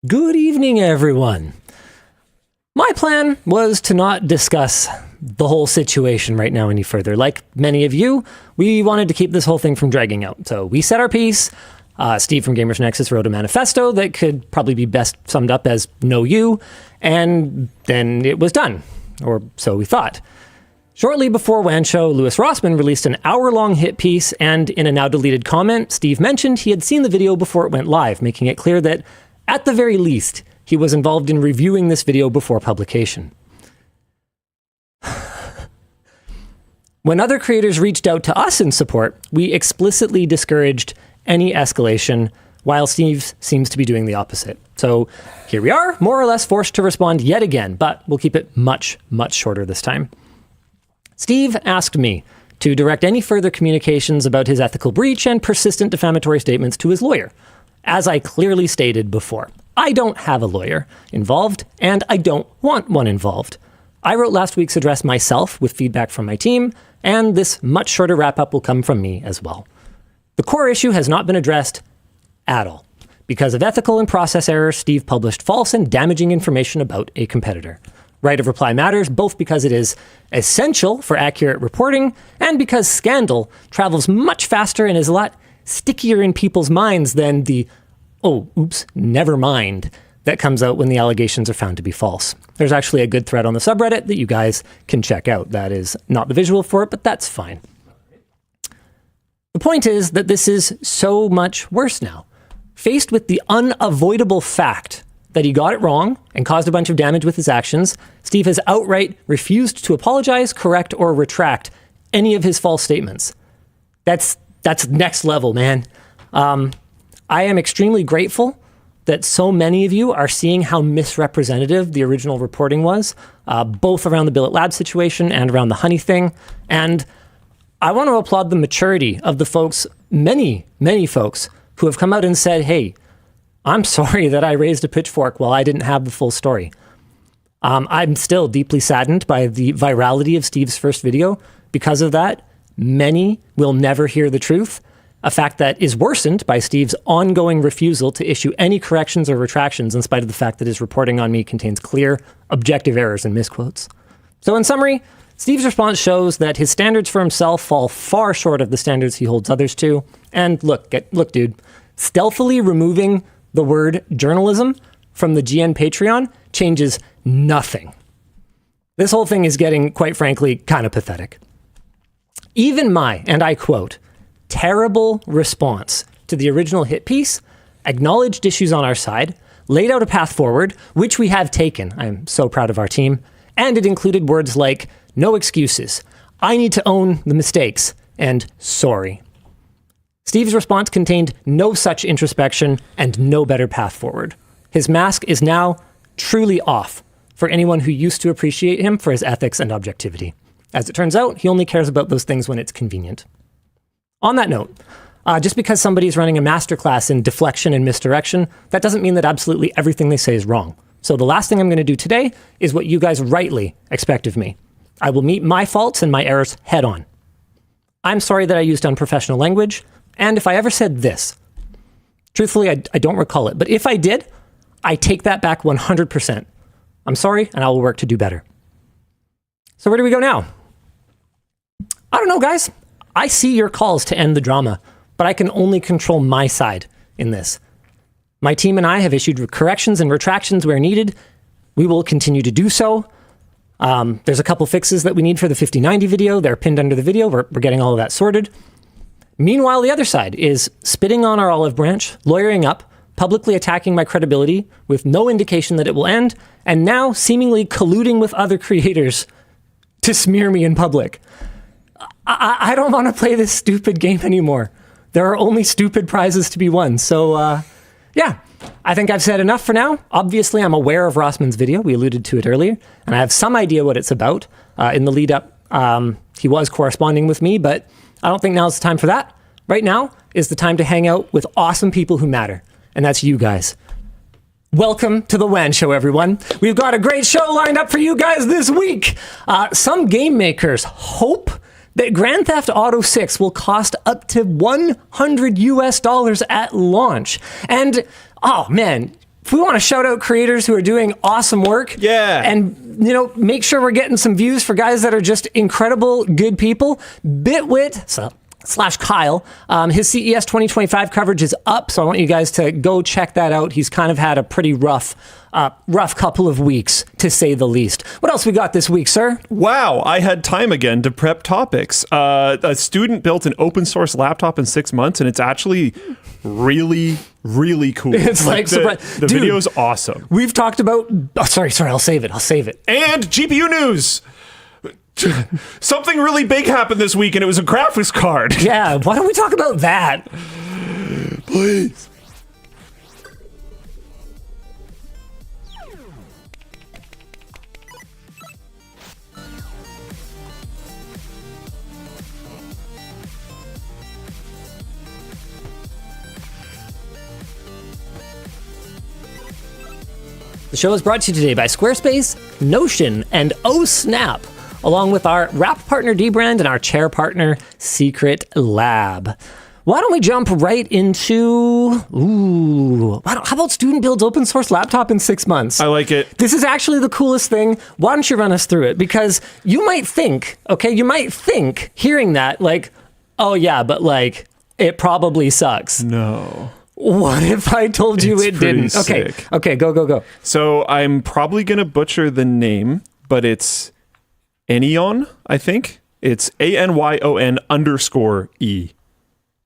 Good evening, everyone. My plan was to not discuss the whole situation right now any further. Like many of you, we wanted to keep this whole thing from dragging out. So we said our piece. Steve from Gamers Nexus wrote a manifesto that could probably be best summed up as "No You," and then it was done, or so we thought. Shortly before WAN show, Louis Rossmann released an hour-long hit piece, and in a now-deleted comment, Steve mentioned he had seen the video before it went live, making it clear that, at the very least, he was involved in reviewing this video before publication. When other creators reached out to us in support, we explicitly discouraged any escalation, while Steve seems to be doing the opposite. So here we are, more or less forced to respond yet again, but we'll keep it much, much shorter this time. Steve asked me to direct any further communications about his ethical breach and persistent defamatory statements to his lawyer. As I clearly stated before, I don't have a lawyer involved, and I don't want one involved. I wrote last week's address myself with feedback from my team, and this much shorter wrap-up will come from me as well. The core issue has not been addressed at all. Because of ethical and process errors, Steve published false and damaging information about a competitor. Right of reply matters, both because it is essential for accurate reporting, and because scandal travels much faster and is a lot stickier in people's minds than the, oh, oops, never mind, that comes out when the allegations are found to be false. There's actually a good thread on the subreddit that you guys can check out. That is not the visual for it, but that's fine. The point is that this is so much worse now. Faced with the unavoidable fact that he got it wrong and caused a bunch of damage with his actions, Steve has outright refused to apologize, correct, or retract any of his false statements. That's next level, man. I am extremely grateful that so many of you are seeing how misrepresentative the original reporting was, both around the Bambu Labs situation and around the honey thing. And I want to applaud the maturity of the folks, many folks, who have come out and said, hey, I'm sorry that I raised a pitchfork while I didn't have the full story. I'm still deeply saddened by the virality of Steve's first video. Because of that, many will never hear the truth, a fact that is worsened by Steve's ongoing refusal to issue any corrections or retractions in spite of the fact that his reporting on me contains clear, objective errors and misquotes. So in summary, Steve's response shows that his standards for himself fall far short of the standards he holds others to. And look, dude, stealthily removing the word journalism from the GN Patreon changes nothing. This whole thing is getting, quite frankly, kind of pathetic. Even my, and I quote, terrible response to the original hit piece acknowledged issues on our side, laid out a path forward, which we have taken. I'm so proud of our team. And it included words like, no excuses, I need to own the mistakes, and sorry. Steve's response contained no such introspection and no better path forward. His mask is now truly off for anyone who used to appreciate him for his ethics and objectivity. As it turns out, he only cares about those things when it's convenient. On that note, just because somebody's running a masterclass in deflection and misdirection, that doesn't mean that absolutely everything they say is wrong. So the last thing I'm going to do today is what you guys rightly expect of me. I will meet my faults and my errors head on. I'm sorry that I used unprofessional language, and if I ever said this, truthfully, I don't recall it, but if I did, I take that back 100%. I'm sorry, and I will work to do better. So where do we go now? I don't know, guys. I see your calls to end the drama, but I can only control my side in this. My team and I have issued corrections and retractions where needed. We will continue to do so. There's a couple fixes that we need for the 5090 video. They're pinned under the video. We're getting all of that sorted. Meanwhile, the other side is spitting on our olive branch, lawyering up, publicly attacking my credibility with no indication that it will end, and now seemingly colluding with other creators to smear me in public. I don't want to play this stupid game anymore. There are only stupid prizes to be won. So, yeah, I think I've said enough for now. Obviously, I'm aware of Rossmann's video. We alluded to it earlier, and I have some idea what it's about. In the lead up, he was corresponding with me, but I don't think now's the time for that. Right now is the time to hang out with awesome people who matter, and that's you guys. Welcome to the WAN show, everyone. We've got a great show lined up for you guys this week. Some game makers hope that Grand Theft Auto 6 will cost up to $100 US at launch. And, oh man, we want to shout out creators who are doing awesome work. Yeah. And, make sure we're getting some views for guys that are just incredible, good people. Bitwit, / Kyle. His CES 2025 coverage is up, so I want you guys to go check that out. He's kind of had a pretty rough couple of weeks, to say the least. What else we got this week, sir? Wow, I had time again to prep topics. A student built an open source laptop in 6 months, and it's actually really, really cool. It's the video is awesome. We've talked about... Oh, sorry, I'll save it. And GPU news! Something really big happened this week, and it was a graphics card. Yeah, why don't we talk about that? Please. The show is brought to you today by Squarespace, Notion, and Ohsnap, along with our wrap partner dbrand and our chair partner Secret Lab. Why don't we jump right into, how about student builds open source laptop in 6 months? I like it. This is actually the coolest thing. Why don't you run us through it? Because you might think hearing that, like, oh yeah, but like, it probably sucks. No. What if I told you it didn't? Sick. Okay, go. So I'm probably going to butcher the name, but it's Anyon, I think. It's ANYON_E.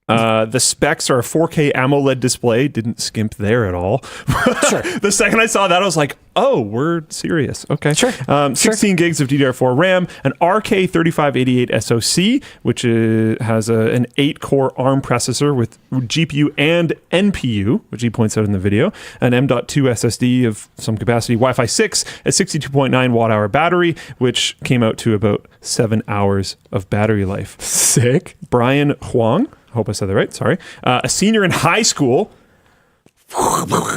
The specs are a 4K AMOLED display. Didn't skimp there at all. Sure. The second I saw that, I was like, oh, we're serious. Okay. Sure. 16 gigs of DDR4 RAM, an RK3588 SoC, which has an 8-core ARM processor with GPU and NPU, which he points out in the video, an M.2 SSD of some capacity, Wi-Fi 6, a 62.9 watt-hour battery, which came out to about 7 hours of battery life. Sick. Brian Huang, hope I said that right, sorry, a senior in high school,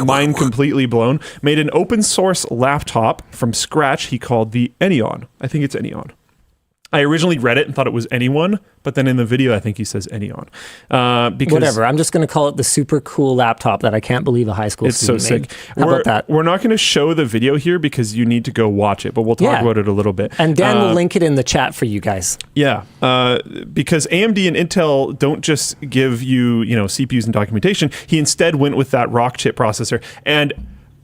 mind completely blown, made an open source laptop from scratch he called the Anyon. I think it's Anyon. I originally read it and thought it was anyone, but then in the video, I think he says Anyon. Because whatever, I'm just going to call it the super cool laptop that I can't believe a high school student made. It's so sick. How about that? We're not going to show the video here because you need to go watch it, but we'll talk about it a little bit. And Dan will link it in the chat for you guys. Yeah, because AMD and Intel don't just give you, CPUs and documentation. He instead went with that Rock chip processor. And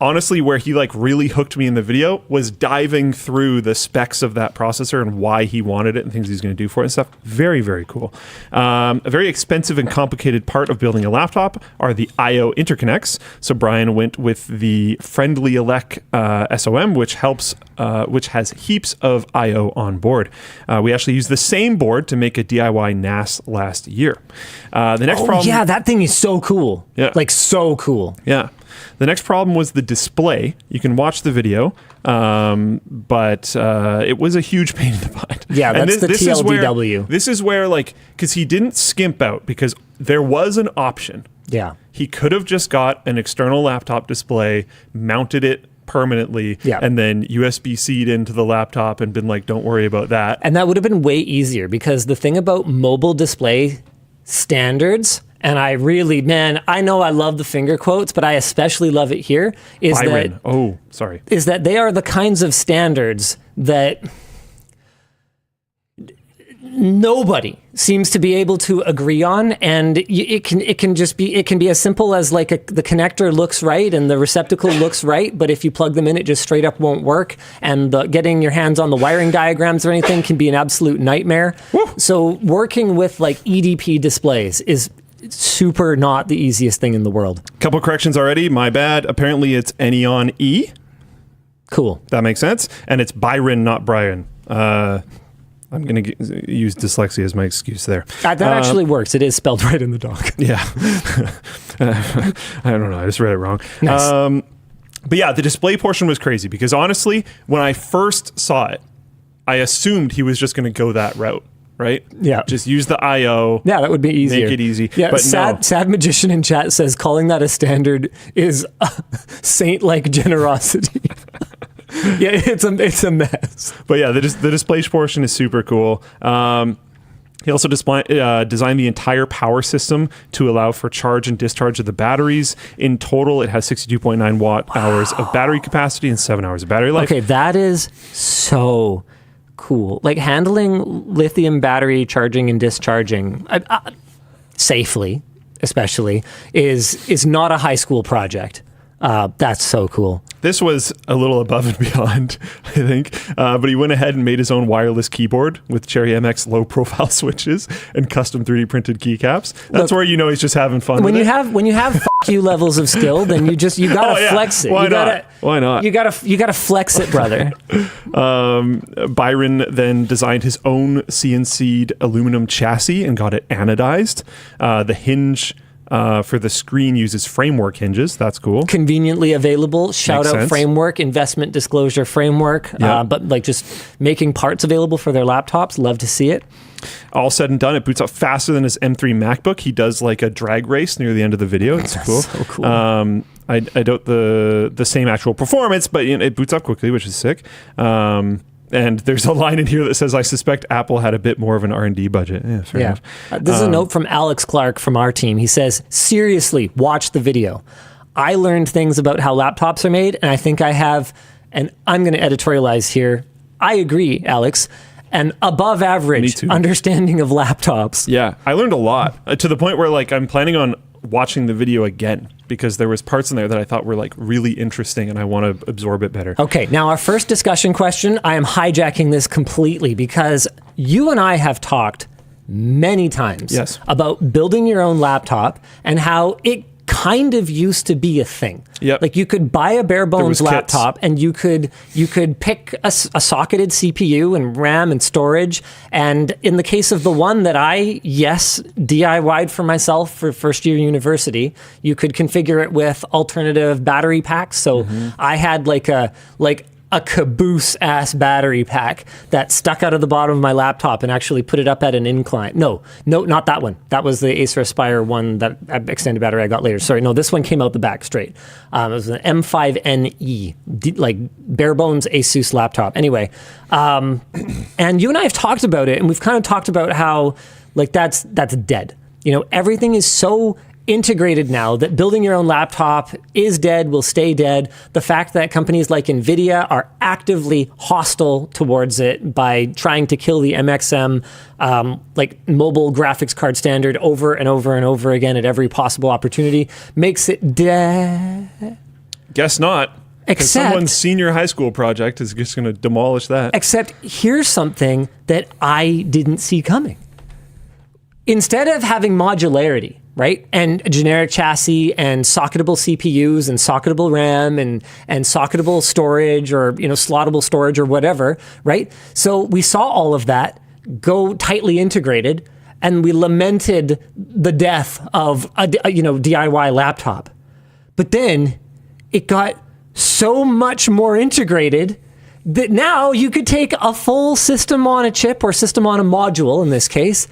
honestly, where he really hooked me in the video was diving through the specs of that processor and why he wanted it and things he's going to do for it and stuff. Very, very cool. A very expensive and complicated part of building a laptop are the I/O interconnects. So Brian went with the Friendly Elec SOM, which has heaps of I/O on board. We actually used the same board to make a DIY NAS last year. The next problem. Yeah, that thing is so cool. Yeah. So cool. Yeah. The next problem was the display. You can watch the video, but it was a huge pain in the butt. Yeah, that's the TLDW. This is where, because he didn't skimp out, because there was an option. Yeah. He could have just got an external laptop display, mounted it permanently, and then USB-C'd into the laptop and been like, don't worry about that. And that would have been way easier, because the thing about mobile display standards, and I really, I know I love the finger quotes, but I especially love it here, is that they are the kinds of standards that nobody seems to be able to agree on, and it can be as simple as the connector looks right and the receptacle looks right, but if you plug them in, it just straight up won't work, and getting your hands on the wiring diagrams or anything can be an absolute nightmare. Woo. So working with EDP displays is super not the easiest thing in the world. Couple corrections already. My bad. Apparently it's Anyon E. Cool. That makes sense. And it's Byron, not Brian. I'm going to use dyslexia as my excuse there. That actually works. It is spelled right in the doc. Yeah. I don't know. I just read it wrong. Nice. But yeah, the display portion was crazy because honestly, when I first saw it, I assumed he was just going to go that route. Right? Yeah. Just use the I/O. Yeah, that would be easier. Make it easy. Yeah, but sad magician in chat says calling that a standard is saint-like generosity. Yeah, it's a mess. But yeah, the display portion is super cool. He also designed the entire power system to allow for charge and discharge of the batteries. In total, it has 62.9 watt hours of battery capacity and 7 hours of battery life. Okay, that is so cool. Like handling lithium battery charging and discharging safely, especially, is not a high school project. That's so cool. This was a little above and beyond, I think. But he went ahead and made his own wireless keyboard with Cherry MX low-profile switches and custom 3D printed keycaps. That's where you know he's just having fun. When you have f*** you levels of skill, then you gotta flex it. Why not? You gotta flex it, brother. Byron then designed his own CNC'd aluminum chassis and got it anodized. The hinge for the screen uses framework hinges. That's cool. Conveniently available. Shout out Framework, investment disclosure framework. Yep. But like just making parts available for their laptops. Love to see it. All said and done, it boots up faster than his M3 MacBook. He does like a drag race near the end of the video. It's cool. So cool. I doubt the same actual performance, but it boots up quickly, which is sick. And there's a line in here that says, I suspect Apple had a bit more of an R&D budget. Yeah, fair enough. This is a note from Alex Clark from our team. He says, seriously, watch the video. I learned things about how laptops are made, and I think I have, and I'm going to editorialize here. I agree, Alex, an above average understanding of laptops. Yeah, I learned a lot to the point where like I'm planning on watching the video again because there was parts in there that I thought were like really interesting and I want to absorb it better. Okay, now our first discussion question, I am hijacking this completely because you and I have talked many times about building your own laptop and how it kind of used to be a thing. Yep. Like you could buy a bare bones laptop and you could pick a socketed CPU and RAM and storage. And in the case of the one that I, DIY'd for myself for first year university, you could configure it with alternative battery packs. So I had like a caboose ass battery pack that stuck out of the bottom of my laptop and actually put it up at an incline. No, not that one. That was the Acer Aspire one, that extended battery I got later. Sorry, no, this one came out the back straight. It was an M5NE, like bare bones Asus laptop. Anyway, and you and I have talked about it, and we've kind of talked about how like that's dead. You know, everything is so integrated now that building your own laptop is dead, will stay dead. The fact that companies like NVIDIA are actively hostile towards it by trying to kill the MXM like mobile graphics card standard over and over and over again at every possible opportunity makes it dead. Guess not. Except someone's senior high school project is just going to demolish that. Except here's something that I didn't see coming. Instead of having modularity, right, and a generic chassis and socketable CPUs and socketable RAM and socketable storage or slottable storage or whatever, right? So we saw all of that go tightly integrated, and we lamented the death of a DIY laptop. But then it got so much more integrated that now you could take a full system on a chip or system on a module in this case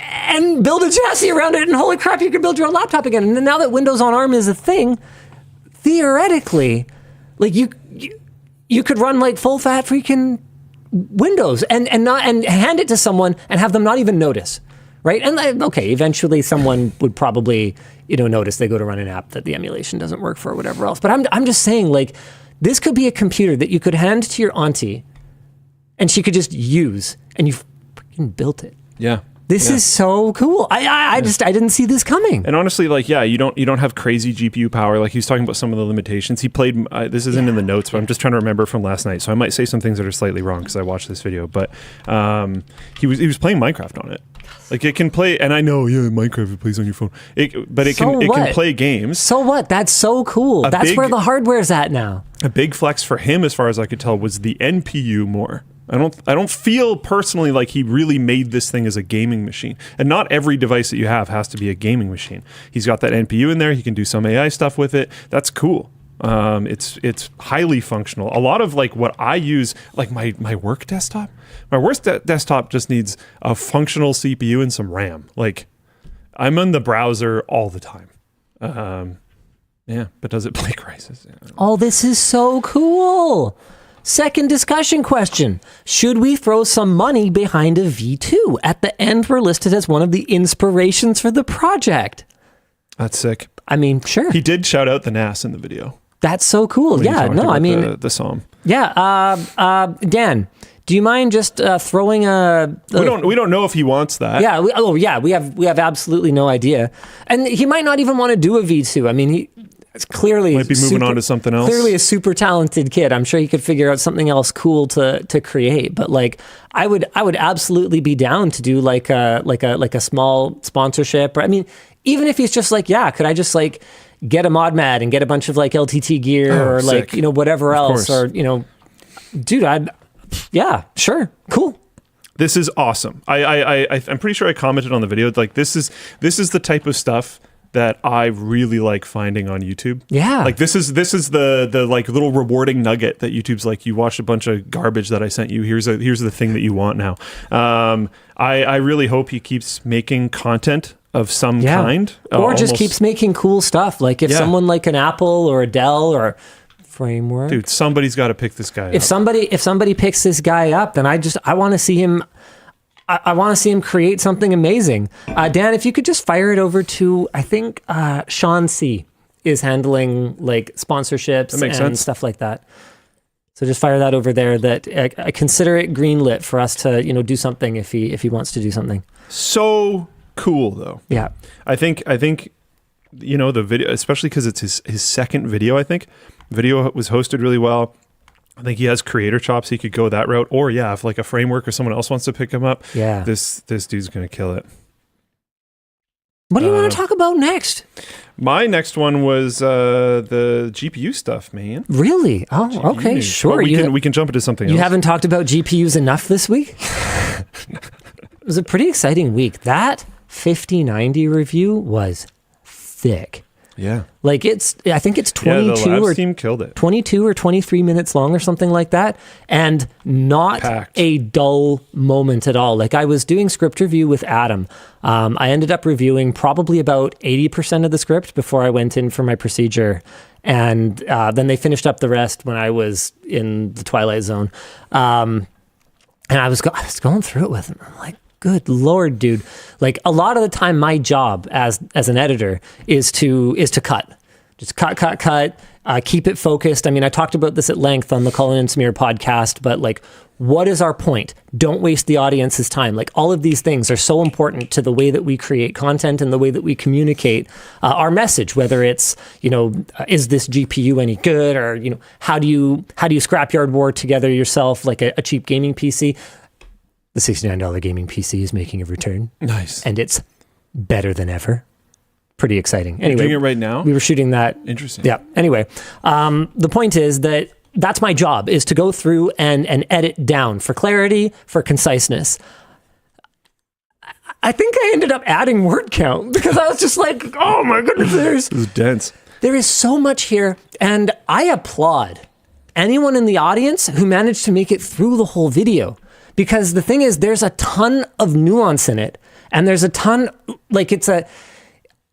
and build a chassis around it, and holy crap, you can build your own laptop again. And now that Windows on ARM is a thing, theoretically, like you could run like full fat freaking Windows and hand it to someone and have them not even notice, right? And okay, eventually someone would probably notice. They go to run an app that the emulation doesn't work for or whatever else. But I'm just saying, like, this could be a computer that you could hand to your auntie, and she could just use, and you freaking built it. Yeah. This is so cool. I didn't see this coming. And honestly, like, you don't have crazy GPU power. Like, he was talking about some of the limitations. He played, this isn't in the notes, but I'm just trying to remember from last night. So I might say some things that are slightly wrong because I watched this video. But he was playing Minecraft on it. Like, it can play, and I know, Minecraft, it plays on your phone. It can play games. So what? That's so cool. That's where the hardware's at now. A big flex for him, as far as I could tell, was the NPU more. I don't feel personally like he really made this thing as a gaming machine. And not every device that you have has to be a gaming machine. He's got that NPU in there. He can do some AI stuff with it. That's cool. It's highly functional. A lot of like what I use, like my work desktop. My work desktop just needs a functional CPU and some RAM. Like, I'm in the browser all the time. But does it play Crysis? Oh, this is so cool. Second discussion question. Should we throw some money behind a V2? At the end, we're listed as one of the inspirations for the project. That's sick. I mean, sure. He did shout out the NAS in the video. That's so cool. Yeah, no, I mean... The SOM. Yeah, Dan, do you mind just throwing a... We don't know if he wants that. Yeah, we have absolutely no idea. And he might not even want to do a V2. I mean, it's clearly... Might be moving on to something else. Clearly a super talented kid. I'm sure he could figure out something else cool to create. But like, I would absolutely be down to do like a small sponsorship. Or I mean, even if he's just like, yeah, could I just like get a mod mat and get a bunch of like LTT gear or sick. like, you know, whatever else, or, you know, dude, yeah, sure. Cool. This is awesome. I'm pretty sure I commented on the video. Like this is the type of stuff that I really like finding on YouTube. Yeah. Like this is the like little rewarding nugget that YouTube's like, you watched a bunch of garbage that I sent you. Here's the thing that you want now. I really hope he keeps making content of some kind. Or just keeps making cool stuff. Like if someone like an Apple or a Dell or Framework. Dude, somebody's got to pick this guy up. If somebody picks this guy up, then I want to see him. I want to see him create something amazing. Dan, if you could just fire it over to, I think Sean C is handling like sponsorships and stuff like that. So just fire that over there. That I consider it greenlit for us to, you know, do something if he wants to do something. So cool though. Yeah, I think you know the video, especially because it's his second video. I think video was hosted really well. I think he has creator chops. He could go that route. Or if like a Framework or someone else wants to pick him up, this dude's gonna kill it. What do you want to talk about next? My next one was the GPU stuff, man. Really? Oh, GPU okay, news. sure. Well, we can jump into something else. You haven't talked about GPUs enough this week? It was a pretty exciting week. That 5090 review was thick. Yeah. Like I think it's 22 the Labs or team killed it. 22 or 23 minutes long or something like that, and not packed. A dull moment at all. Like I was doing script review with Adam. I ended up reviewing probably about 80% of the script before I went in for my procedure, and then they finished up the rest when I was in the Twilight Zone. And I was going through it with him. I'm like, good Lord, dude. Like a lot of the time my job as an editor is to cut. Just cut, keep it focused. I mean, I talked about this at length on the Colin and Samir podcast, but like, what is our point? Don't waste the audience's time. Like all of these things are so important to the way that we create content and the way that we communicate our message, whether it's, you know, is this GPU any good? Or, you know, how do you scrapyard war together yourself like a cheap gaming PC? The $69 gaming PC is making a return. Nice. And it's better than ever. Pretty exciting. Anyway, you're doing it right now? We were shooting that. Interesting. Yeah. Anyway, the point is that's my job, is to go through and edit down for clarity, for conciseness. I think I ended up adding word count because I was just like, oh my goodness, this is dense. There is so much here. And I applaud anyone in the audience who managed to make it through the whole video. Because the thing is, there's a ton of nuance in it. And there's a ton, like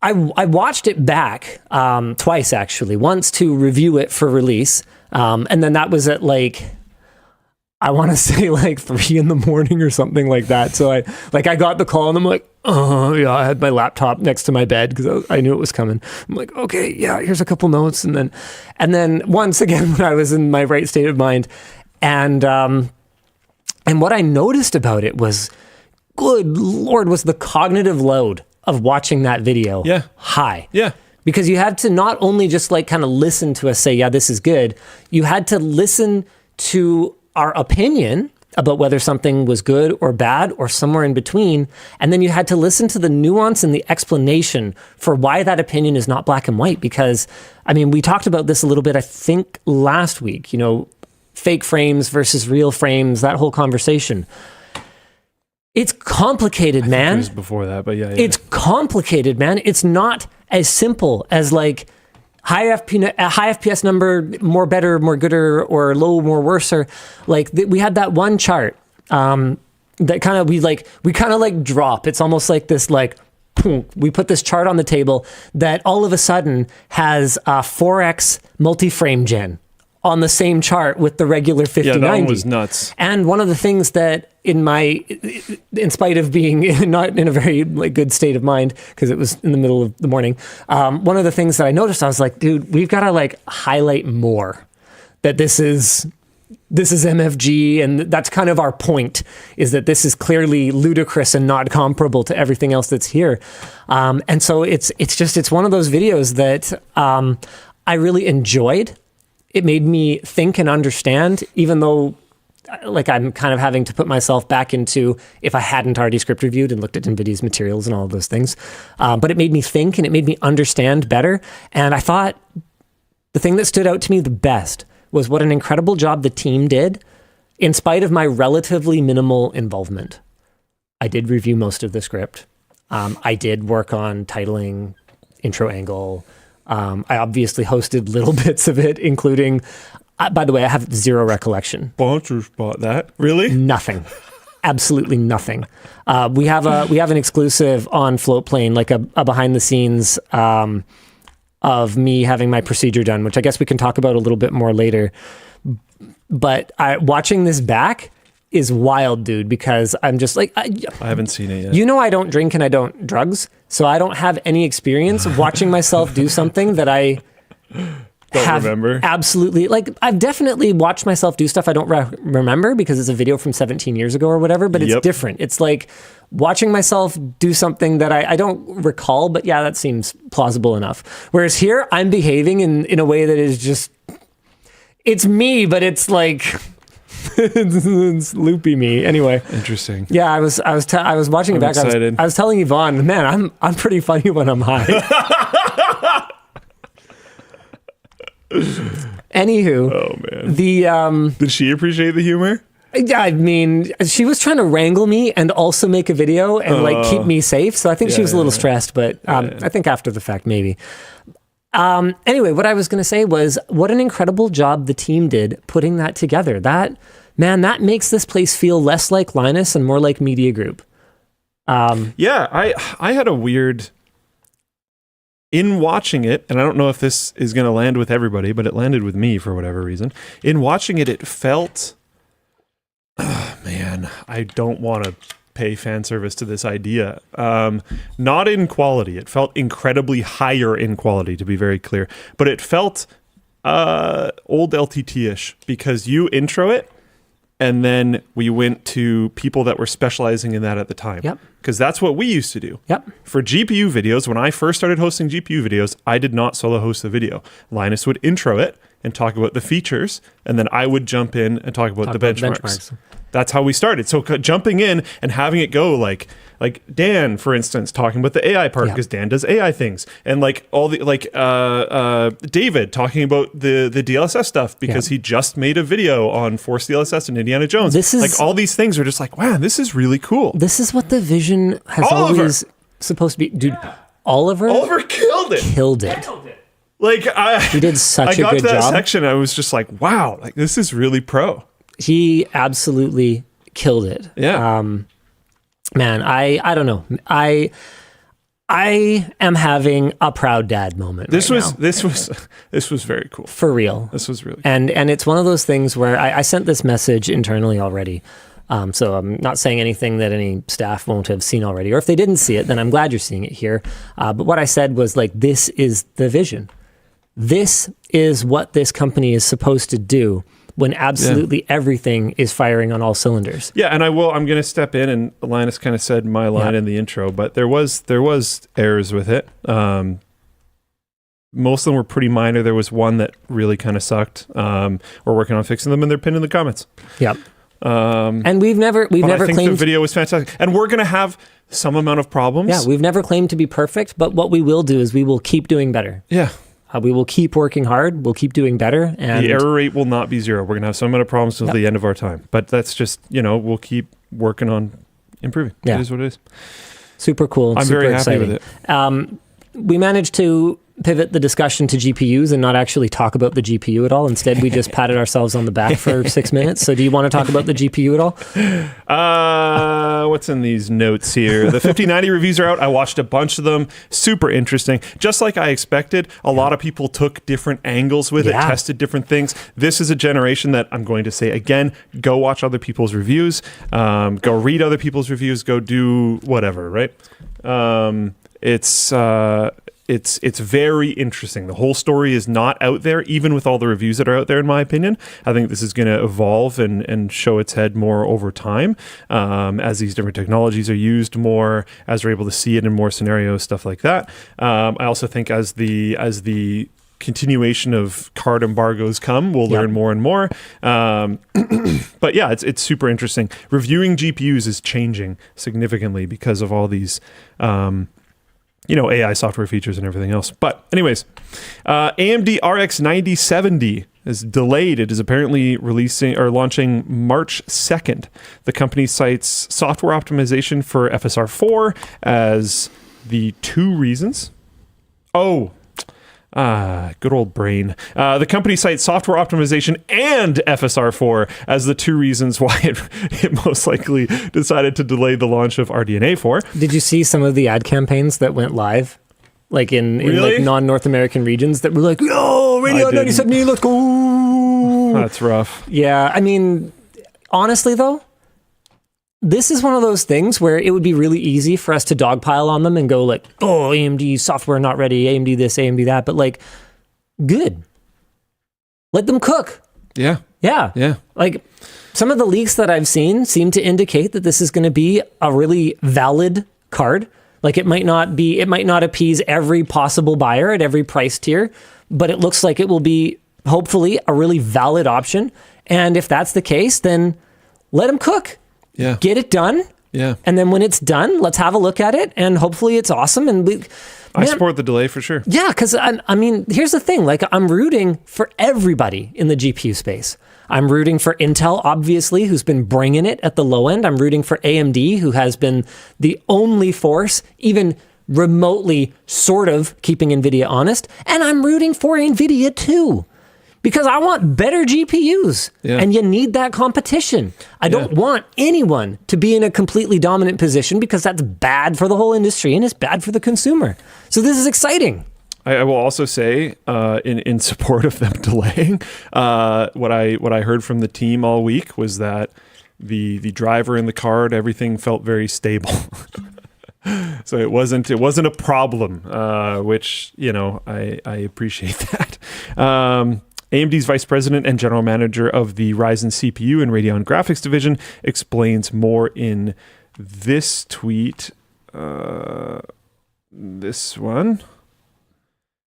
I watched it back twice, actually. Once to review it for release. And then that was at like, I want to say like 3 a.m. or something like that. So I got the call and I'm like, oh yeah, I had my laptop next to my bed because I knew it was coming. I'm like, okay, yeah, here's a couple notes. And then once again, when I was in my right state of mind, and what I noticed about it was, good Lord, was the cognitive load of watching that video high. Yeah. Because you had to not only just like kind of listen to us say, yeah, this is good. You had to listen to our opinion about whether something was good or bad or somewhere in between. And then you had to listen to the nuance and the explanation for why that opinion is not black and white. Because, I mean, we talked about this a little bit, I think, last week, you know, fake frames versus real frames, that whole conversation. It's complicated, man. It was before that, but yeah. It's complicated, man. It's not as simple as like high FPS number, more better, more gooder, or low, more worser. Like we had that one chart that kind of we kind of drop. It's almost like this like we put this chart on the table that all of a sudden has 4x multi-frame gen. on the same chart with the regular 5090. Yeah, that one was nuts. And one of the things that in spite of being not in a very good state of mind, because it was in the middle of the morning, one of the things that I noticed, I was like, dude, we've got to highlight more that this is MFG, and that's kind of our point, is that this is clearly ludicrous and not comparable to everything else that's here. And so it's one of those videos that I really enjoyed. It made me think and understand, even though I'm kind of having to put myself back into if I hadn't already script reviewed and looked at NVIDIA's materials and all of those things. But it made me think and it made me understand better. And I thought the thing that stood out to me the best was what an incredible job the team did in spite of my relatively minimal involvement. I did review most of the script. I did work on titling, intro angle. I obviously hosted little bits of it, including, by the way, I have zero recollection. Sponsors bought that. Really? Nothing. Absolutely nothing. We have an exclusive on Floatplane, a behind the scenes of me having my procedure done, which I guess we can talk about a little bit more later. But watching this back is wild, dude, because I'm just I haven't seen it yet. You know, I don't drink and I don't drugs, so I don't have any experience of watching myself do something that I don't remember. Absolutely. I've definitely watched myself do stuff I don't remember because it's a video from 17 years ago or whatever, but it's different. It's like watching myself do something that I don't recall, but yeah, that seems plausible enough. Whereas here, I'm behaving in a way that is just, it's me, but it's it's loopy me. Anyway. Interesting. Yeah, I was watching it back. I was telling Yvonne, man, I'm pretty funny when I'm high. Anywho. Oh man. Did she appreciate the humor? I mean, she was trying to wrangle me and also make a video and keep me safe. So I think she was a little stressed, but I think after the fact, maybe. Anyway, what I was going to say was what an incredible job the team did putting that together. That makes this place feel less like Linus and more like Media Group. I had a weird, in watching it, and I don't know if this is going to land with everybody, but it landed with me for whatever reason. In watching it, it felt, I don't want to pay fan service to this idea. Not in quality. It felt incredibly higher in quality, to be very clear. But it felt old LTT-ish because you intro it, and then we went to people that were specializing in that at the time. Yep. Because that's what we used to do. Yep. For GPU videos, when I first started hosting GPU videos, I did not solo host the video. Linus would intro it and talk about the features, and then I would jump in and talk about the benchmarks. That's how we started. So jumping in and having it go like Dan, for instance, talking about the AI part because Dan does AI things, and all the David talking about the DLSS stuff because he just made a video on Force DLSS and Indiana Jones. This is all these things are just wow, this is really cool. This is what the vision has always supposed to be, dude. Yeah. Oliver killed it. He did such a good job. I got to that section, I was just wow, this is really pro. He absolutely killed it. Yeah. Man, I don't know. I am having a proud dad moment. This was very cool. For real. This was really cool. And it's one of those things where I sent this message internally already. So I'm not saying anything that any staff won't have seen already. Or if they didn't see it, then I'm glad you're seeing it here. But what I said was this is the vision. This is what this company is supposed to do when absolutely everything is firing on all cylinders. Yeah, and I'm going to step in, and Linus kind of said my line in the intro, but there was errors with it. Most of them were pretty minor. There was one that really kind of sucked. We're working on fixing them, and they're pinned in the comments. Yep. And we've never claimed the video was fantastic, and we're going to have some amount of problems. Yeah, we've never claimed to be perfect, but what we will do is we will keep doing better. Yeah. We will keep working hard. We'll keep doing better. And the error rate will not be zero. We're going to have some amount of problems until the end of our time. But that's just, we'll keep working on improving. Yeah. It is what it is. Super cool. I'm super very exciting. happy with it. We managed to pivot the discussion to GPUs and not actually talk about the GPU at all. Instead, we just patted ourselves on the back for 6 minutes. So do you want to talk about the GPU at all? What's in these notes here? The 5090 reviews are out. I watched a bunch of them. Super interesting. Just like I expected, a lot of people took different angles with it, tested different things. This is a generation that I'm going to say again, go watch other people's reviews, go read other people's reviews, go do whatever, right? It's very interesting. The whole story is not out there, even with all the reviews that are out there, in my opinion. I think this is going to evolve and show its head more over time as these different technologies are used more, as we're able to see it in more scenarios, stuff like that. I also think as the continuation of card embargoes come, we'll learn more and more. But yeah, it's super interesting. Reviewing GPUs is changing significantly because of all these AI software features and everything else. But anyways, AMD RX 9070 is delayed. It is apparently launching March 2nd. The company cites software optimization for FSR4 as the two reasons. Good old brain. The company cites software optimization and FSR4 as the two reasons why it most likely decided to delay the launch of RDNA 4. Did you see some of the ad campaigns that went live? Like in like non-North American regions that were like, yo, Radio 97, let's go. That's rough. Yeah, I mean, honestly though, this is one of those things where it would be really easy for us to dogpile on them and go like, oh, AMD software not ready, AMD this, AMD that, but like, good. Let them cook. Yeah. Like, some of the leaks that I've seen seem to indicate that this is going to be a really valid card. Like, it might not appease every possible buyer at every price tier, but it looks like it will be, hopefully, a really valid option. And if that's the case, then let them cook. Yeah. Get it done. Yeah. And then when it's done, let's have a look at it, and hopefully it's awesome. And I support the delay for sure. Yeah, because I mean, here's the thing. Like, I'm rooting for everybody in the GPU space. I'm rooting for Intel, obviously, who's been bringing it at the low end. I'm rooting for AMD, who has been the only force, even remotely sort of keeping NVIDIA honest. And I'm rooting for NVIDIA too, because I want better GPUs, and you need that competition. I don't want anyone to be in a completely dominant position, because that's bad for the whole industry and it's bad for the consumer. So this is exciting. I will also say, in support of them delaying, what I heard from the team all week was that the driver in the card, everything felt very stable. So it wasn't a problem, which I appreciate that. AMD's Vice President and General Manager of the Ryzen CPU and Radeon Graphics Division explains more in this tweet. This one.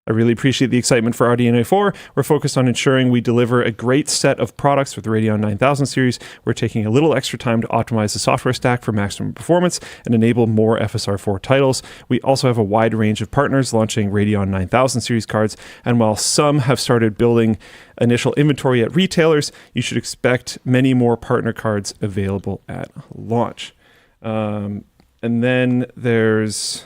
I really appreciate the excitement for RDNA 4. We're focused on ensuring we deliver a great set of products with the Radeon 9000 series. We're taking a little extra time to optimize the software stack for maximum performance and enable more FSR4 titles. We also have a wide range of partners launching Radeon 9000 series cards, and while some have started building initial inventory at retailers, you should expect many more partner cards available at launch. And then there's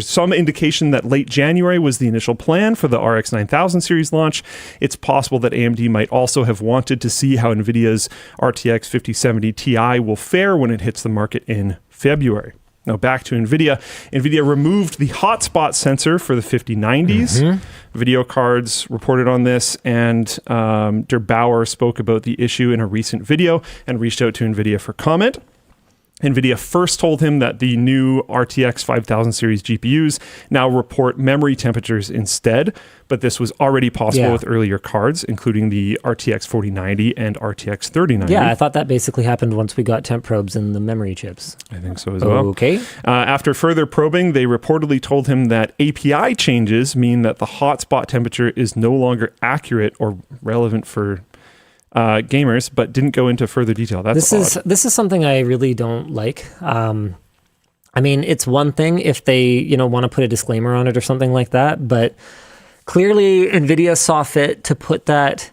some indication that late January was the initial plan for the RX 9000 series launch. It's possible that AMD might also have wanted to see how NVIDIA's RTX 5070 Ti will fare when it hits the market in February. Now back to NVIDIA. NVIDIA removed the hotspot sensor for the 5090s. Video cards reported on this, and Der Bauer spoke about the issue in a recent video and reached out to NVIDIA for comment. NVIDIA first told him that the new RTX 5000 series GPUs now report memory temperatures instead, but this was already possible with earlier cards, including the RTX 4090 and RTX 3090. Yeah, I thought that basically happened once we got temp probes in the memory chips. I think so as well. Okay. After further probing, they reportedly told him that API changes mean that the hotspot temperature is no longer accurate or relevant for gamers, but didn't go into further detail. This is something I really don't like. I mean, it's one thing if they want to put a disclaimer on it or something like that, but clearly NVIDIA saw fit to put that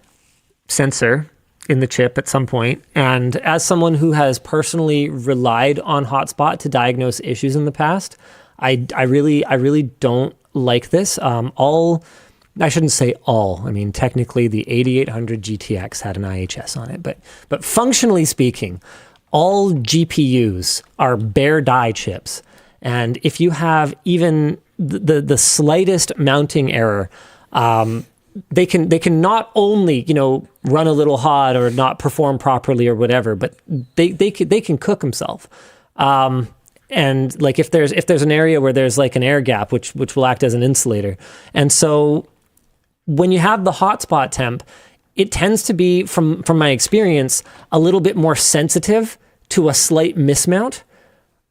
sensor in the chip at some point. And as someone who has personally relied on Hotspot to diagnose issues in the past, I really don't like this. I shouldn't say all. I mean, technically the 8800 GTX had an IHS on it, but functionally speaking, all GPUs are bare die chips. And if you have even the slightest mounting error, they can not only, run a little hot or not perform properly or whatever, but they can cook themselves. And like if there's an area where there's like an air gap, which will act as an insulator. And so when you have the hotspot temp, it tends to be, from my experience, a little bit more sensitive to a slight mismount.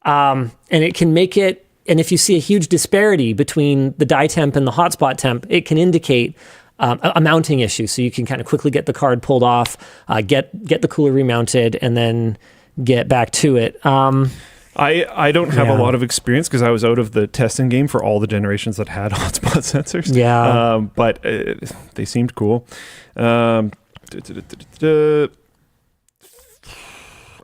And it can make it, and if you see a huge disparity between the die temp and the hotspot temp, it can indicate a mounting issue. So you can kind of quickly get the card pulled off, get the cooler remounted, and then get back to it. I don't have a lot of experience because I was out of the testing game for all the generations that had hotspot sensors. Yeah. But they seemed cool.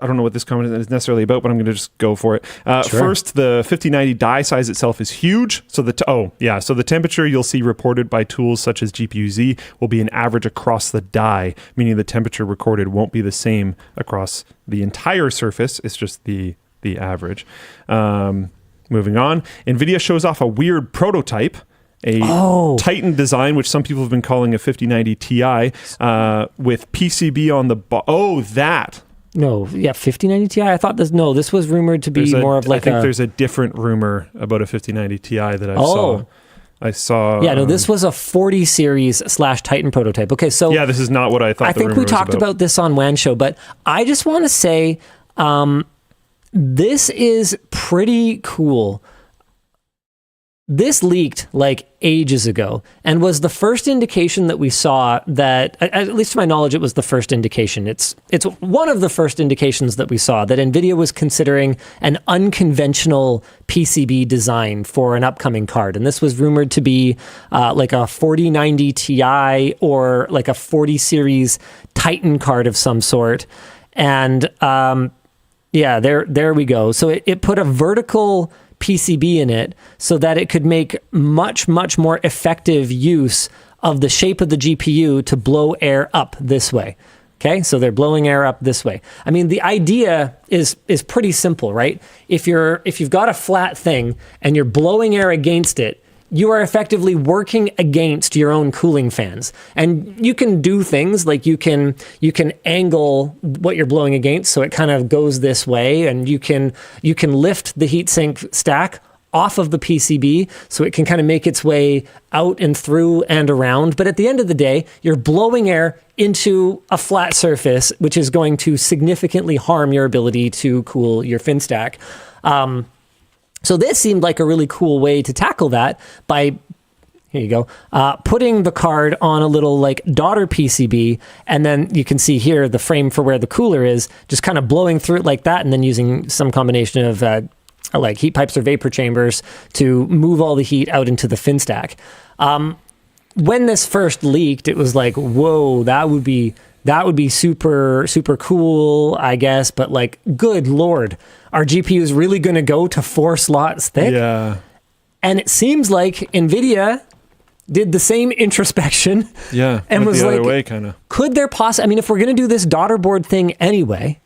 I don't know what this comment is necessarily about, but I'm going to just go for it. Sure. First, the 5090 die size itself is huge. So so the temperature you'll see reported by tools such as GPU-Z will be an average across the die, meaning the temperature recorded won't be the same across the entire surface. It's just the average. Moving on, NVIDIA shows off a weird prototype, a Titan design, which some people have been calling a 5090 Ti, with PCB on the that. No, 5090 Ti. I thought this was rumored to be more of like. I think there's a different rumor about a 5090 Ti that I saw. Yeah, no, this was a 40 series / Titan prototype. Okay, so yeah, this is not what I thought. I think we talked about this on WAN Show, but I just want to say, this is pretty cool. This leaked like ages ago and was the first indication that we saw that, at least to my knowledge, it was the first indication. It's one of the first indications that we saw that NVIDIA was considering an unconventional PCB design for an upcoming card. And this was rumored to be like a 4090 Ti or like a 40 series Titan card of some sort. And there we go. So it put a vertical PCB in it so that it could make much, much more effective use of the shape of the GPU to blow air up this way. Okay, so they're blowing air up this way. I mean, the idea is pretty simple, right? If you've got a flat thing and you're blowing air against it, you are effectively working against your own cooling fans. And you can do things like you can angle what you're blowing against so it kind of goes this way, and you can lift the heatsink stack off of the PCB so it can kind of make its way out and through and around. But at the end of the day, you're blowing air into a flat surface, which is going to significantly harm your ability to cool your fin stack. So this seemed like a really cool way to tackle that by, here you go, putting the card on a little like daughter PCB, and then you can see here the frame for where the cooler is, just kind of blowing through it like that, and then using some combination of like heat pipes or vapor chambers to move all the heat out into the fin stack. When this first leaked, it was like, whoa, that would be super, super cool, I guess. But like, good Lord, our GPU is really going to go to 4 slots thick? Yeah. And it seems like NVIDIA did the same introspection. Yeah. And was the like, other way, kind of. Could there possibly, I mean, if we're going to do this daughter board thing anyway,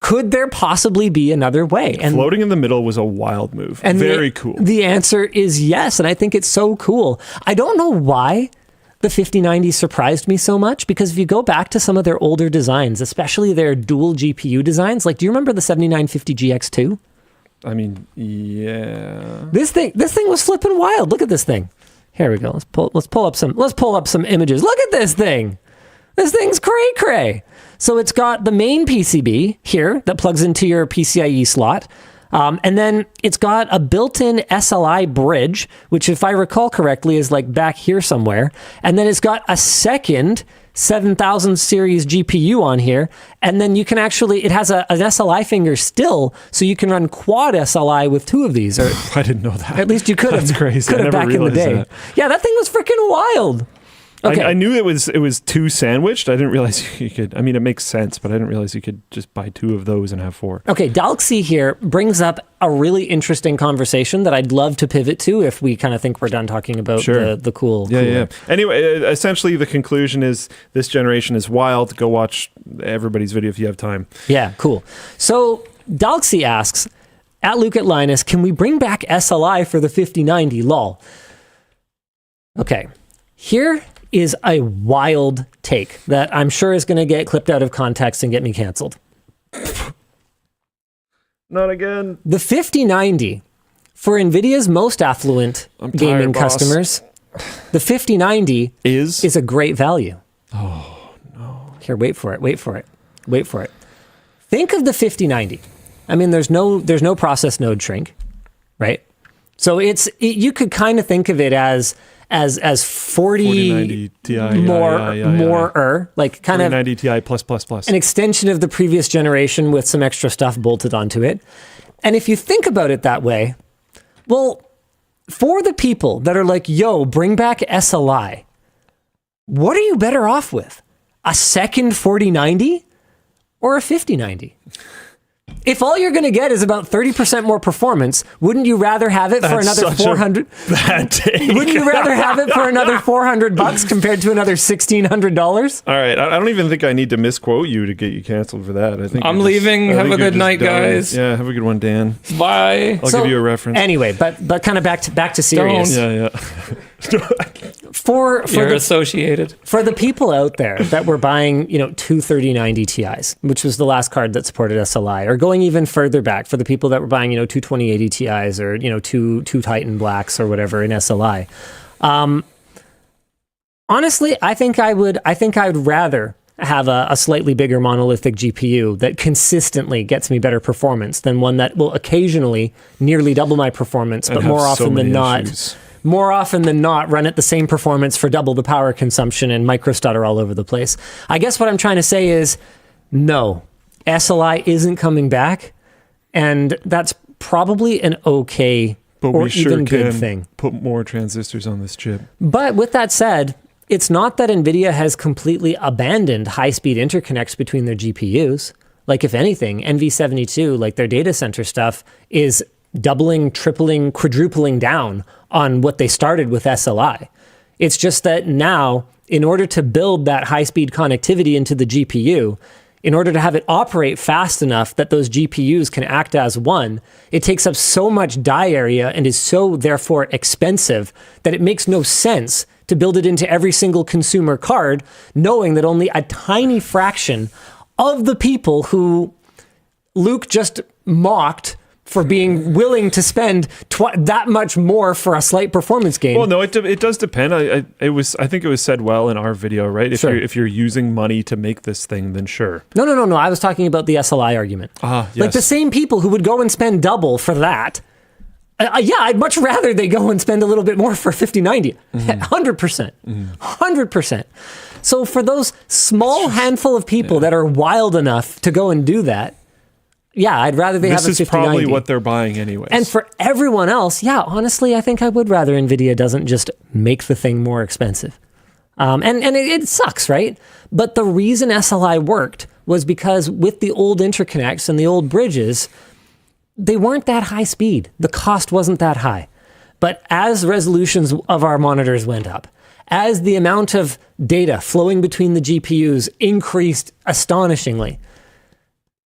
could there possibly be another way? And floating in the middle was a wild move. And very cool. The answer is yes. And I think it's so cool. I don't know why the 5090 surprised me so much, because if you go back to some of their older designs, especially their dual GPU designs, like, do you remember the 7950 GX2? I mean, yeah. This thing was flipping wild. Look at this thing. Here we go. Let's pull up some images. Look at this thing. This thing's cray-cray. So it's got the main PCB here that plugs into your PCIe slot. And then it's got a built-in SLI bridge, which, if I recall correctly, is like back here somewhere. And then it's got a second 7000 series GPU on here. And then you can actually, it has an SLI finger still, so you can run quad SLI with 2 of these. Or I didn't know that. At least you could have. That's crazy. Could have back in the day. That. Yeah, that thing was freaking wild. Okay. I knew it was two sandwiched. I didn't realize you could. I mean, it makes sense, but I didn't realize you could just buy two of those and have four. Okay, Dalxy here brings up a really interesting conversation that I'd love to pivot to if we kind of think we're done talking about the cool. Yeah. Anyway, essentially the conclusion is this generation is wild. Go watch everybody's video if you have time. Yeah, cool. So Dalxy asks, at Luke at Linus, can we bring back SLI for the 5090? Lol. Okay, here is a wild take that I'm sure is going to get clipped out of context and get me canceled. Not again. The 5090, for NVIDIA's most affluent gaming customers, the 5090 is a great value. Oh, no. Here, wait for it. Think of the 5090. I mean, there's no process node shrink, right? So you could kind of think of it as 4090 Ti more like kind of 4090 Ti plus an extension of the previous generation with some extra stuff bolted onto it. And if you think about it that way, well, for the people that are like, yo, bring back SLI, what are you better off with? A second 4090 or a 5090? If all you're going to get is about 30% more performance, wouldn't you rather have it for another 400? Bad take. Wouldn't you rather have it for another $400 compared to another $1,600? All right, I don't even think I need to misquote you to get you canceled for that. I think I'm leaving. Have a good night, guys. Yeah, have a good one, Dan. Bye. I'll give you a reference. Anyway, but kind of back to serious. Yeah. You're associated. For the people out there that were buying, two 3090 Ti's, which was the last card that supported SLI, or going even further back for the people that were buying, two 2080 Ti's or, two Titan Blacks or whatever in SLI. Honestly, I think I'd rather have a slightly bigger monolithic GPU that consistently gets me better performance than one that will occasionally nearly double my performance, but more often than not run at the same performance for double the power consumption and microstutter all over the place. I guess what I'm trying to say is, no, SLI isn't coming back, and that's probably an okay or even good thing. Put more transistors on this chip. But with that said, it's not that NVIDIA has completely abandoned high-speed interconnects between their GPUs. Like, if anything, NV72, like their data center stuff, is doubling, tripling, quadrupling down on what they started with SLI. It's just that now, in order to build that high-speed connectivity into the GPU, in order to have it operate fast enough that those GPUs can act as one, it takes up so much die area and is so, therefore, expensive that it makes no sense to build it into every single consumer card, knowing that only a tiny fraction of the people who Luke just mocked for being willing to spend that much more for a slight performance gain. Well, no, it does depend. I think it was said well in our video, right? If you're using money to make this thing, then sure. No. I was talking about the SLI argument. Yes. Like the same people who would go and spend double for that. I'd much rather they go and spend a little bit more for 5090. 100%. 100%. So for those small handful of people that are wild enough to go and do that, yeah, I'd rather they have a 5090. This is probably what they're buying anyways. And for everyone else, yeah, honestly, I think I would rather NVIDIA doesn't just make the thing more expensive. And it sucks, right? But the reason SLI worked was because with the old interconnects and the old bridges, they weren't that high speed. The cost wasn't that high. But as resolutions of our monitors went up, as the amount of data flowing between the GPUs increased astonishingly,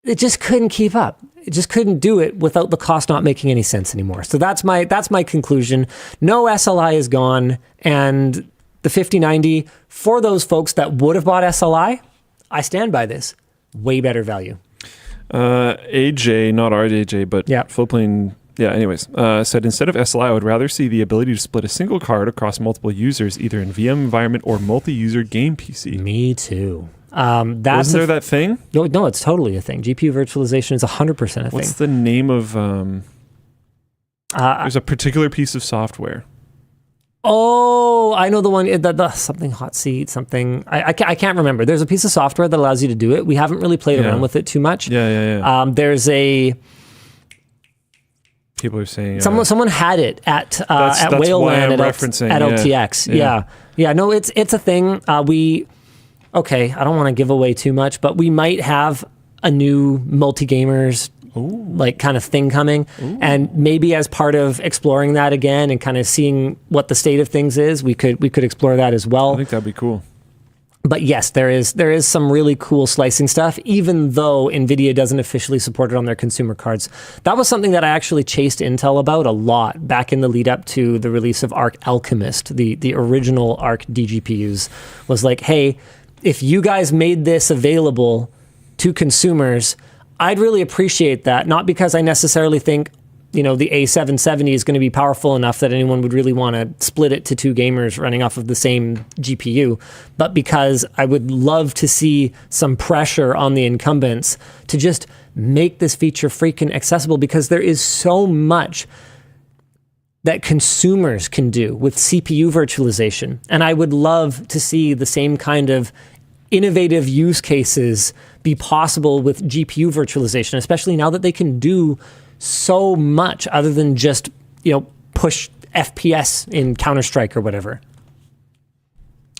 it just couldn't keep up. It just couldn't do it without the cost not making any sense anymore. So that's my conclusion. No, SLI is gone, and the 5090, for those folks that would have bought SLI, I stand by this. Way better value. AJ, not RDJ, but Flowplane, anyways, said instead of SLI, I would rather see the ability to split a single card across multiple users, either in VM environment or multi-user game PC. Me too. Wasn't there that thing? No, it's totally a thing. GPU virtualization is 100% a thing. What's the name of... there's a particular piece of software. Oh, I know the one, something hot seat, something, I can't remember. There's a piece of software that allows you to do it. We haven't really played around with it too much. Yeah. There's a... People are saying... Someone had it at Whaleland at LTX. Yeah, no, it's a thing. I don't want to give away too much, but we might have a new multi-gamers like kind of thing coming. Ooh. And maybe as part of exploring that again and kind of seeing what the state of things is, we could explore that as well. I think that'd be cool. But yes, there is some really cool slicing stuff, even though NVIDIA doesn't officially support it on their consumer cards. That was something that I actually chased Intel about a lot back in the lead up to the release of Arc Alchemist, the original Arc DGPUs. Was like, hey, if you guys made this available to consumers, I'd really appreciate that. Not because I necessarily think, the A770 is going to be powerful enough that anyone would really want to split it to two gamers running off of the same GPU, but because I would love to see some pressure on the incumbents to just make this feature freaking accessible, because there is so much that consumers can do with CPU virtualization. And I would love to see the same kind of innovative use cases be possible with GPU virtualization, especially now that they can do so much other than just, push FPS in Counter-Strike or whatever.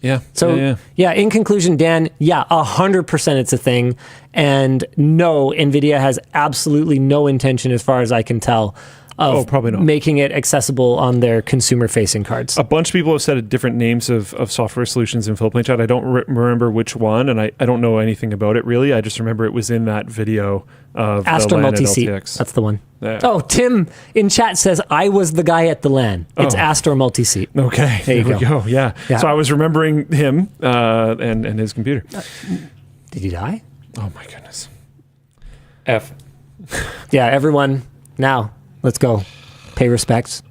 Yeah. So, in conclusion, Dan, 100% it's a thing. And no, NVIDIA has absolutely no intention, as far as I can tell, of probably not making it accessible on their consumer-facing cards. A bunch of people have said different names of software solutions in Philplane Chat. I don't remember which one, and I don't know anything about it, really. I just remember it was in that video of Astor the LAN Multi-Seat. at LTX. That's the one. Yeah. Oh, Tim in chat says, I was the guy at the LAN. It's Astor Multi-Seat. Okay, there you go. Yeah. So I was remembering him and his computer. Did he die? Oh, my goodness. F. Yeah, everyone, now, let's go. Pay respects.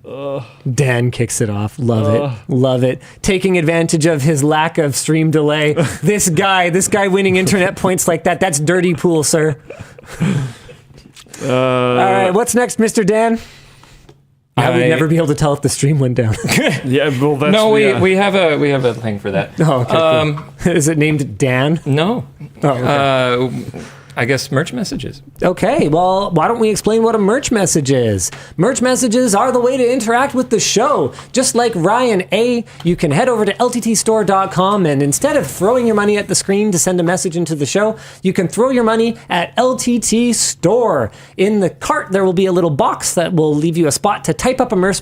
Dan kicks it off. Love it. Taking advantage of his lack of stream delay. This guy winning internet points like that, that's dirty pool, sir. All right, what's next, Mr. Dan? I would never be able to tell if the stream went down. Yeah, well, that's... No, we have a thing for that. Oh, okay. Cool. Is it named Dan? No. Oh, okay. I guess merch messages. Okay, well, why don't we explain what a merch message is? Merch messages are the way to interact with the show. Just like Ryan A., you can head over to LTTStore.com, and instead of throwing your money at the screen to send a message into the show, you can throw your money at LTT Store. In the cart, there will be a little box that will leave you a spot to type up a merch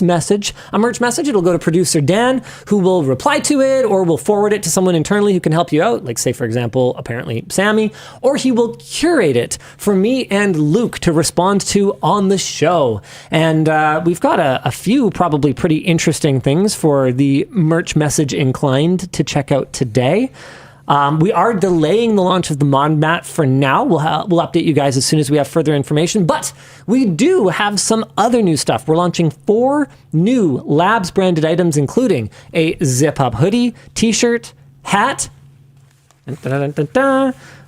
message. A merch message, it'll go to producer Dan, who will reply to it, or will forward it to someone internally who can help you out, like, say, for example, apparently Sammy, or he will curate it for me and Luke to respond to on the show. And we've got a few probably pretty interesting things for the merch message inclined to check out today. We are delaying the launch of the mod mat for now. We'll update you guys as soon as we have further information, but we do have some other new stuff. We're launching 4 new Labs branded items, including a zip-up hoodie, t-shirt, hat.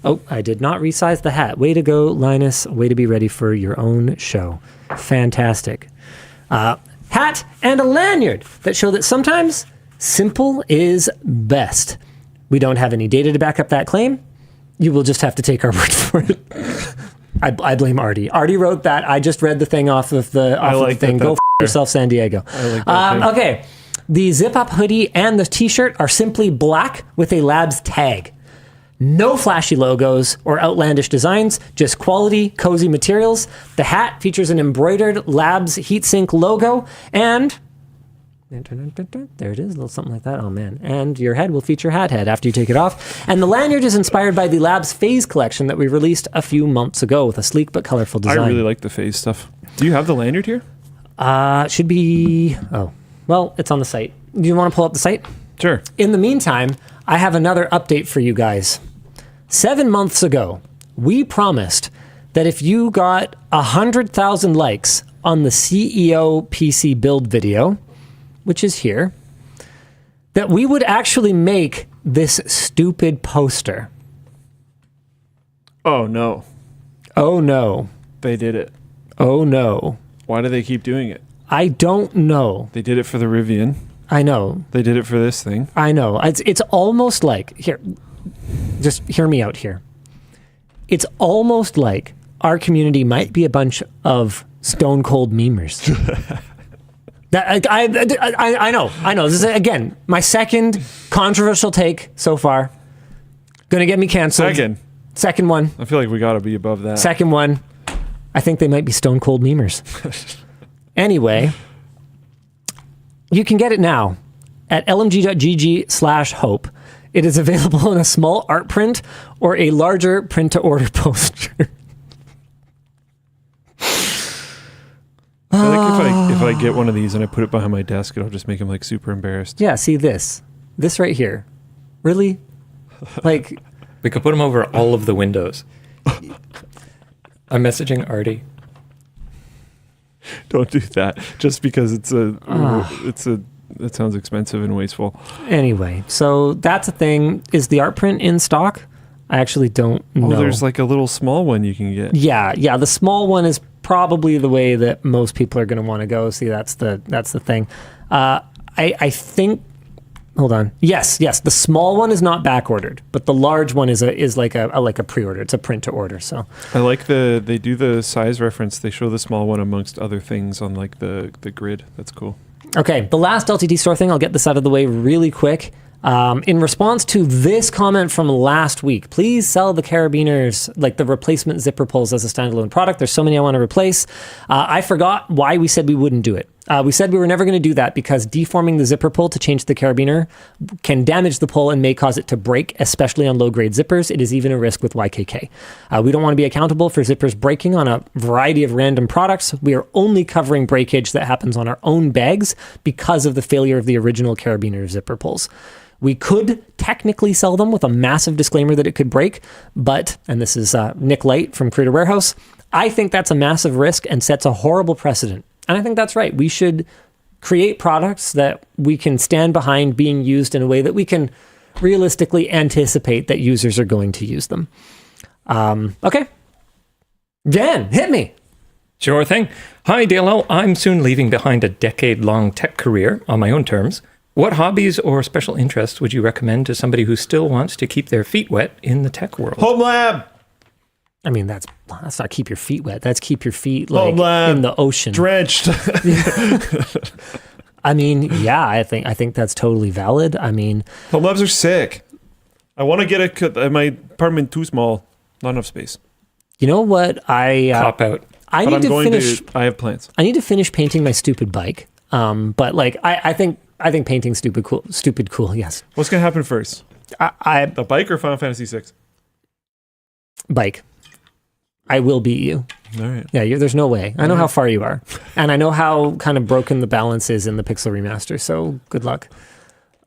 Oh, I did not resize the hat. Way to go, Linus. Way to be ready for your own show. Fantastic. Hat and a lanyard that show that sometimes simple is best. We don't have any data to back up that claim. You will just have to take our word for it. I blame Artie. Artie wrote that. I just read the thing off of the thing. Go f*** yourself, San Diego. Okay. The zip-up hoodie and the t-shirt are simply black with a Labs tag. No flashy logos or outlandish designs, just quality, cozy materials. The hat features an embroidered Labs heatsink logo, and there it is, a little something like that. Oh, man. And your head will feature hat head after you take it off. And the lanyard is inspired by the Labs Phase collection that we released a few months ago with a sleek but colorful design. I really like the Phase stuff. Do you have the lanyard here? Should be... Oh, well, it's on the site. Do you want to pull up the site? Sure. In the meantime, I have another update for you guys. 7 months ago, we promised that if you got 100,000 likes on the CEO PC build video, which is here, that we would actually make this stupid poster. Oh, no. Oh, no. They did it. Oh, no. Why do they keep doing it? I don't know. They did it for the Rivian. I know. They did it for this thing. I know. It's almost like... Here, just hear me out here. It's almost like our community might be a bunch of stone cold memers. I know. This is, again, my second controversial take so far. Gonna get me canceled. Second one. I feel like we got to be above that. Second one. I think they might be stone cold memers. Anyway, you can get it now at lmg.gg/hope. It is available in a small art print or a larger print-to-order poster. I think if I get one of these and I put it behind my desk, it'll just make him like super embarrassed. Yeah, see this right here. Really? Like, We could put them over all of the windows. I'm messaging Artie. Don't do that. Just because that sounds expensive and wasteful. anyway, so that's a thing. Is the art print in stock? I actually don't know. Oh, there's like a little small one you can get. Yeah. The small one is probably the way that most people are going to want to go. See, that's the thing. I think. Hold on. Yes. The small one is not back ordered, but the large one is like a pre-order. It's a print to order. So I like they do the size reference. They show the small one amongst other things on like the grid. That's cool. okay, the last LTT store thing. I'll get this out of the way really quick. In response to this comment from last week, please sell the carabiners, like the replacement zipper pulls, as a standalone product. There's so many I want to replace. I forgot why we said we wouldn't do it. We said we were never going to do that because deforming the zipper pull to change the carabiner can damage the pull and may cause it to break, especially on low-grade zippers. It is even a risk with YKK. We don't want to be accountable for zippers breaking on a variety of random products. We are only covering breakage that happens on our own bags because of the failure of the original carabiner zipper pulls. We could technically sell them with a massive disclaimer that it could break, but, and this is Nick Light from Creator Warehouse, I think that's a massive risk and sets a horrible precedent. And I think that's right. We should create products that we can stand behind being used in a way that we can realistically anticipate that users are going to use them. Okay. Jan, hit me. Sure thing. Hi, DLL. I'm soon leaving behind a decade-long tech career on my own terms. What hobbies or special interests would you recommend to somebody who still wants to keep their feet wet in the tech world? Home lab. I mean, that's not keep your feet wet. That's keep your feet like in the ocean, drenched. I mean, yeah, I think that's totally valid. I mean, home labs are sick. I want to get my apartment too small, not enough space. You know what? Cop out. I have plans. I need to finish painting my stupid bike. But like, I think painting stupid cool. Yes. What's gonna happen first? The bike or Final Fantasy VI? Bike. I will beat you. All right. Yeah, there's no way. I know how far you are, and I know how kind of broken the balance is in the Pixel remaster. So good luck.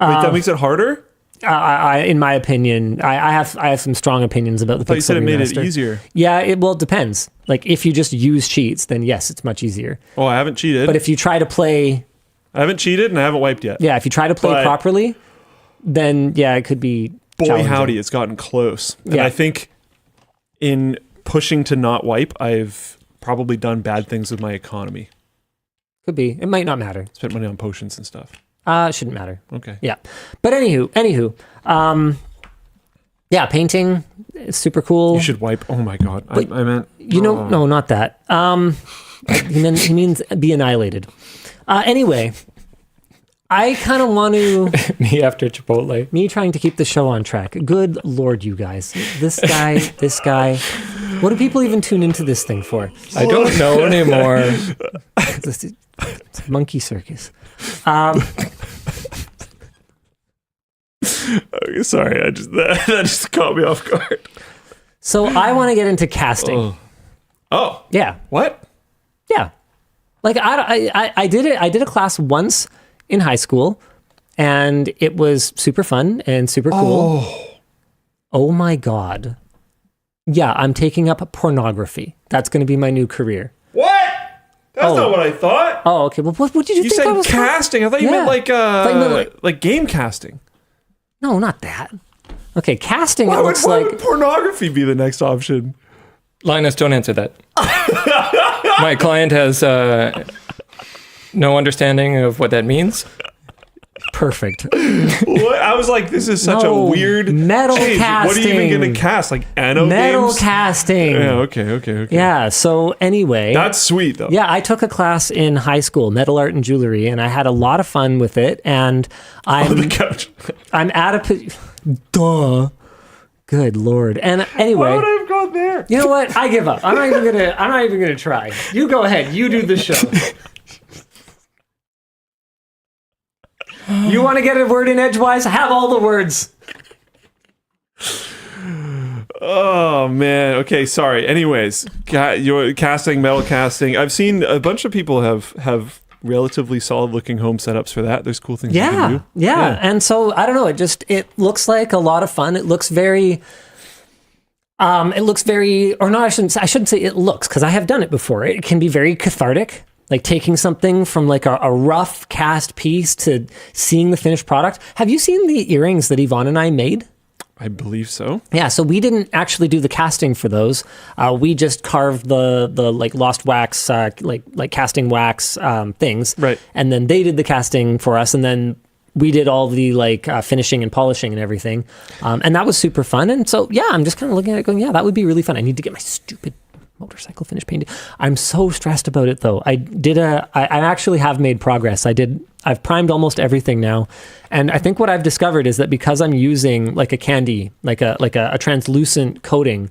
Wait, that makes it harder? In my opinion, I have some strong opinions about the Pixel remaster. You said it made it easier. Yeah, it depends. Like if you just use cheats, then yes, it's much easier. Oh, I haven't cheated. But if you try to play, I haven't cheated and I haven't wiped yet. Yeah, if you try to play properly, then yeah, it could be. Boy, howdy, it's gotten close. And I think in pushing to not wipe, I've probably done bad things with my economy. Could be. It might not matter. Spent money on potions and stuff. It shouldn't matter. Okay. Yeah. But anywho, yeah, painting is super cool. You should wipe. Oh my God. I meant. No, not that. He means be annihilated. Anyway, I kind of want to... Me after Chipotle. Me trying to keep the show on track. Good Lord, you guys. This guy. What do people even tune into this thing for? I don't know anymore. It's a monkey circus. Okay, sorry, that just caught me off guard. So I want to get into casting. Oh. Yeah. What? Yeah. Like I did it. I did a class once in high school, and it was super fun and super cool. Oh my God. Yeah, I'm taking up pornography. That's going to be my new career. What? That's not what I thought. Oh, okay. Well, what did you think? You said I was casting. I thought you meant like game casting. No, not that. Okay, casting. Why would pornography be the next option? Linus, don't answer that. My client has no understanding of what that means. Perfect. What? I was like, this is such a weird metal casting. What are you even going to cast? Like Anno metal games? casting. Yeah, okay. Yeah, so anyway. That's sweet, though. Yeah, I took a class in high school, metal art and jewelry, and I had a lot of fun with it. And On the couch. I'm at a... Duh. Good Lord. And anyway... Why would I have gone there? You know what? I give up. I'm not even gonna try. You go ahead. You do the show. You want to get a word in edgewise? Have all the words. Oh man. Okay, sorry. Anyways, your casting, metal casting. I've seen a bunch of people have relatively solid looking home setups for that. There's cool things you can do. Yeah. And so I don't know. It looks like a lot of fun. It looks very. Or no, I shouldn't say it looks, because I have done it before. It can be very cathartic. Like taking something from like a rough cast piece to seeing the finished product. Have you seen the earrings that Yvonne and I made? I believe so. Yeah, so we didn't actually do the casting for those. We just carved the like lost wax, like casting wax things. Right. And then they did the casting for us, and then we did all the like finishing and polishing and everything. And that was super fun. And so, yeah, I'm just kind of looking at it going, yeah, that would be really fun. I need to get my stupid motorcycle finish painted. I'm so stressed about it though. I actually have made progress. I've primed almost everything now. And I think what I've discovered is that because I'm using like a candy, like a translucent coating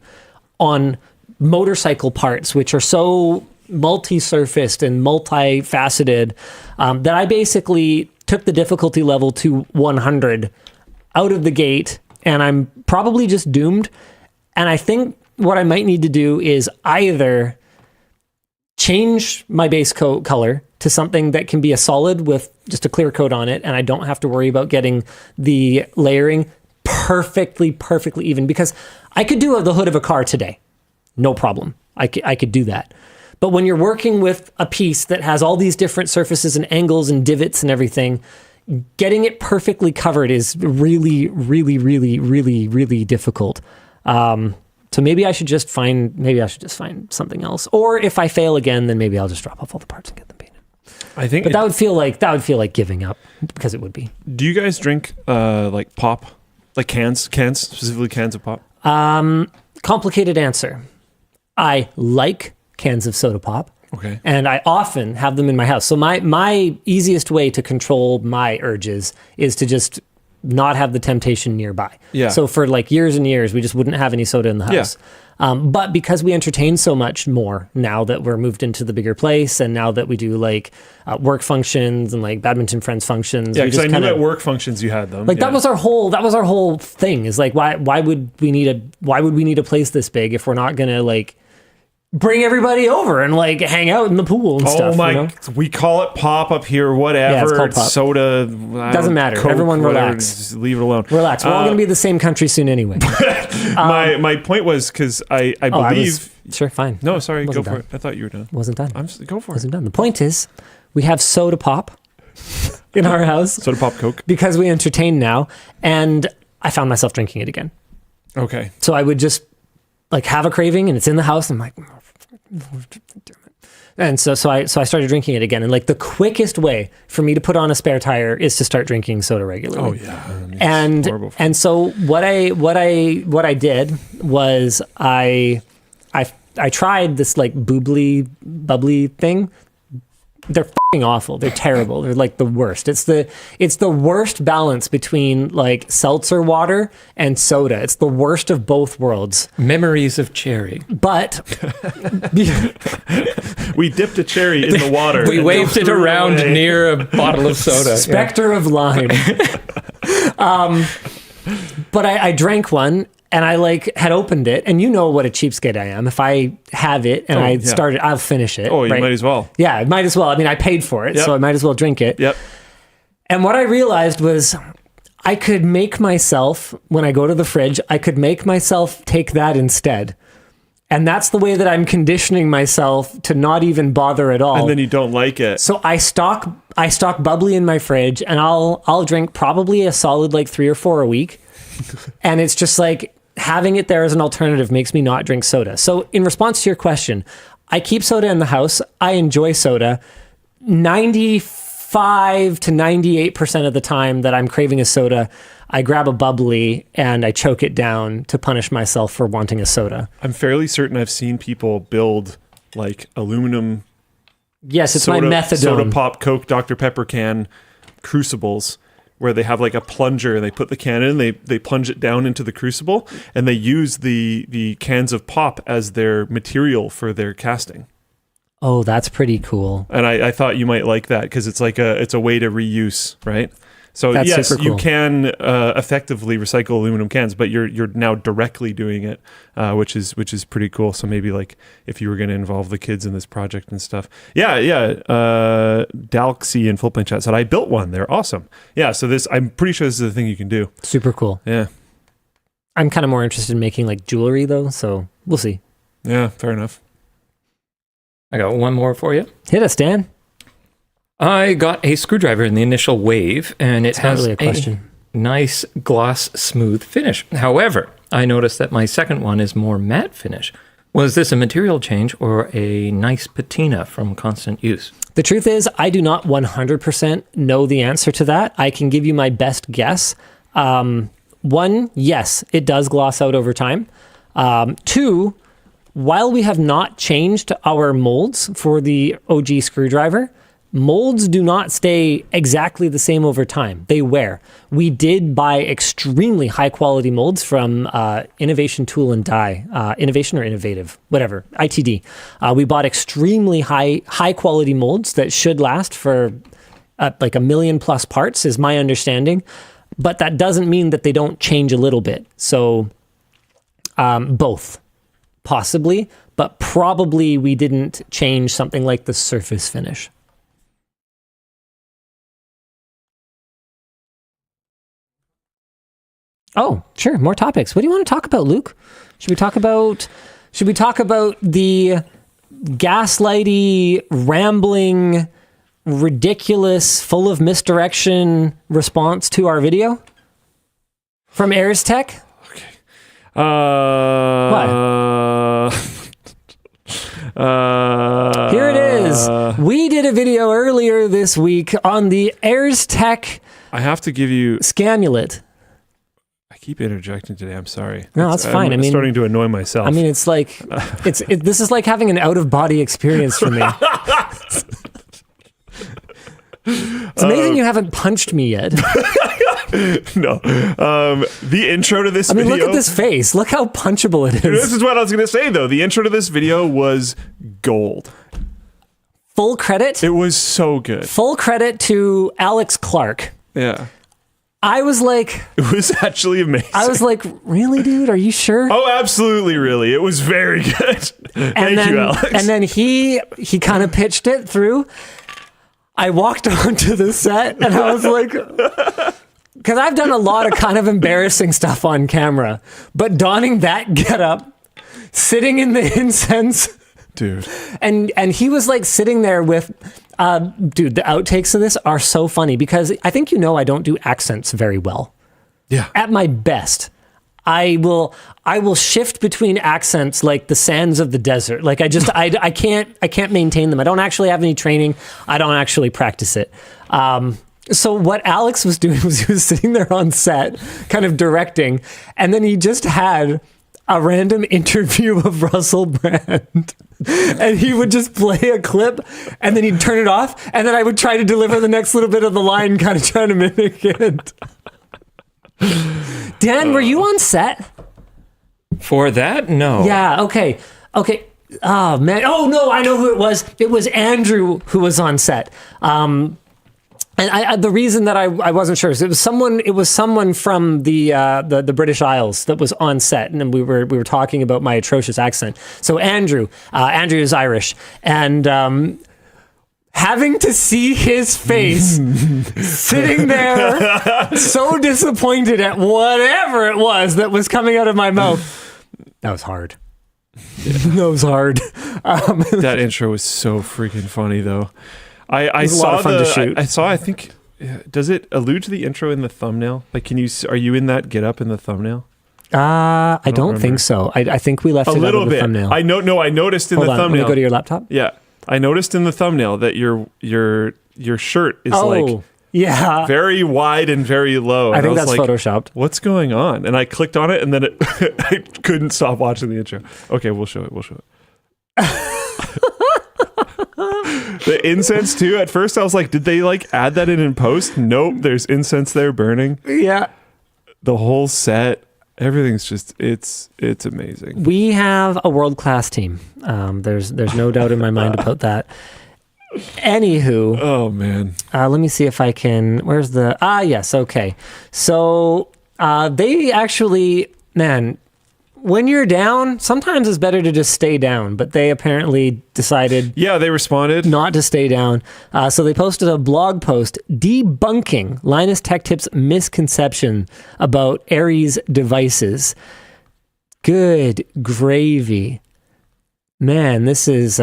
on motorcycle parts, which are so multi-surfaced and multifaceted, that I basically took the difficulty level to 100 out of the gate, and I'm probably just doomed. And I think what I might need to do is either change my base coat color to something that can be a solid with just a clear coat on it, and I don't have to worry about getting the layering perfectly even, because I could do the hood of a car today. No problem. I could do that. But when you're working with a piece that has all these different surfaces and angles and divots and everything, getting it perfectly covered is really difficult. So maybe I should just find something else. Or if I fail again, then maybe I'll just drop off all the parts and get them painted. I think, but that would feel like giving up, because it would be. Do you guys drink like pop, like cans, specifically cans of pop? Complicated answer. I like cans of soda pop. Okay. And I often have them in my house. So my easiest way to control my urges is to just not have the temptation nearby. Yeah. So for like years and years, we just wouldn't have any soda in the house. Yeah. But because we entertain so much more now that we're moved into the bigger place, and now that we do like work functions and like badminton friends functions. Yeah, because I knew at work functions you had them. Like that was our whole thing. Is like why would we need a place this big if we're not gonna like bring everybody over and like hang out in the pool and stuff. Oh my! You know? We call it pop up here. Whatever. Yeah, it's called pop. Soda. Doesn't matter. Coke, Everyone whatever, relax. just leave it alone. Relax. We're all going to be the same country soon anyway. My point was because I believe. Sure, fine. No, sorry. Go done. for it. I thought you were done. Wasn't done. Go for it. Wasn't done. The point is, we have soda pop in our house. Soda pop Coke. Because we entertain now, and I found myself drinking it again. Okay. So I would just like have a craving, and it's in the house. And I'm like. And so I started drinking it again. And like the quickest way for me to put on a spare tire is to start drinking soda regularly. Oh yeah. And so what I did was I tried this like bubbly thing. They're fucking awful. They're terrible. They're like the worst. It's the worst balance between like seltzer water and soda. It's the worst of both worlds. Memories of cherry. But we dipped a cherry in the water. We waved it around near a bottle of soda. Spectre of lime. But I drank one. And I like had opened it, and you know what a cheapskate I am. If I have it and started, I'll finish it. Oh, you might as well. Yeah, I might as well. I mean, I paid for it, so I might as well drink it. Yep. And what I realized was I could make myself, when I go to the fridge, I could make myself take that instead. And that's the way that I'm conditioning myself to not even bother at all. And then you don't like it. So I stock bubbly in my fridge, and I'll drink probably a solid like 3 or 4 a week. And it's just like having it there as an alternative makes me not drink soda. So in response to your question, I keep soda in the house. I enjoy soda. 95% 95 to 98% of the time that I'm craving a soda, I grab a bubbly and I choke it down to punish myself for wanting a soda. I'm fairly certain I've seen people build like aluminum. Yes, it's soda, my methadone. Soda pop, Coke, Dr. Pepper can crucibles where they have like a plunger and they put the can in, they plunge it down into the crucible, and they use the cans of pop as their material for their casting. Oh, that's pretty cool. And I thought you might like that because it's like it's a way to reuse, right? So That's yes, super you cool. can effectively recycle aluminum cans, but you're now directly doing it, which is pretty cool. So maybe like if you were going to involve the kids in this project and stuff, Dalxy and Full Plane Chat said I built one. They're awesome. Yeah, so I'm pretty sure this is a thing you can do. Super cool. Yeah, I'm kind of more interested in making like jewelry though, so we'll see. Yeah, fair enough. I got one more for you. Hit us, Dan. I got a screwdriver in the initial wave, and it It's not has really a question. nice gloss smooth finish. However, I noticed that my second one is more matte finish. Was this a material change or a nice patina from constant use? The truth is, I do not 100% know the answer to that. I can give you my best guess. One, yes, it does gloss out over time. Two, while we have not changed our molds for the OG screwdriver, molds do not stay exactly the same over time. They wear. We did buy extremely high quality molds from Innovation Tool and Die, Innovation or Innovative, whatever, ITD. We bought extremely high quality molds that should last for like 1 million plus parts is my understanding. But that doesn't mean that they don't change a little bit. So both, possibly, but probably we didn't change something like the surface finish. Oh, sure. More topics. What do you want to talk about, Luke? Should we talk about the gaslighty, rambling, ridiculous, full of misdirection response to our video from Airestech? Okay. Here it is. We did a video earlier this week on the Airestech I have to give you. scamulet. I keep interjecting today. I'm sorry. No, that's fine. I'm starting to annoy myself. I mean, it's like this is like having an out of body experience for me. It's amazing you haven't punched me yet. No. The intro to this video. Look at this face. Look how punchable it is. This is what I was going to say, though. The intro to this video was gold. Full credit. It was so good. Full credit to Alex Clark. Yeah. I was like, It was actually amazing. really, dude? Are you sure? Oh, absolutely, really. It was very good. Thank you, Alex. And then he kind of pitched it through. I walked onto the set and I was like, because I've done a lot of kind of embarrassing stuff on camera, but donning that getup, sitting in the incense, Dude. and he was like sitting there with, dude, the outtakes of this are so funny because I think I don't do accents very well. Yeah. At my best, I will shift between accents like the sands of the desert. Like I can't maintain them. I don't actually have any training. I don't actually practice it. So what Alex was doing was he was sitting there on set, kind of directing, and then he just had a random interview of Russell Brand. And he would just play a clip and then he'd turn it off. And then I would try to deliver the next little bit of the line, kind of trying to mimic it. Dan, were you on set? For that? No. Yeah, okay. Oh, man. Oh, no, I know who it was. It was Andrew who was on set. And the reason that I wasn't sure is it was someone from the British Isles that was on set, and we were talking about my atrocious accent. So Andrew is Irish, and having to see his face sitting there so disappointed at whatever it was that was coming out of my mouth, that was hard. That was hard. That intro was so freaking funny, though. I was a lot of fun to shoot. I think, does it allude to the intro in the thumbnail? Like, are you in that get up in the thumbnail? I don't think so. I think we left A it out little of the bit. thumbnail. I noticed in Hold the on, thumbnail. let me go to your laptop. Yeah. I noticed in the thumbnail that your your shirt is yeah, very wide and very low. I And think was that's like, photoshopped. what's going on? And I clicked on it, and then I couldn't stop watching the intro. Okay, we'll show it. The incense too. At first I was like, did they like add that in post? Nope, there's incense there burning. Yeah. The whole set, everything's just it's amazing. We have a world-class team. There's no doubt in my mind about that. Anywho, Oh man. let me see if I can. Where's the? Yes. Okay. So they actually, man, when you're down, sometimes it's better to just stay down. But they apparently decided Yeah, they responded. not to stay down. So they posted a blog post debunking Linus Tech Tips' misconception about Aries devices. Good gravy. Man, this is...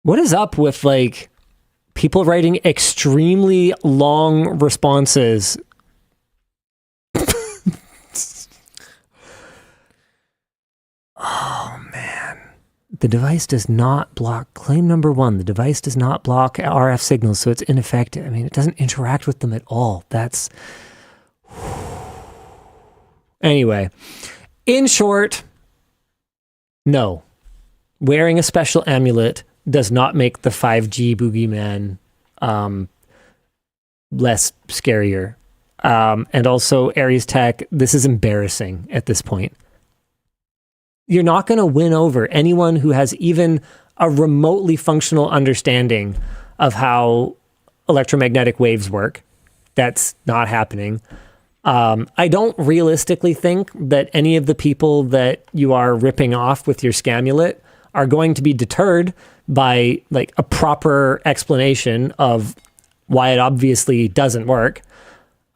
what is up with, like, people writing extremely long responses? Oh, man. The device does not block, claim number 1, the device does not block RF signals, so it's ineffective. I mean, it doesn't interact with them at all. That's... Anyway, in short, no. Wearing a special amulet does not make the 5G boogeyman less scarier. And also, Airestech, this is embarrassing at this point. You're not going to win over anyone who has even a remotely functional understanding of how electromagnetic waves work. That's not happening. I don't realistically think that any of the people that you are ripping off with your scamulet are going to be deterred by like a proper explanation of why it obviously doesn't work.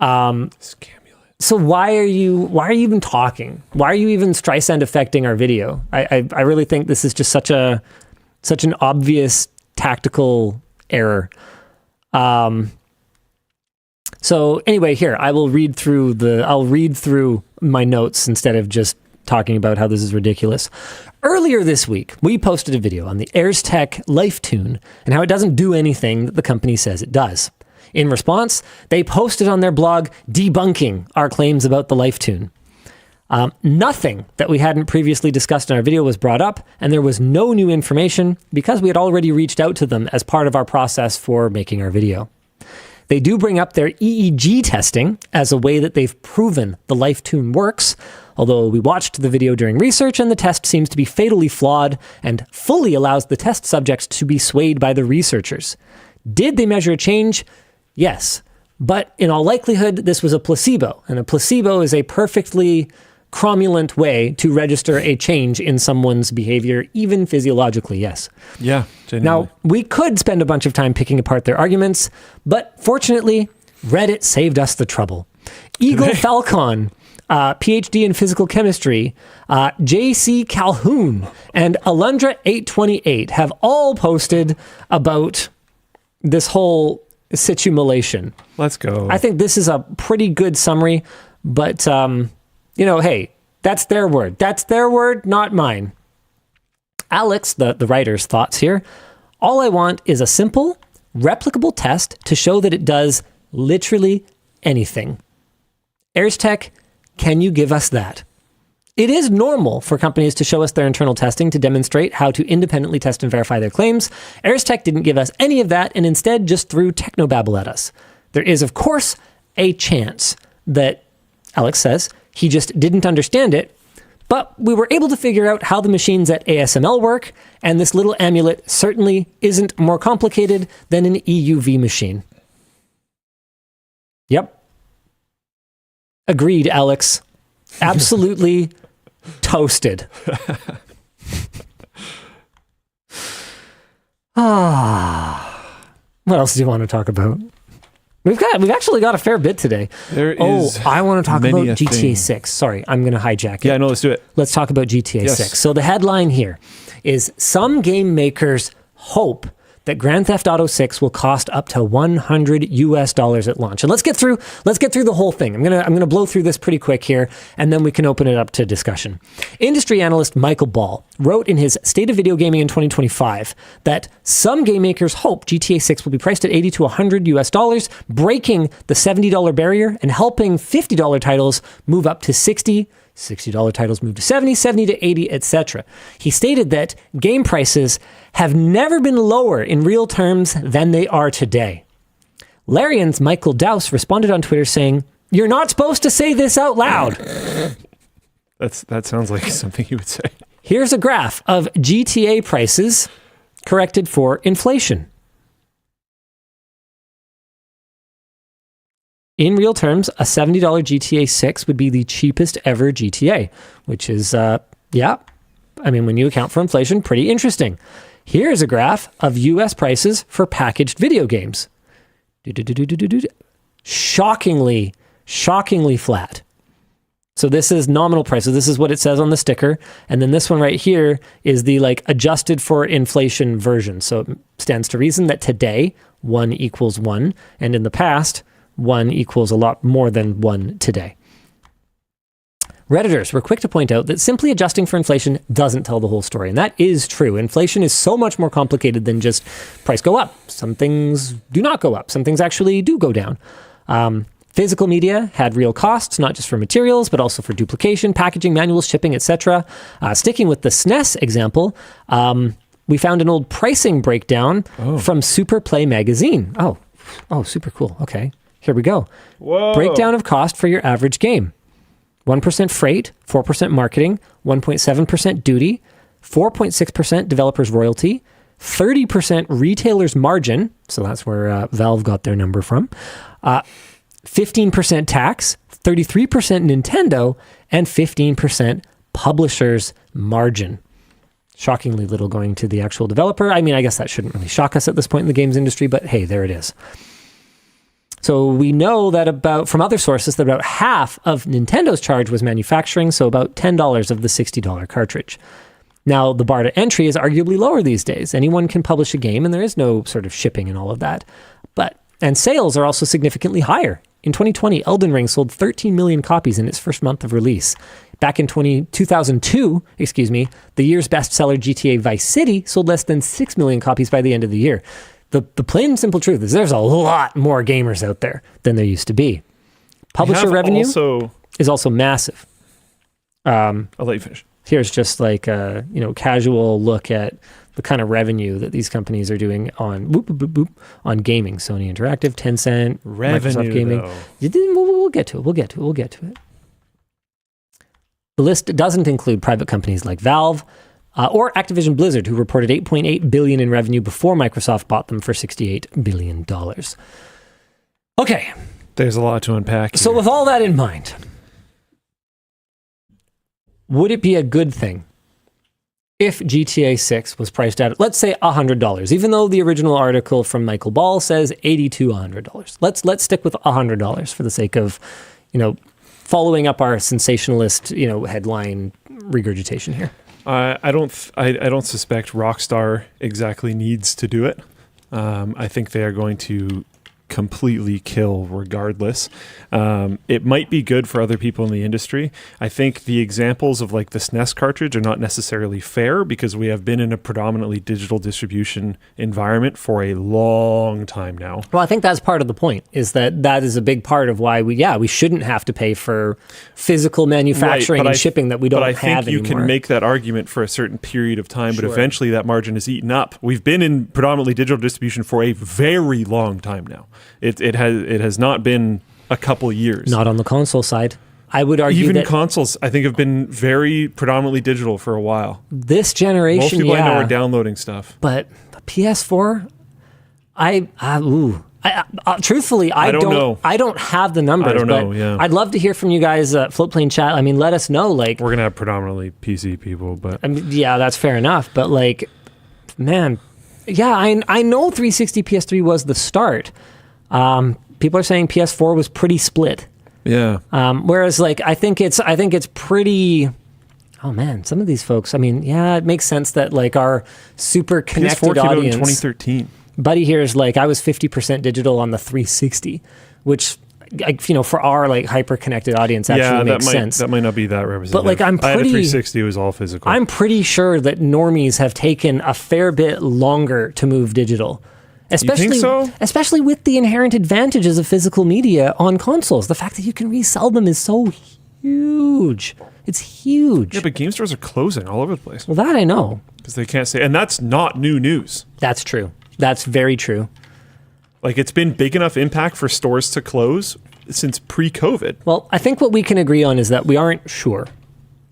Scamulet. So why are you even talking? Why are you even Streisand affecting our video? I really think this is just such an obvious tactical error. So anyway, here I'll read through my notes instead of just talking about how this is ridiculous. Earlier this week, we posted a video on the Airestech Life Tune and how it doesn't do anything that the company says it does. In response, they posted on their blog debunking our claims about the Life Tune. Nothing that we hadn't previously discussed in our video was brought up, and there was no new information because we had already reached out to them as part of our process for making our video. They do bring up their EEG testing as a way that they've proven the Life Tune works, although we watched the video during research and the test seems to be fatally flawed and fully allows the test subjects to be swayed by the researchers. Did they measure a change? Yes, but in all likelihood, this was a placebo, and a placebo is a perfectly cromulent way to register a change in someone's behavior, even physiologically, yes. Yeah, genuinely. Now, we could spend a bunch of time picking apart their arguments, but fortunately, Reddit saved us the trouble. Eagle Falcon, PhD in physical chemistry, J.C. Calhoun, and Alundra828 have all posted about this whole situation. Let's go. I think this is a pretty good summary, but, hey, that's their word. That's their word, not mine. Alex, the writer's thoughts here. All I want is a simple, replicable test to show that it does literally anything. Airestech, can you give us that? It is normal for companies to show us their internal testing to demonstrate how to independently test and verify their claims. Airestech didn't give us any of that and instead just threw technobabble at us. There is, of course, a chance that, Alex says, he just didn't understand it, but we were able to figure out how the machines at ASML work, and this little amulet certainly isn't more complicated than an EUV machine. Yep. Agreed, Alex. Absolutely toasted. What else do you want to talk about? We've actually got a fair bit today. I want to talk about GTA 6. Sorry, I'm going to hijack it. Yeah, no, let's do it. Let's talk about GTA 6. So the headline here is some game makers hope that Grand Theft Auto 6 will cost up to $100 at launch. And let's get through the whole thing. I'm gonna blow through this pretty quick here, and then we can open it up to discussion. Industry analyst Michael Ball wrote in his State of Video Gaming in 2025 that some game makers hope GTA 6 will be priced at $80 to $100, breaking the $70 barrier and helping $50 titles move up to $60 titles move to $70 to $80, etc. He stated that game prices have never been lower in real terms than they are today. Larian's Michael Dowse responded on Twitter saying, "You're not supposed to say this out loud." That sounds like something you would say. Here's a graph of GTA prices corrected for inflation. In real terms, a $70 GTA 6 would be the cheapest ever GTA, which is, when you account for inflation, pretty interesting. Here's a graph of US prices for packaged video games. Shockingly flat. So this is nominal prices. This is what it says on the sticker. And then this one right here is the adjusted for inflation version. So it stands to reason that today 1 equals 1. And in the past, 1 equals a lot more than 1 today. Redditors were quick to point out that simply adjusting for inflation doesn't tell the whole story. And that is true. Inflation is so much more complicated than just price go up. Some things do not go up. Some things actually do go down. Physical media had real costs, not just for materials, but also for duplication, packaging, manuals, shipping, etc. Sticking with the SNES example, we found an old pricing breakdown from Super Play magazine. Oh, super cool. Okay. Here we go. Whoa. Breakdown of cost for your average game. 1% freight, 4% marketing, 1.7% duty, 4.6% developer's royalty, 30% retailer's margin, so that's where Valve got their number from, 15% tax, 33% Nintendo, and 15% publisher's margin. Shockingly little going to the actual developer. I mean, I guess that shouldn't really shock us at this point in the games industry, but hey, there it is. So we know that from other sources that about half of Nintendo's charge was manufacturing, so about $10 of the $60 cartridge. Now, the bar to entry is arguably lower these days. Anyone can publish a game, and there is no sort of shipping and all of that. And sales are also significantly higher. In 2020, Elden Ring sold 13 million copies in its first month of release. Back in 2002, the year's bestseller GTA Vice City sold less than 6 million copies by the end of the year. The plain and simple truth is there's a lot more gamers out there than there used to be. Publisher revenue is also massive. I'll let you finish. Here's just casual look at the kind of revenue that these companies are doing on on gaming. Sony Interactive, Tencent, Microsoft Gaming. We'll get to it. The list doesn't include private companies like Valve or Activision Blizzard, who reported $8.8 billion in revenue before Microsoft bought them for $68 billion. Okay. There's a lot to unpack here. So with all that in mind, would it be a good thing if GTA 6 was priced at, let's say, $100, even though the original article from Michael Ball says $80 to $100? Let's stick with $100 for the sake of, following up our sensationalist, headline regurgitation here. I don't suspect Rockstar exactly needs to do it. I think they are going to completely kill regardless. It might be good for other people in the industry. I think the examples of like the SNES cartridge are not necessarily fair because we have been in a predominantly digital distribution environment for a long time now. Well, I think that's part of the point, is that is a big part of why we shouldn't have to pay for physical manufacturing and shipping that we don't have anymore. But I think you can make that argument for a certain period of time, but eventually that margin is eaten up. We've been in predominantly digital distribution for a very long time now. It has not been a couple years. Not on the console side. I would argue even that consoles, I think, have been very predominantly digital for a while. This generation, most people I know are downloading stuff. But PS4, truthfully, I don't know. I don't have the numbers. I don't know. Yeah, I'd love to hear from you guys. Floatplane chat. I mean, let us know. Like, we're gonna have predominantly PC people, but yeah, that's fair enough. But man, yeah, I know 360 PS3 was the start. People are saying PS4 was pretty split. Yeah. Whereas I think it's pretty Oh man, some of these folks, I mean, yeah, it makes sense that like our super PS4 connected came out in audience. 2013. Buddy here is like, I was 50% digital on the 360, which, for our like hyper connected audience actually makes sense. That might not be that representative. But like, I had a 360, it was all physical. I'm pretty sure that normies have taken a fair bit longer to move digital. Especially, you think so? Especially with the inherent advantages of physical media on consoles. The fact that you can resell them is so huge. It's huge. Yeah, but game stores are closing all over the place. Well, that I know. Because they can't say, and that's not new news. That's true. That's very true. Like, it's been big enough impact for stores to close since pre-COVID. Well, I think what we can agree on is that we aren't sure.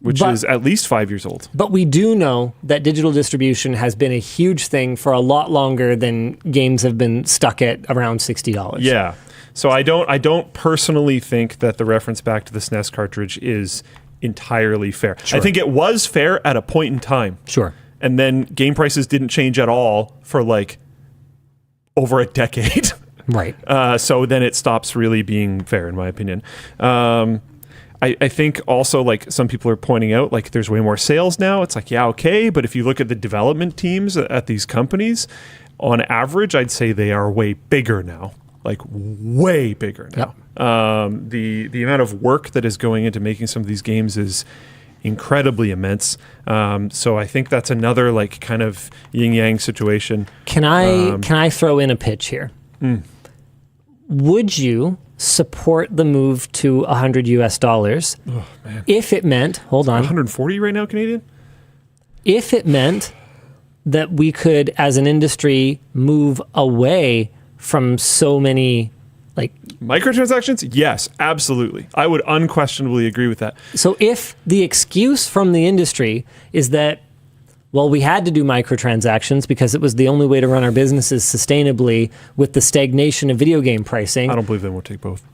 Which is at least 5 years old. But we do know that digital distribution has been a huge thing for a lot longer than games have been stuck at around $60. Yeah. So I don't personally think that the reference back to the SNES cartridge is entirely fair. Sure. I think it was fair at a point in time. Sure. And then game prices didn't change at all for like over a decade. Right. So then it stops really being fair, in my opinion. I think also, like, some people are pointing out, like, there's way more sales now. It's like, yeah, okay, but if you look at the development teams at these companies, on average, I'd say they are way bigger now. Like, way bigger now. Yep. The amount of work that is going into making some of these games is incredibly immense. So I think that's another, like, kind of yin-yang situation. Can I throw in a pitch here? Would you support the move to $100 if it meant, hold on, 140 right now Canadian? If it meant that we could, as an industry, move away from so many, like, microtransactions? Yes, absolutely. I would unquestionably agree with that. So if the excuse from the industry is that, well, we had to do microtransactions because it was the only way to run our businesses sustainably with the stagnation of video game pricing. I don't believe they won't take both.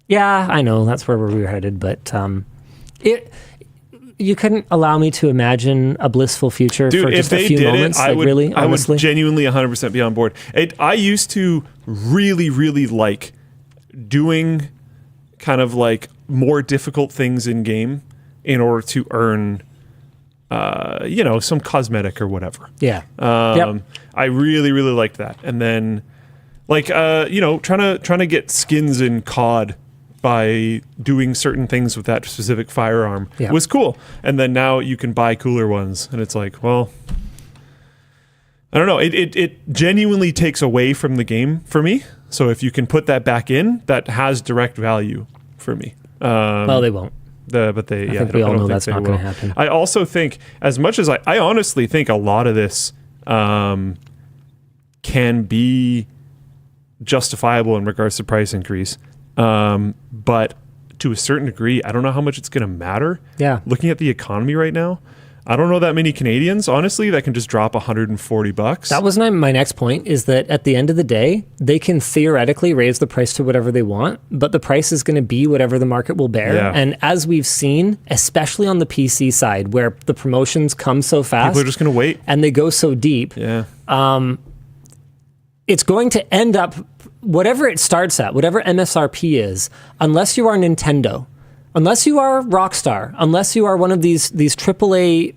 Yeah, I know. That's where we were headed. But you couldn't allow me to imagine a blissful future for just a few moments. I would honestly? genuinely 100% be on board. I used to really, really like doing kind of like more difficult things in game in order to earn some cosmetic or whatever. Yeah. I really, really liked that. And then, like, trying to get skins in COD by doing certain things with that specific firearm was cool. And then now you can buy cooler ones, and it's like, well, I don't know. It genuinely takes away from the game for me. So if you can put that back in, that has direct value for me. Well, they won't. I think we all know that's not going to happen. I also think, as much as I honestly think a lot of this can be justifiable in regards to price increase, but to a certain degree, I don't know how much it's going to matter. Yeah. Looking at the economy right now, I don't know that many Canadians, honestly, that can just drop $140. That was my next point, is that at the end of the day, they can theoretically raise the price to whatever they want, but the price is going to be whatever the market will bear. Yeah. And as we've seen, especially on the PC side, where the promotions come so fast. People are just going to wait. And they go so deep. Yeah. It's going to end up, whatever it starts at, whatever MSRP is, unless you are Nintendo, unless you are Rockstar, unless you are one of these AAA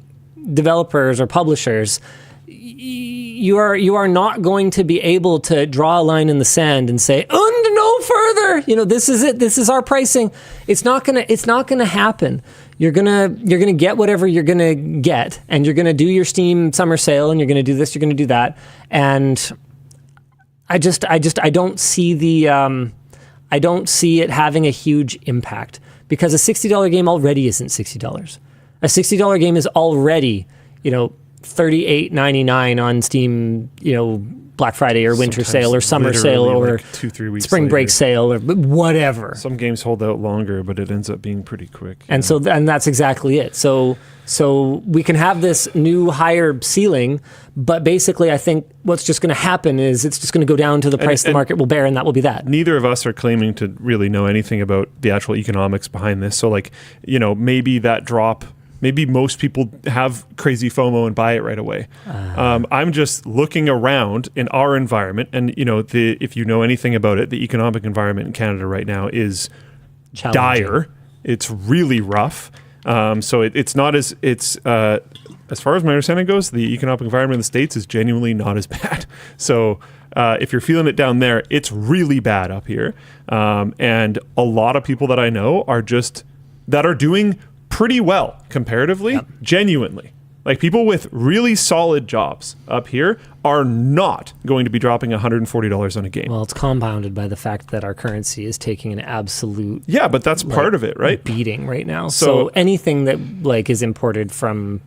developers or publishers, you are not going to be able to draw a line in the sand and say, no further. This is it. This is our pricing. It's not gonna happen. You're gonna get whatever you're gonna get, and you're gonna do your Steam summer sale, and you're gonna do this, you're gonna do that, and I don't see I don't see it having a huge impact, because a $60 game already isn't $60. A $60 game is already, $38.99 on Steam, Black Friday or winter Sometimes sale or summer sale or like 2-3 weeks spring break later. sale or whatever. Some games hold out longer, but it ends up being pretty quick. And and that's exactly it. So we can have this new higher ceiling, but basically I think what's just going to happen is it's just going to go down to the price the market will bear, and that will be that. Neither of us are claiming to really know anything about the actual economics behind this. So maybe that drop, maybe most people have crazy FOMO and buy it right away. I'm just looking around in our environment, and if you know anything about it, the economic environment in Canada right now is dire. It's really rough. So it's not as far as my understanding goes, the economic environment in the States is genuinely not as bad. So if you're feeling it down there, it's really bad up here. And a lot of people that I know are doing pretty well comparatively, genuinely. Like people with really solid jobs up here are not going to be dropping $140 on a game. Well, it's compounded by the fact that our currency is taking an absolute but that's part of it, right? Beating right now. So anything that like is imported from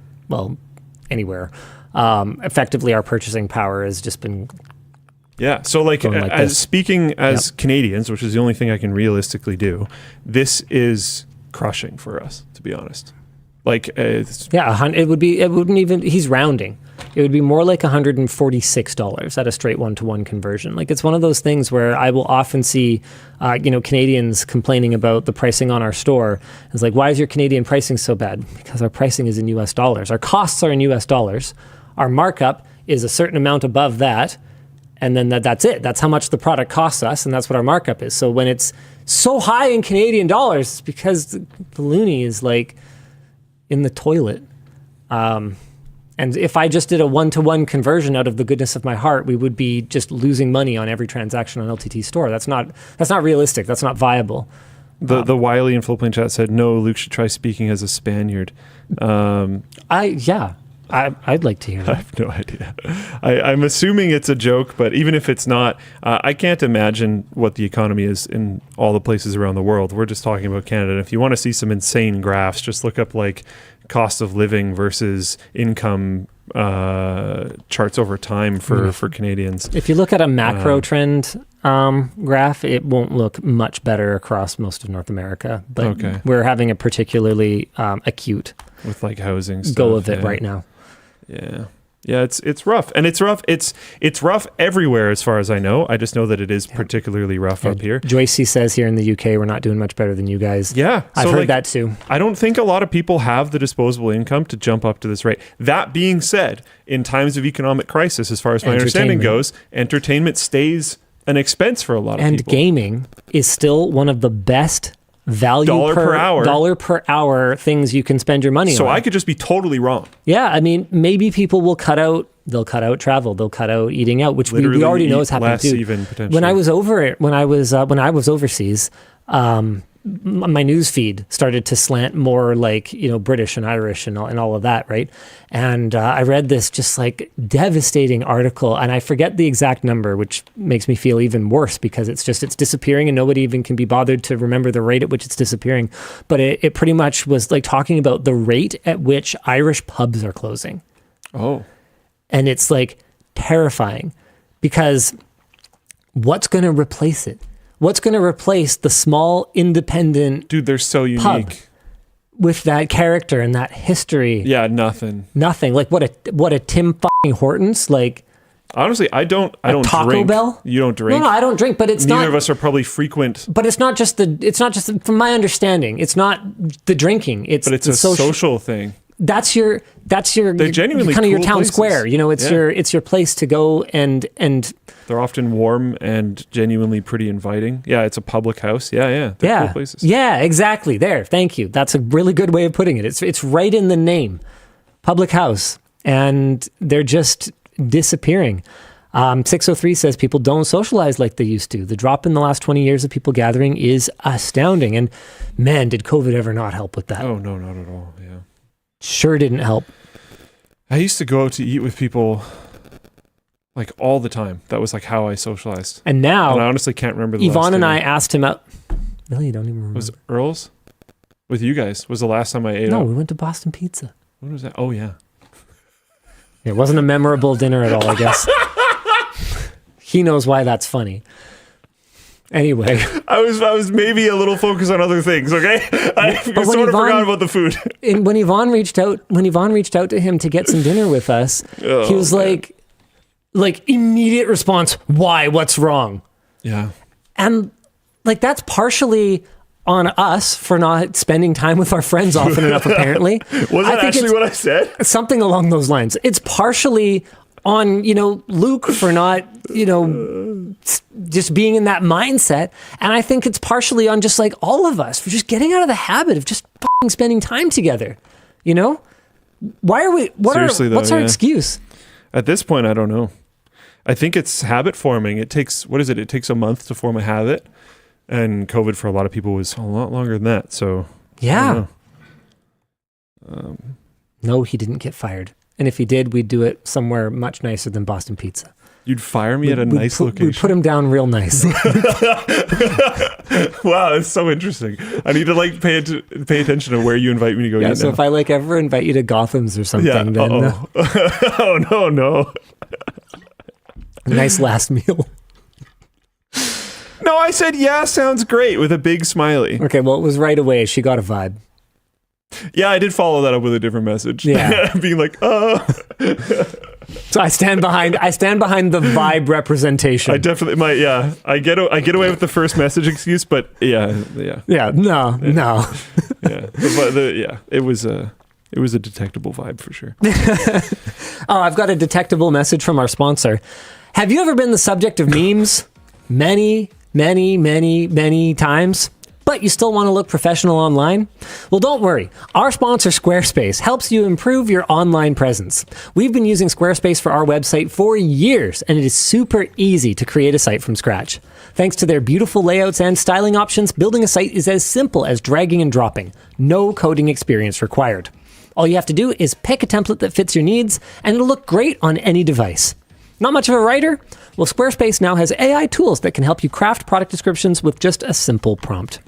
anywhere, effectively our purchasing power has just been so like speaking as Canadians, which is the only thing I can realistically do, this is crushing for us, to be honest. Like it wouldn't even, he's rounding. It would be more like $146 at a straight one-to-one conversion. Like it's one of those things where I will often see, Canadians complaining about the pricing on our store. It's like, why is your Canadian pricing so bad? Because our pricing is in US dollars. Our costs are in US dollars. Our markup is a certain amount above that. And then that's it. That's how much the product costs us. And that's what our markup is. So when it's so high in Canadian dollars, it's because the loonie is like in the toilet. And if I just did a one-to-one conversion out of the goodness of my heart, we would be just losing money on every transaction on LTT Store. That's not realistic. That's not viable. The Wiley in Flowplane chat said, no, Luke should try speaking as a Spaniard. I'd like to hear that. I have no idea. I'm assuming it's a joke, but even if it's not, I can't imagine what the economy is in all the places around the world. We're just talking about Canada. And if you want to see some insane graphs, just look up like cost of living versus income charts over time for Canadians. If you look at a macro trend graph, it won't look much better across most of North America. But we're having a particularly acute with like housing stuff, go of it right now. Yeah, it's rough, and it's rough. It's rough everywhere, as far as I know. I just know that it is particularly rough up here. Joycey says here in the UK, we're not doing much better than you guys. Yeah, I've heard that too. I don't think a lot of people have the disposable income to jump up to this rate. That being said, in times of economic crisis, as far as my understanding goes, entertainment stays an expense for a lot of people. And gaming is still one of the best value dollar per hour things you can spend your money on. So I could just be totally wrong. Yeah, I mean, maybe people will cut out travel, they'll cut out eating out, which we already know is happening too. Even potentially. When I was overseas, my news feed started to slant more like, British and Irish and all of that, right? And I read this just like devastating article, and I forget the exact number, which makes me feel even worse because it's disappearing and nobody even can be bothered to remember the rate at which it's disappearing. But it pretty much was like talking about the rate at which Irish pubs are closing. Oh. And it's like terrifying because what's going to replace it? What's going to replace the small independent dude, they're so unique pub with that character and that history? Yeah, nothing. Like what a Tim fucking Hortons, like honestly, I don't Taco drink. Bell? You don't drink? No, I don't drink, but it's neither of us are probably frequent. But it's not just from my understanding, it's not the drinking. It's a social thing. That's your They're genuinely kind of your cool town places. square. It's your place to go and they're often warm and genuinely pretty inviting. Yeah, it's a public house. Yeah. They're cool places. Yeah, exactly. There. Thank you. That's a really good way of putting it. It's right in the name. Public house. And they're just disappearing. 603 says people don't socialize like they used to. The drop in the last 20 years of people gathering is astounding. And man, did COVID ever not help with that? Oh, no, not at all. Yeah. Sure didn't help. I used to go out to eat with people like all the time. That was like how I socialized. And now, I honestly can't remember the Yvonne last and time. I asked him out. Really, you don't even remember? Was Earl's with you guys? Was the last time I ate out? No, we went to Boston Pizza. When was that? Oh yeah. It wasn't a memorable dinner at all, I guess. He knows why that's funny. Anyway, I was maybe a little focused on other things. Okay, I sort of forgot about the food. And when Yvonne reached out to him to get some dinner with us, he was like immediate response. Why? What's wrong? Yeah, and like that's partially on us for not spending time with our friends often enough. Apparently, was that actually what I said? Something along those lines. It's partially on, Luke for not, just being in that mindset. And I think it's partially on just like all of us for just getting out of the habit of just f***ing spending time together. You know? Why are we... What's our excuse? At this point, I don't know. I think it's habit forming. It takes, It takes a month to form a habit. And COVID for a lot of people was a lot longer than that. So, yeah. No, he didn't get fired. And if he did, we'd do it somewhere much nicer than Boston Pizza. You'd fire me at a nice location? We'd put him down real nice. Wow, that's so interesting. I need to like pay attention to where you invite me to go eat so now. if I like ever invite you to Gotham's or something, then... Oh, no. Nice last meal. No, I said, yeah, sounds great with a big smiley. Okay, well, it was right away. She got a vibe. Yeah, I did follow that up with a different message. Yeah. Being like, So I stand behind the vibe representation. I definitely might, yeah. I get away with the first message excuse, but yeah. Yeah, no. Yeah. But it was a detectable vibe for sure. Oh, I've got a detectable message from our sponsor. Have you ever been the subject of memes? Many times, but you still want to look professional online? Well, don't worry. Our sponsor, Squarespace, helps you improve your online presence. We've been using Squarespace for our website for years, and it is super easy to create a site from scratch. Thanks to their beautiful layouts and styling options, building a site is as simple as dragging and dropping. No coding experience required. All you have to do is pick a template that fits your needs, and it'll look great on any device. Not much of a writer? Well, Squarespace now has AI tools that can help you craft product descriptions with just a simple prompt.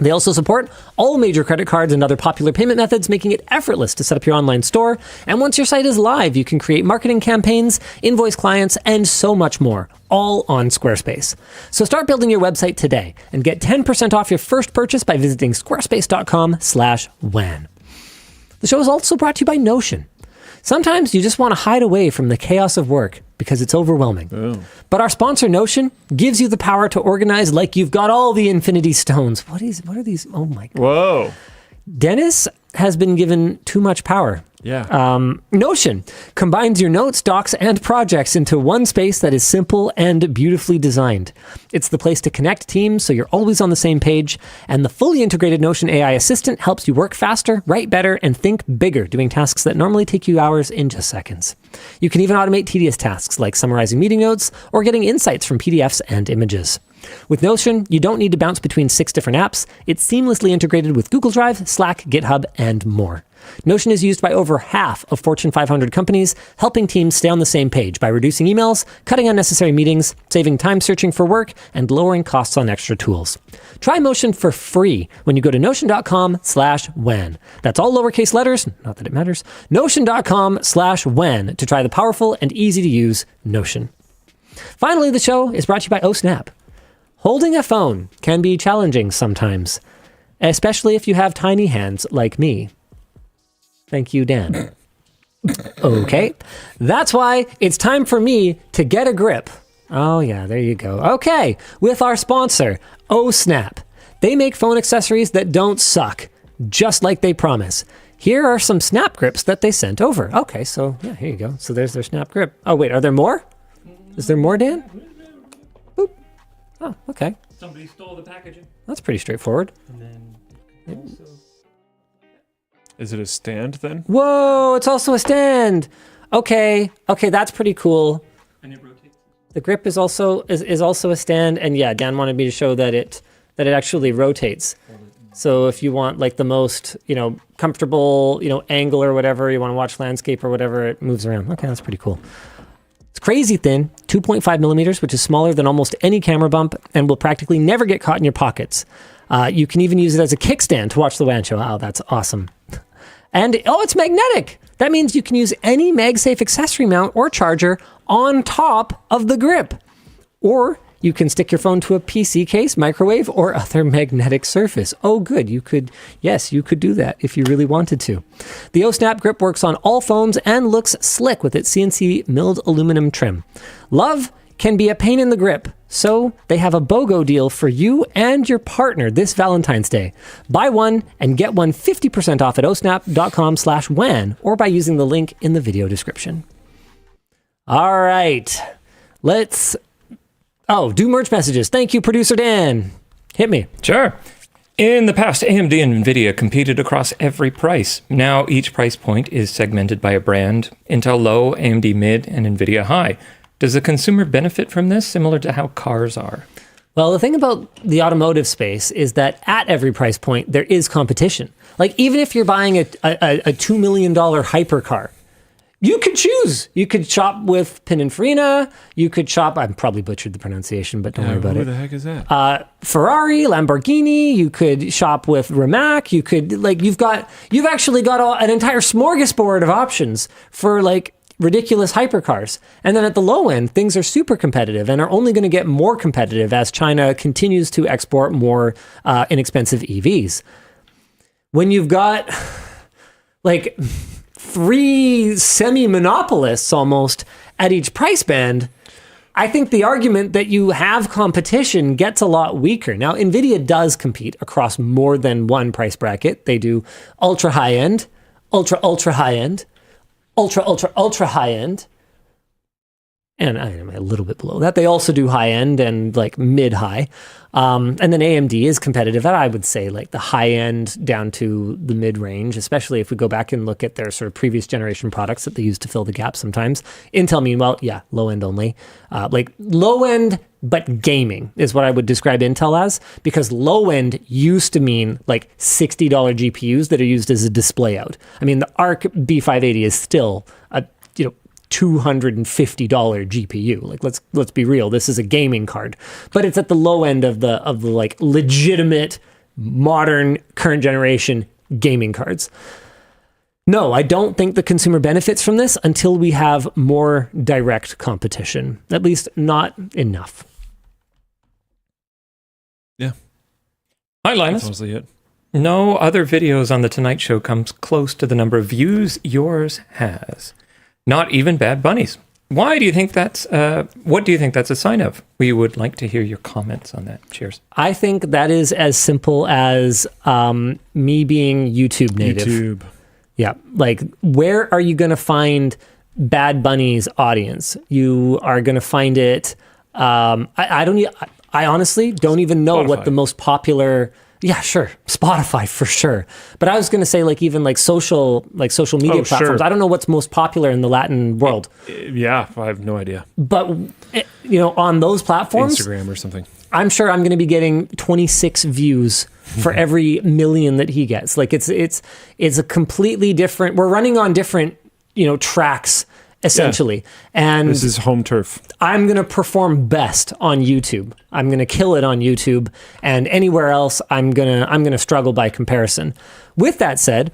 They also support all major credit cards and other popular payment methods, making it effortless to set up your online store. And once your site is live, you can create marketing campaigns, invoice clients, and so much more, all on Squarespace. So start building your website today and get 10% off your first purchase by visiting squarespace.com/WAN. The show is also brought to you by Notion. Sometimes you just want to hide away from the chaos of work because it's overwhelming. Oh. But our sponsor, Notion, gives you the power to organize like you've got all the infinity stones. What are these? Oh my God. Whoa. Dennis has been given too much power. Yeah. Notion combines your notes, docs, and projects into one space that is simple and beautifully designed. It's the place to connect teams so you're always on the same page, and the fully integrated Notion AI assistant helps you work faster, write better, and think bigger, doing tasks that normally take you hours in just seconds. You can even automate tedious tasks like summarizing meeting notes or getting insights from PDFs and images. With Notion, you don't need to bounce between 6 different apps. It's seamlessly integrated with Google Drive, Slack, GitHub, and more. Notion is used by over half of Fortune 500 companies, helping teams stay on the same page by reducing emails, cutting unnecessary meetings, saving time searching for work, and lowering costs on extra tools. Try Notion for free when you go to notion.com/WAN. That's all lowercase letters, not that it matters, notion.com/WAN to try the powerful and easy to use Notion. Finally, the show is brought to you by Ohsnap. Holding a phone can be challenging sometimes, especially if you have tiny hands like me. Thank you, Dan. Okay, that's why it's time for me to get a grip. Oh yeah, there you go. Okay, with our sponsor, Ohsnap. They make phone accessories that don't suck, just like they promise. Here are some snap grips that they sent over. Okay, so yeah, here you go. So there's their snap grip. Oh wait, are there more? Is there more, Dan? Boop. Oh, okay. Somebody stole the packaging. That's pretty straightforward. And then also... Is it a stand then? Whoa, it's also a stand. Okay, that's pretty cool. And it rotates. The grip is also a stand, and yeah, Dan wanted me to show that it actually rotates. So if you want like the most, comfortable, angle or whatever, you want to watch landscape or whatever, it moves around. Okay, that's pretty cool. It's crazy thin, 2.5 millimeters, which is smaller than almost any camera bump and will practically never get caught in your pockets. You can even use it as a kickstand to watch the WAN show. Oh, that's awesome. And, it's magnetic. That means you can use any MagSafe accessory mount or charger on top of the grip. Or you can stick your phone to a PC case, microwave, or other magnetic surface. Oh, good. You could do that if you really wanted to. The Ohsnap grip works on all phones and looks slick with its CNC milled aluminum trim. Love can be a pain in the grip, so they have a BOGO deal for you and your partner this Valentine's Day. Buy one and get one 50% off at ohsnap.com/WAN or by using the link in the video description. All right, let's do merch messages. Thank you, producer Dan. Hit me. Sure. In the past, AMD and NVIDIA competed across every price. Now each price point is segmented by a brand, Intel low, AMD mid, and NVIDIA high. Does the consumer benefit from this, similar to how cars are? Well, the thing about the automotive space is that at every price point, there is competition. Like, even if you're buying a $2 million hypercar, you could choose. You could shop with Pininfarina. You could shop, I probably butchered the pronunciation, but don't worry about it. Who the heck is that? Ferrari, Lamborghini. You could shop with Rimac. You could, like, you've actually got an entire smorgasbord of options for, like, ridiculous hypercars. And then at the low end, things are super competitive and are only going to get more competitive as China continues to export more inexpensive EVs. When you've got, like, 3 semi-monopolists almost at each price band, I think the argument that you have competition gets a lot weaker. Now, NVIDIA does compete across more than one price bracket. They do ultra high end, ultra high end, ultra high end, and I am a little bit below that. They also do high end and like mid high. And then AMD is competitive at, I would say, like the high end down to the mid range, especially if we go back and look at their sort of previous generation products that they use to fill the gap sometimes. Intel, meanwhile, yeah, low end only. Like low end, but gaming is what I would describe Intel as, because low end used to mean like $60 GPUs that are used as a display out. I mean, the Arc B580 is still a, $250 GPU. Like, let's be real. This is a gaming card, but it's at the low end of the like legitimate modern current generation gaming cards. No, I don't think the consumer benefits from this until we have more direct competition. At least not enough. Yeah. Hi, Linus. That's mostly it. No other videos on The Tonight Show comes close to the number of views yours has. Not even Bad Bunnies. Why do you think that's, what do you think that's a sign of? We would like to hear your comments on that. Cheers. I think that is as simple as me being YouTube native. YouTube. Yeah. Like, where are you going to find Bad Bunny's audience? You are going to find it. I honestly don't even know what the most popular. Yeah, sure. Spotify for sure. But I was going to say, like, even like social media platforms. Sure. I don't know what's most popular in the Latin world. Yeah, I have no idea. But, on those platforms, Instagram or something. I'm sure I'm going to be getting 26 views for every million that he gets. Like, it's a completely different. We're running on different, tracks essentially. Yeah. And this is home turf. I'm going to perform best on YouTube. I'm going to kill it on YouTube, and anywhere else I'm going to struggle by comparison. With that said,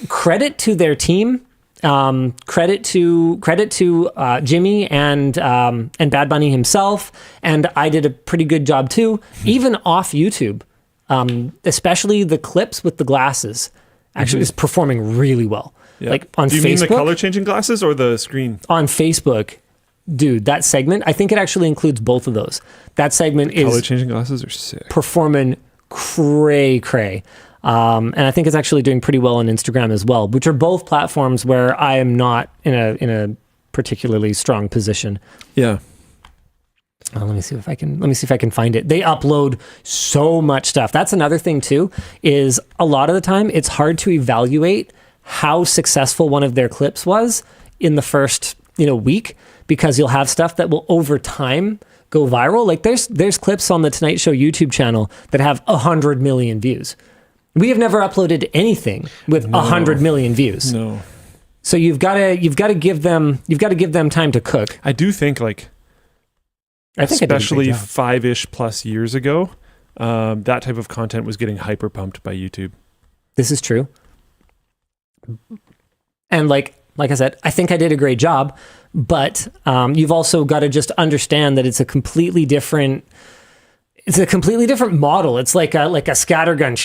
credit to their team. Credit to Jimmy and Bad Bunny himself, and I did a pretty good job too, even off YouTube. Especially the clips with the glasses actually is performing really well. Yeah. Like on Facebook. Do you mean the color changing glasses or the screen? On Facebook, dude, that segment, I think it actually includes both of those. That segment is color changing glasses are sick. Performing cray. And I think it's actually doing pretty well on Instagram as well, which are both platforms where I am not in a particularly strong position. Yeah. Let me see if I can find it. They upload so much stuff. That's another thing too, is a lot of the time it's hard to evaluate how successful one of their clips was in the first, week, because you'll have stuff that will over time go viral. Like there's clips on the Tonight Show YouTube channel that have 100 million views. We have never uploaded anything with 100 million views. No. So you've got to give them time to cook. I do think especially 5-ish plus years ago, that type of content was getting hyper pumped by YouTube. This is true. And like I said, I think I did a great job, but you've also got to just understand that it's a completely different model. It's like a scattergun,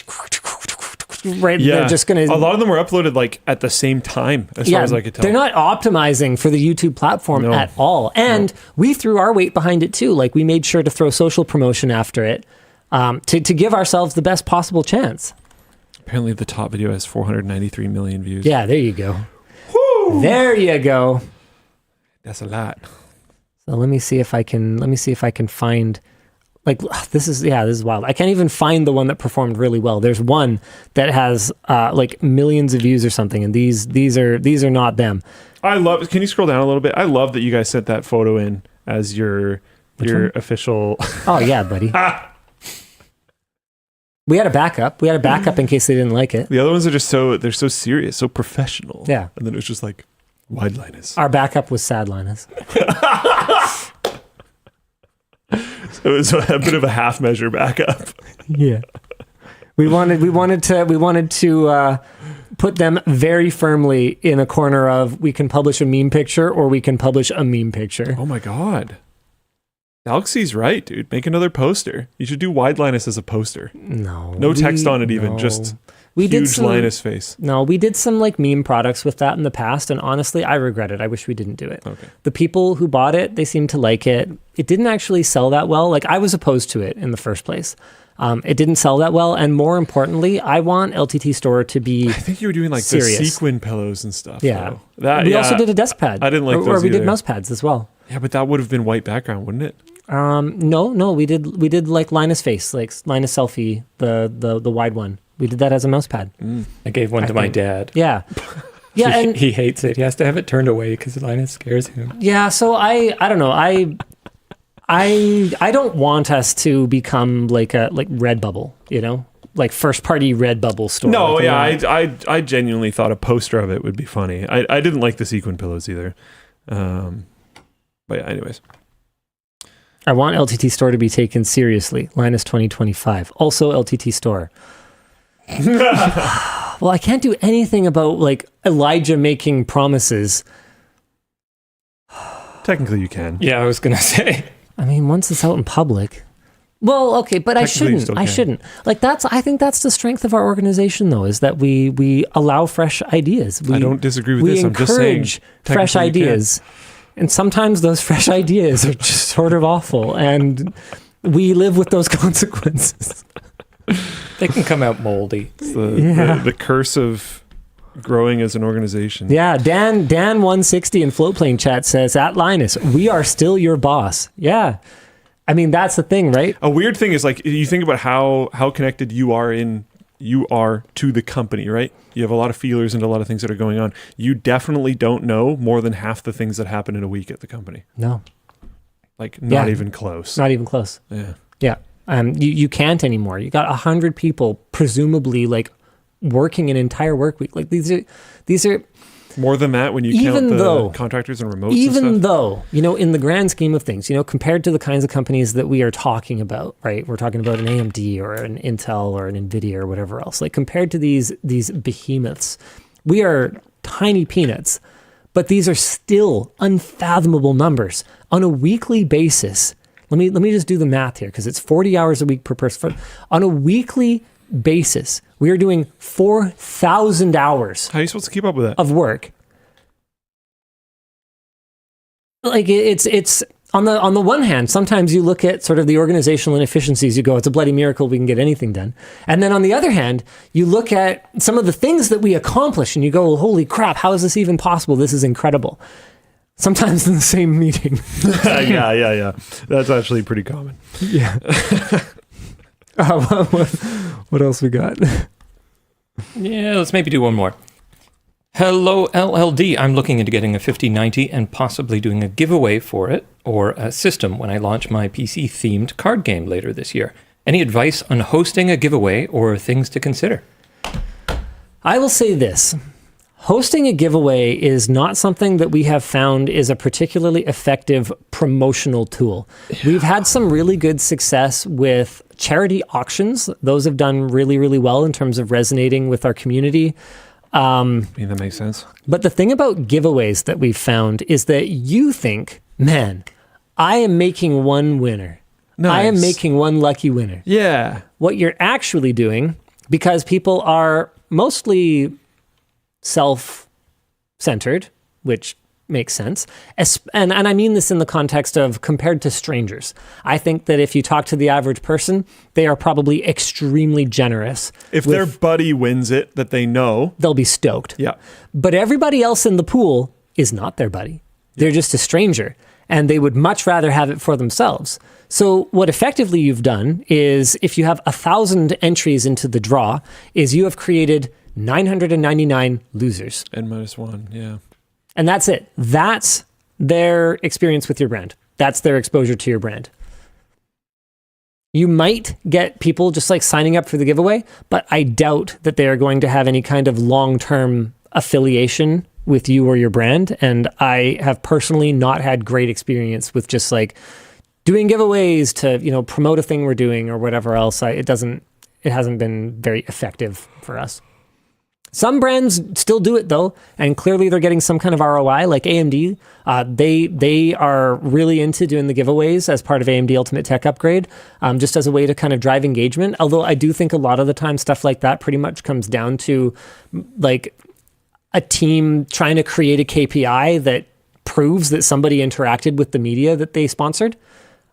right? Yeah. They're just gonna. A lot of them were uploaded like at the same time, as far as I could tell. They're not optimizing for the YouTube platform at all, and we threw our weight behind it too. Like, we made sure to throw social promotion after it to give ourselves the best possible chance. Apparently, the top video has 493 million views. Yeah, there you go. Woo! There you go. That's a lot. So let me see if I can find Like this is wild. I can't even find the one that performed really well. There's one that has like millions of views or something, and these are not them. I love. Can you scroll down a little bit? I love that you guys sent that photo in as your official. Oh yeah, buddy. We had a backup. In case they didn't like it. The other ones are just they're so serious, so professional. Yeah. And then it was just like wide Linus. Our backup was sad Linus. So it was a bit of a half measure backup. Yeah. We wanted to put them very firmly in a corner of we can publish a meme picture or we can publish a meme picture. Oh my God. Alexie's right, dude. Make another poster. You should do wide Linus as a poster. No text on it even. Just huge Linus face. No, we did some like meme products with that in the past, and honestly, I regret it. I wish we didn't do it. Okay. The people who bought it, they seemed to like it. It didn't actually sell that well. Like I was opposed to it in the first place. It didn't sell that well, and more importantly, I want LTT Store to be. I think you were doing like serious. the sequin pillows and stuff. Yeah, though. We also did a desk pad. I didn't like those or we either. did mouse pads as well. Yeah, but that would have been white background, wouldn't it? No, we did like Linus face, like Linus selfie, the wide one. We did that as a mouse pad. I gave one to my dad. Yeah. Yeah, and he hates it. He has to have it turned away because Linus scares him. Yeah, so I don't know. I don't want us to become like Redbubble, you know? Like first party Redbubble store. No, like, yeah, I genuinely thought a poster of it would be funny. I didn't like the sequin pillows either. But yeah, anyways. I want LTT Store to be taken seriously. Linus 2025. Also LTT Store. Well, I can't do anything about like Elijah making promises. Technically you can. Yeah, I was going to say. I mean, once it's out in public. Well, okay, but I shouldn't. Like I think that's the strength of our organization though, is that we allow fresh ideas. I don't disagree with this. I'm just saying. We encourage fresh ideas. And sometimes those fresh ideas are just sort of awful, and we live with those consequences. They can come out moldy. It's the curse of growing as an organization. Yeah, Dan 160 in Floatplane chat says, at Linus, we are still your boss. Yeah. I mean, that's the thing, right? A weird thing is like you think about how connected you are to the company, right? You have a lot of feelers into a lot of things that are going on. You definitely don't know more than half the things that happen in a week at the company. No. Like not even close. Not even close. Yeah. Yeah. You can't anymore. You got 100 people presumably like working an entire work week. Like these are more than that when you count the contractors and remotes and stuff. Even though, you know, in the grand scheme of things, you know, compared to the kinds of companies that we are talking about, right? We're talking about an AMD or an Intel or an NVIDIA or whatever else. Like compared to these behemoths, we are tiny peanuts, but these are still unfathomable numbers on a weekly basis. Let me just do the math here because it's 40 hours a week per person. On a weekly basis, we are doing 4,000 hours. How are you supposed to keep up with that? Of work. Like it's on the one hand, sometimes you look at sort of the organizational inefficiencies, you go, it's a bloody miracle we can get anything done. And then on the other hand, you look at some of the things that we accomplish and you go, holy crap, how is this even possible? This is incredible. Sometimes in the same meeting. Yeah. That's actually pretty common. Yeah. What else we got? Yeah, let's maybe do one more. Hello, LLD. I'm looking into getting a 5090 and possibly doing a giveaway for it or a system when I launch my PC-themed card game later this year. Any advice on hosting a giveaway or things to consider? I will say this. Hosting a giveaway is not something that we have found is a particularly effective promotional tool. Yeah. We've had some really good success with charity auctions. Those have done really, really well in terms of resonating with our community. That makes sense. But the thing about giveaways that we've found is that you think, man, I am making one winner. Nice. I am making one lucky winner. Yeah. What you're actually doing, because people are mostly self-centered, which makes sense. And I mean this in the context of compared to strangers. I think that if you talk to the average person, they are probably extremely generous. If their buddy wins it that they know, they'll be stoked. Yeah. But everybody else in the pool is not their buddy. They're just a stranger. and they would much rather have it for themselves. So what effectively you've done is, if you have 1,000 entries into the draw, is you have created 999 losers. N-1, yeah. And that's it. That's their experience with your brand. That's their exposure to your brand. You might get people just like signing up for the giveaway, but I doubt that they are going to have any kind of long-term affiliation with you or your brand. And I have personally not had great experience with just like doing giveaways to, you know, promote a thing we're doing or whatever else. It hasn't been very effective for us. Some brands still do it though, and clearly they're getting some kind of ROI. Like AMD, they are really into doing the giveaways as part of AMD Ultimate Tech Upgrade, just as a way to kind of drive engagement. Although I do think a lot of the time stuff like that pretty much comes down to like a team trying to create a KPI that proves that somebody interacted with the media that they sponsored.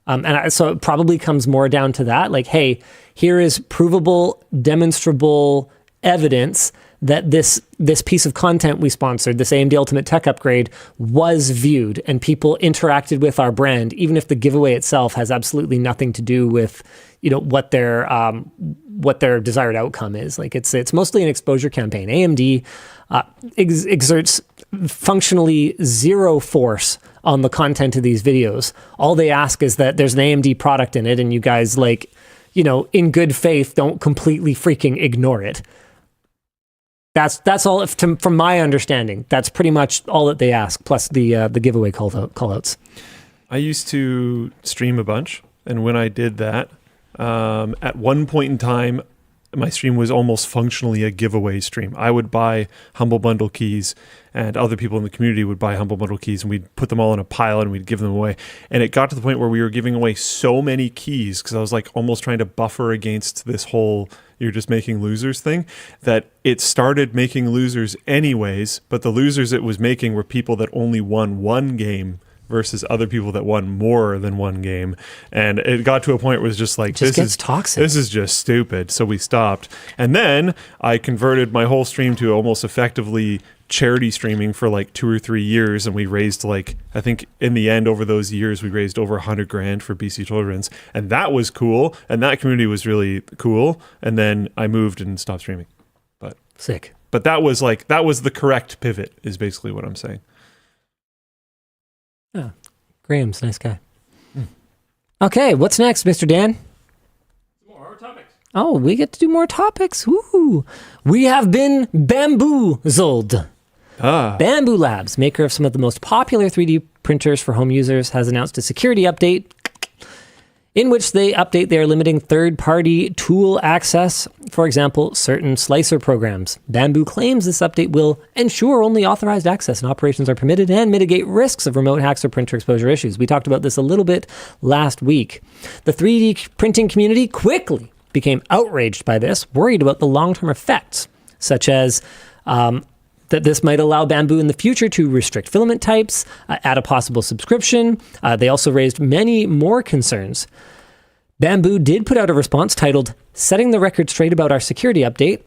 So it probably comes more down to that. Like, hey, here is provable, demonstrable evidence that this piece of content we sponsored, this AMD Ultimate Tech Upgrade, was viewed and people interacted with our brand, even if the giveaway itself has absolutely nothing to do with, you know, what their desired outcome is. Like it's mostly an exposure campaign. AMD exerts functionally zero force on the content of these videos. All they ask is that there's an AMD product in it, and you guys, like, you know, in good faith, don't completely freaking ignore it. That's all from my understanding. That's pretty much all that they ask, plus the giveaway call-outs. I used to stream a bunch, and when I did that, at one point in time, my stream was almost functionally a giveaway stream. I would buy Humble Bundle keys, and other people in the community would buy Humble Bundle keys, and we'd put them all in a pile and we'd give them away. And it got to the point where we were giving away so many keys, because I was like almost trying to buffer against this whole you're just making losers thing, that it started making losers anyways, but the losers it was making were people that only won one game versus other people that won more than one game. And it got to a point where it was just like, this is toxic. This is just stupid. So we stopped. And then I converted my whole stream to almost effectively charity streaming for like 2 or 3 years, and we raised, like, I think in the end over those years we raised over $100,000 for BC Children's, and that was cool, and that community was really cool. And then I moved and stopped streaming. But sick. But that was the correct pivot, is basically what I'm saying. Yeah, Graham's a nice guy. Okay, what's next, Mr. Dan? More topics. Oh, we get to do more topics. Woo! We have been bamboozled. Bambu Labs, maker of some of the most popular 3D printers for home users, has announced a security update in which they are limiting third-party tool access, for example, certain slicer programs. Bambu claims this update will ensure only authorized access and operations are permitted and mitigate risks of remote hacks or printer exposure issues. We talked about this a little bit last week. The 3D printing community quickly became outraged by this, worried about the long-term effects, such as that this might allow Bambu in the future to restrict filament types, add a possible subscription. They also raised many more concerns. Bambu did put out a response titled, "Setting the Record Straight About Our Security Update,"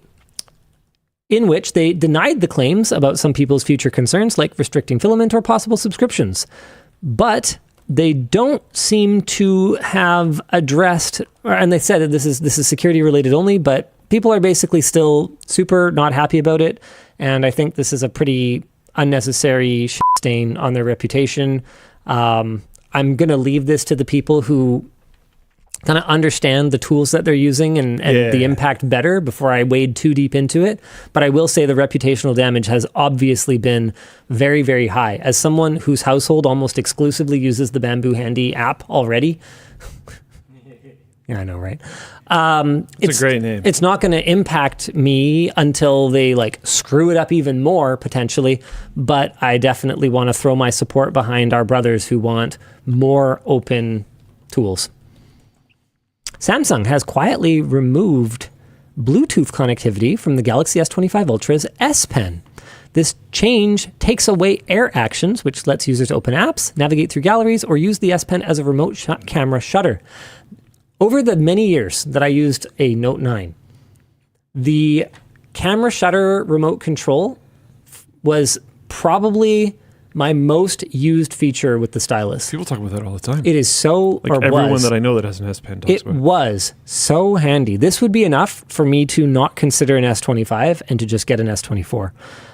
in which they denied the claims about some people's future concerns, like restricting filament or possible subscriptions. But they don't seem to have addressed, and they said that this is security related only, but people are basically still super not happy about it. And I think this is a pretty unnecessary stain on their reputation. I'm going to leave this to the people who kind of understand the tools that they're using and the impact better before I wade too deep into it. But I will say the reputational damage has obviously been very, very high. As someone whose household almost exclusively uses the Bambu Handy app already. Yeah, I know, right? It's a great name. It's not going to impact me until they like screw it up even more, potentially. But I definitely want to throw my support behind our brothers who want more open tools. Samsung has quietly removed Bluetooth connectivity from the Galaxy S25 Ultra's S Pen. This change takes away Air Actions, which lets users open apps, navigate through galleries, or use the S Pen as a remote camera shutter. Over the many years that I used a Note 9, the camera shutter remote control was probably my most used feature with the stylus. People talk about that all the time. It is so, like everyone that I know that has an S Pen talks about it. It was so handy. This would be enough for me to not consider an S25 and to just get an S24.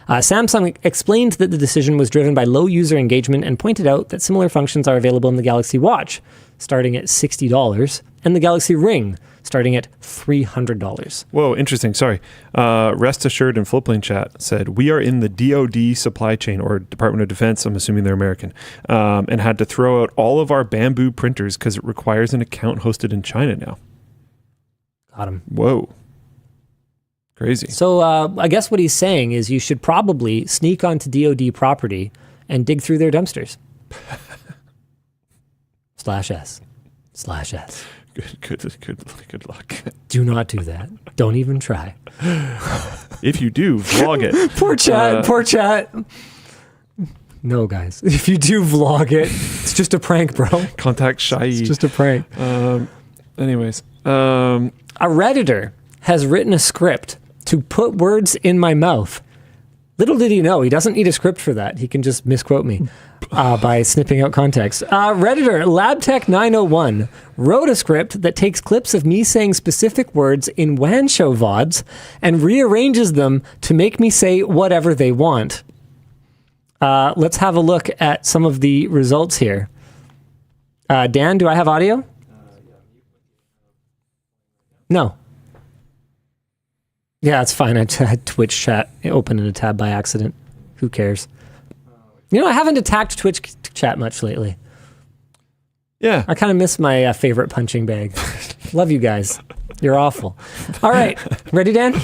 Samsung explained that the decision was driven by low user engagement and pointed out that similar functions are available in the Galaxy Watch, starting at $60, and the Galaxy Ring, starting at $300. Whoa, interesting. Sorry. Rest Assured in Floatplane chat said, we are in the DoD supply chain, or Department of Defense, I'm assuming they're American, and had to throw out all of our Bambu printers because it requires an account hosted in China now. Got him. Whoa. Crazy. So I guess what he's saying is you should probably sneak onto DoD property and dig through their dumpsters. /S. Good luck. Do not do that. Don't even try. If you do, vlog it. Poor chat. No, guys. If you do vlog it, it's just a prank, bro. Contact Shai. It's just a prank. Anyways. A Redditor has written a script to put words in my mouth. Little did he know, he doesn't need a script for that. He can just misquote me by snipping out context. Redditor LabTech901 wrote a script that takes clips of me saying specific words in WAN show VODs and rearranges them to make me say whatever they want. Let's have a look at some of the results here. Dan, do I have audio? No. Yeah, it's fine. I had Twitch chat open in a tab by accident. Who cares? You know, I haven't attacked Twitch chat much lately. Yeah. I kind of miss my favorite punching bag. Love you guys. You're awful. All right. Ready, Dan?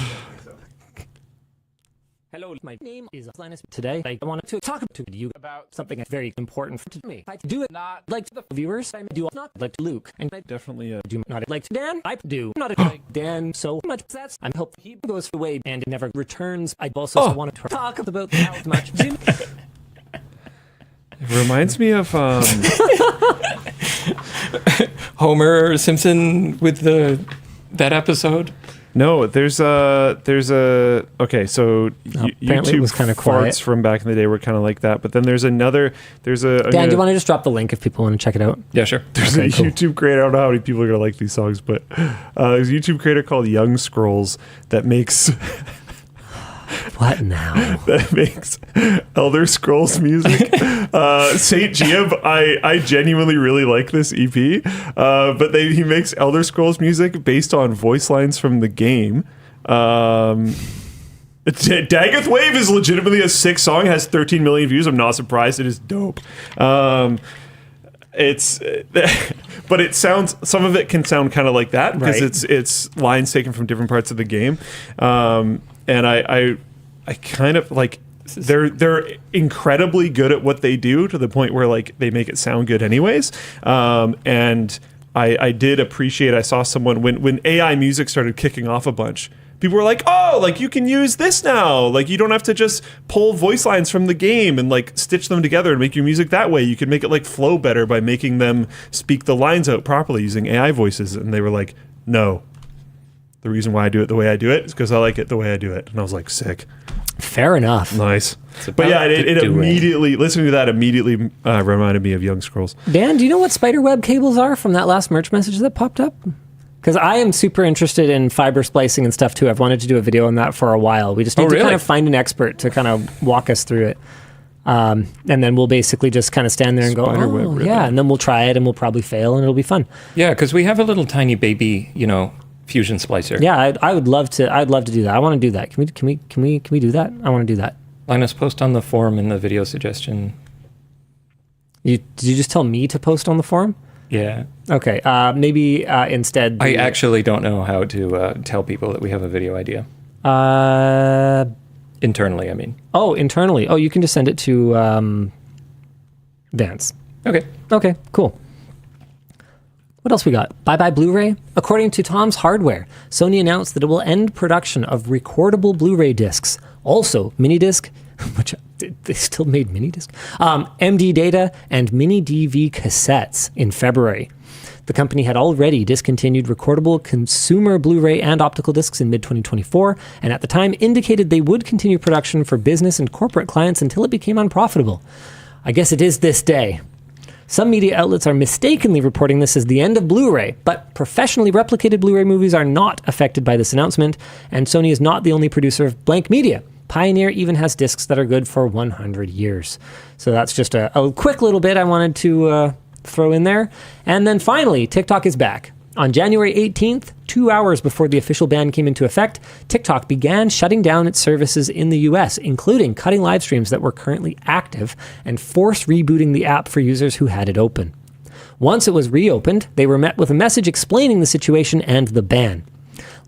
Hello, my name is Linus. Today, I wanted to talk to you about something very important to me. I do it not like the viewers. I do not like Luke. And I Definitely do not like Dan. I do not like Dan so much. That's I hope he goes away and never returns. I also wanted to talk about how much. It reminds me of Homer Simpson with that episode. No, there's a okay, so apparently it was YouTube kinda farts quiet. from back in the day were kind of like that, but then there's a Dan, do you want to just drop the link if people want to check it out? Yeah, sure. there's Okay, a cool. YouTube creator, I don't know how many people are gonna like these songs, but there's a YouTube creator called Young Scrolls that makes What now? that makes Elder Scrolls music. Saint Giab, I genuinely really like this EP, but he makes Elder Scrolls music based on voice lines from the game. Daggeth Wave is legitimately a sick song. It has 13 million views. I'm not surprised. It is dope. It's but it sounds, some of it can sound kind of like that because Right. it's lines taken from different parts of the game. And I kind of like, they're incredibly good at what they do to the point where like they make it sound good anyways. And I did appreciate, I saw someone when AI music started kicking off a bunch, people were like, oh, like you can use this now. Like you don't have to just pull voice lines from the game and like stitch them together and make your music that way. You can make it like flow better by making them speak the lines out properly using AI voices. And they were like, no, the reason why I do it the way I do it is because I like it the way I do it. And I was like, sick. Fair enough. Nice. But yeah, it immediately, listening to that immediately reminded me of Young Scrolls. Dan, do you know what spiderweb cables are from that last merch message that popped up? Because I am super interested in fiber splicing and stuff too. I've wanted to do a video on that for a while. We just need to kind of find an expert to kind of walk us through it. And then we'll basically just kind of stand there and go, Spiderweb ribbon. yeah, and then we'll try it and we'll probably fail and it'll be fun. Yeah, because we have a little tiny baby, fusion splicer. Yeah, I would love to. I'd love to do that. I want to do that. Can we do that? I want to do that. Linus, post on the forum in the video suggestion. Did you just tell me to post on the forum? Yeah. Okay. Maybe instead. I actually don't know how to tell people that we have a video idea. Internally, I mean. Oh, internally. Oh, you can just send it to Vance. Okay. Okay, cool. What else we got? Bye-bye Blu-ray. According to Tom's Hardware, Sony announced that it will end production of recordable Blu-ray discs. Also, mini disc, which they still made mini disc, MD data, and mini DV cassettes in February. The company had already discontinued recordable consumer Blu-ray and optical discs in mid-2024, and at the time indicated they would continue production for business and corporate clients until it became unprofitable. I guess it is this day. Some media outlets are mistakenly reporting this as the end of Blu-ray, but professionally replicated Blu-ray movies are not affected by this announcement, and Sony is not the only producer of blank media. Pioneer even has discs that are good for 100 years. So that's just a quick little bit I wanted to throw in there. And then finally, TikTok is back. On January 18th, 2 hours before the official ban came into effect, TikTok began shutting down its services in the US, including cutting live streams that were currently active and force rebooting the app for users who had it open. Once it was reopened, they were met with a message explaining the situation and the ban.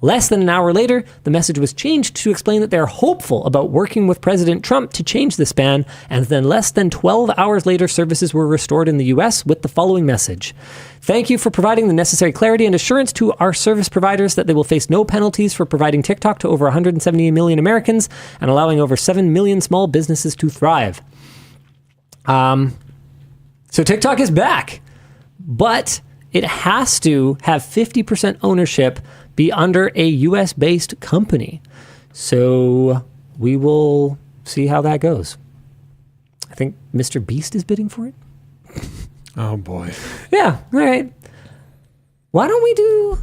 Less than an hour later, the message was changed to explain that they're hopeful about working with President Trump to change this ban, and then less than 12 hours later, services were restored in the US with the following message. Thank you for providing the necessary clarity and assurance to our service providers that they will face no penalties for providing TikTok to over 170 million Americans and allowing over 7 million small businesses to thrive. So TikTok is back, but it has to have 50% ownership, be under a US-based company. So we will see how that goes. I think Mr. Beast is bidding for it. Oh, boy. Yeah, all right. Why don't we do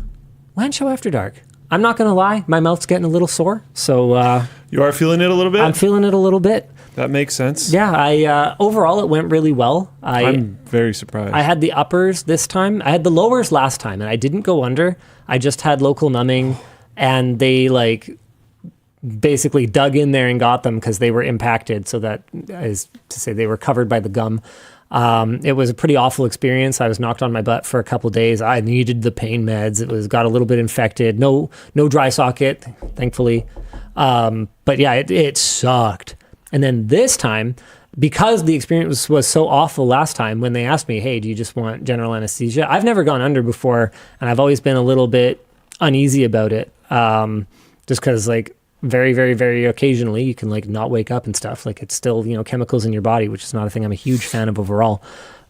LAN Show After Dark? I'm not going to lie. My mouth's getting a little sore. So you are feeling it a little bit? I'm feeling it a little bit. That makes sense. Yeah, overall it went really well. I'm very surprised. I had the uppers this time. I had the lowers last time, and I didn't go under. I just had local numbing, and they basically dug in there and got them because they were impacted. So that is to say they were covered by the gum. It was a pretty awful experience. I was knocked on my butt for a couple days. I needed the pain meds. It got a little bit infected. No dry socket, thankfully. But yeah, it sucked. And then this time, because the experience was so awful last time, when they asked me, hey, do you just want general anesthesia? I've never gone under before, and I've always been a little bit uneasy about it. Just because, very, very, very occasionally, you can, not wake up and stuff. It's still, chemicals in your body, which is not a thing I'm a huge fan of overall.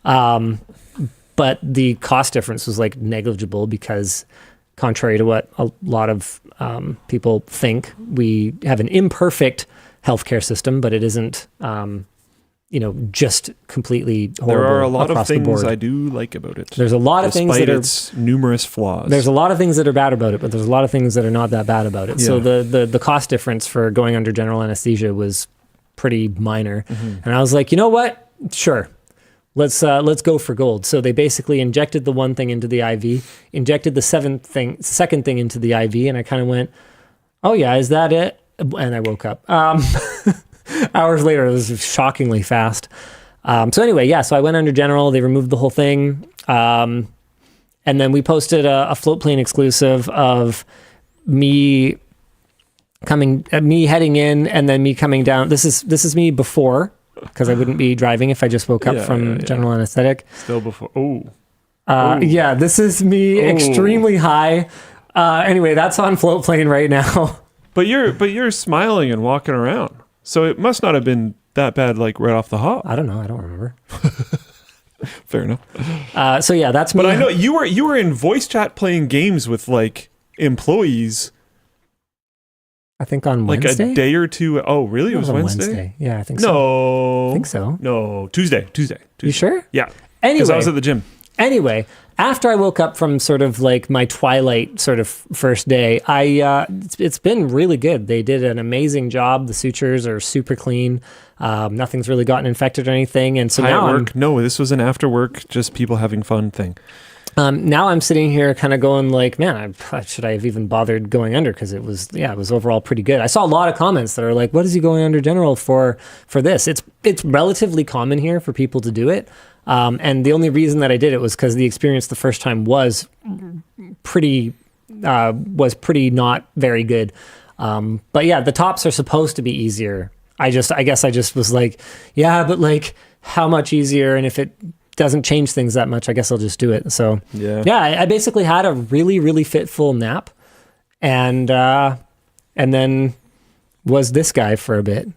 But the cost difference was, negligible because, contrary to what a lot of people think, we have an imperfect healthcare system, but it isn't, just completely horrible. There are a lot of things I do like about it. There's a lot of things that are its numerous flaws. There's a lot of things that are bad about it, but there's a lot of things that are not that bad about it. Yeah. So the cost difference for going under general anesthesia was pretty minor, and I was like, you know what? Sure. Let's go for gold. So they basically injected the one thing into the IV, injected the second thing into the IV, and I kind of went, oh yeah, is that it? And I woke up. Hours later, it was shockingly fast. So anyway, yeah, so I went under general. They removed the whole thing. And then we posted a float plane exclusive of me heading in and then me coming down. This is me before, because I wouldn't be driving if I just woke up from general anesthetic. Still before. Oh. Yeah, this is me extremely high. Anyway, that's on float plane right now. But you're smiling and walking around, so it must not have been that bad, right off the hop. I don't know. I don't remember. Fair enough. So yeah, that's me. But I know you were in voice chat playing games with employees. I think on Wednesday. A day or two. Oh, really? It was Wednesday? Yeah, I think so. No, I think so. No, Tuesday. You sure? Yeah. Anyway, because I was at the gym. Anyway, after I woke up from sort of my twilight sort of first day, it's been really good. They did an amazing job. The sutures are super clean. Nothing's really gotten infected or anything. And so now work. No, this was an after work, just people having fun thing. Now I'm sitting here kind of going man, should I have even bothered going under? Because it was overall pretty good. I saw a lot of comments that are like, what is he going under general for this? It's relatively common here for people to do it. And the only reason that I did it was because the experience the first time was pretty not very good. But yeah, the tops are supposed to be easier. I guess I just was like, yeah, but how much easier? And if it doesn't change things that much, I guess I'll just do it. So yeah, I basically had a really, really fitful nap, and then was this guy for a bit.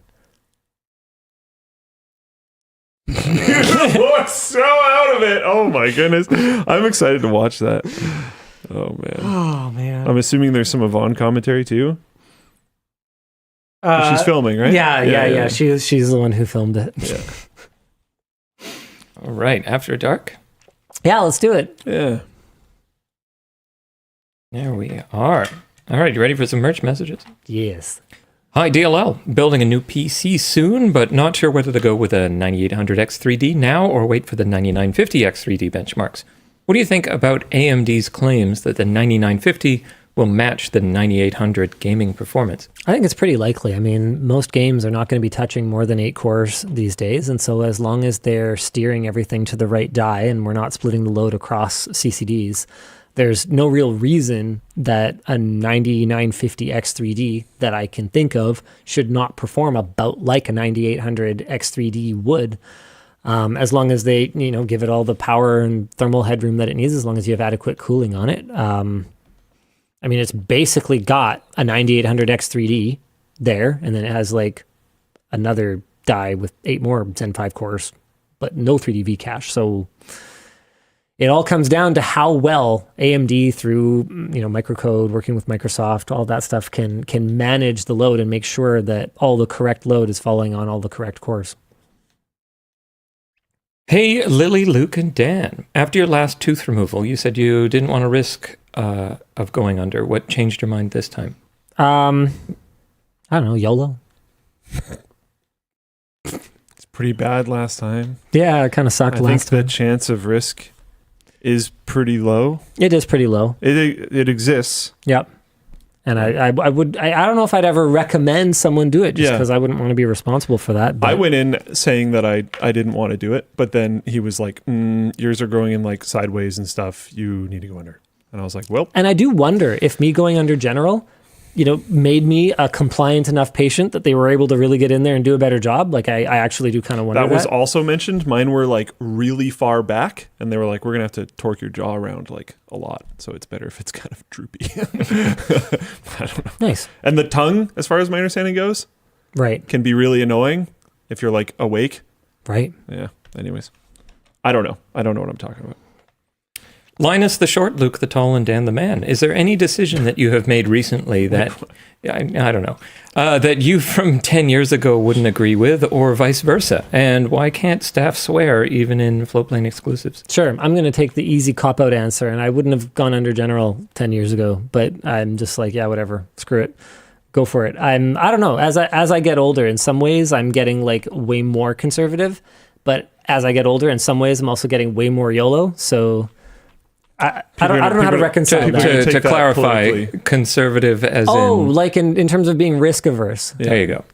You look so out of it. Oh my goodness. I'm excited to watch that. Oh man. I'm assuming there's some Yvonne commentary too. She's filming, right? Yeah. She's the one who filmed it. Yeah. All right, After Dark. Yeah, let's do it. Yeah. There we are. All right, you ready for some merch messages? Yes. Hi, DLL. Building a new PC soon, but not sure whether to go with a 9800X3D now or wait for the 9950X3D benchmarks. What do you think about AMD's claims that the 9950 will match the 9800 gaming performance? I think it's pretty likely. I mean, most games are not going to be touching more than 8 cores these days. And so as long as they're steering everything to the right die and we're not splitting the load across CCDs, there's no real reason that a 9950X3D that I can think of should not perform about like a 9800X3D would, as long as they, give it all the power and thermal headroom that it needs, as long as you have adequate cooling on it. I mean, it's basically got a 9800X3D there, and then it has like another die with 8 more Zen 5 cores, but no 3D cache. So it all comes down to how well AMD through, microcode, working with Microsoft, all that stuff can manage the load and make sure that all the correct load is falling on all the correct cores. Hey, Lily, Luke, and Dan. After your last tooth removal, you said you didn't want to risk of going under. What changed your mind this time? I don't know, YOLO. It's pretty bad last time. Yeah, it kind of sucked I last think time. the chance of risk is pretty low. It is pretty low. It exists. Yep. And I don't know if I'd ever recommend someone do it just because I wouldn't want to be responsible for that. But I went in saying that I didn't want to do it, but then he was like, yours are growing in like sideways and stuff. You need to go under. And I was like, well. And I do wonder if me going under general, made me a compliant enough patient that they were able to really get in there and do a better job. Like I actually do kind of wonder that. Was also mentioned. Mine were like really far back and they were like, we're going to have to torque your jaw around like a lot. So it's better if it's kind of droopy. I don't know. Nice. And the tongue, as far as my understanding goes, right, can be really annoying if you're like awake. Right. Yeah. Anyways, I don't know. I don't know what I'm talking about. Linus the short, Luke the tall, and Dan the man. Is there any decision that you have made recently that, I don't know, that you from 10 years ago wouldn't agree with, or vice versa? And why can't staff swear even in Floatplane exclusives? Sure. I'm going to take the easy cop-out answer, and I wouldn't have gone under general 10 years ago, but I'm just like, yeah, whatever. Screw it. Go for it. I don't know. As I get older, in some ways, I'm getting like way more conservative, but as I get older, in some ways, I'm also getting way more YOLO. So I don't know how to reconcile that. To clarify, conservative as in... like in terms of being risk averse. Yeah. There you go.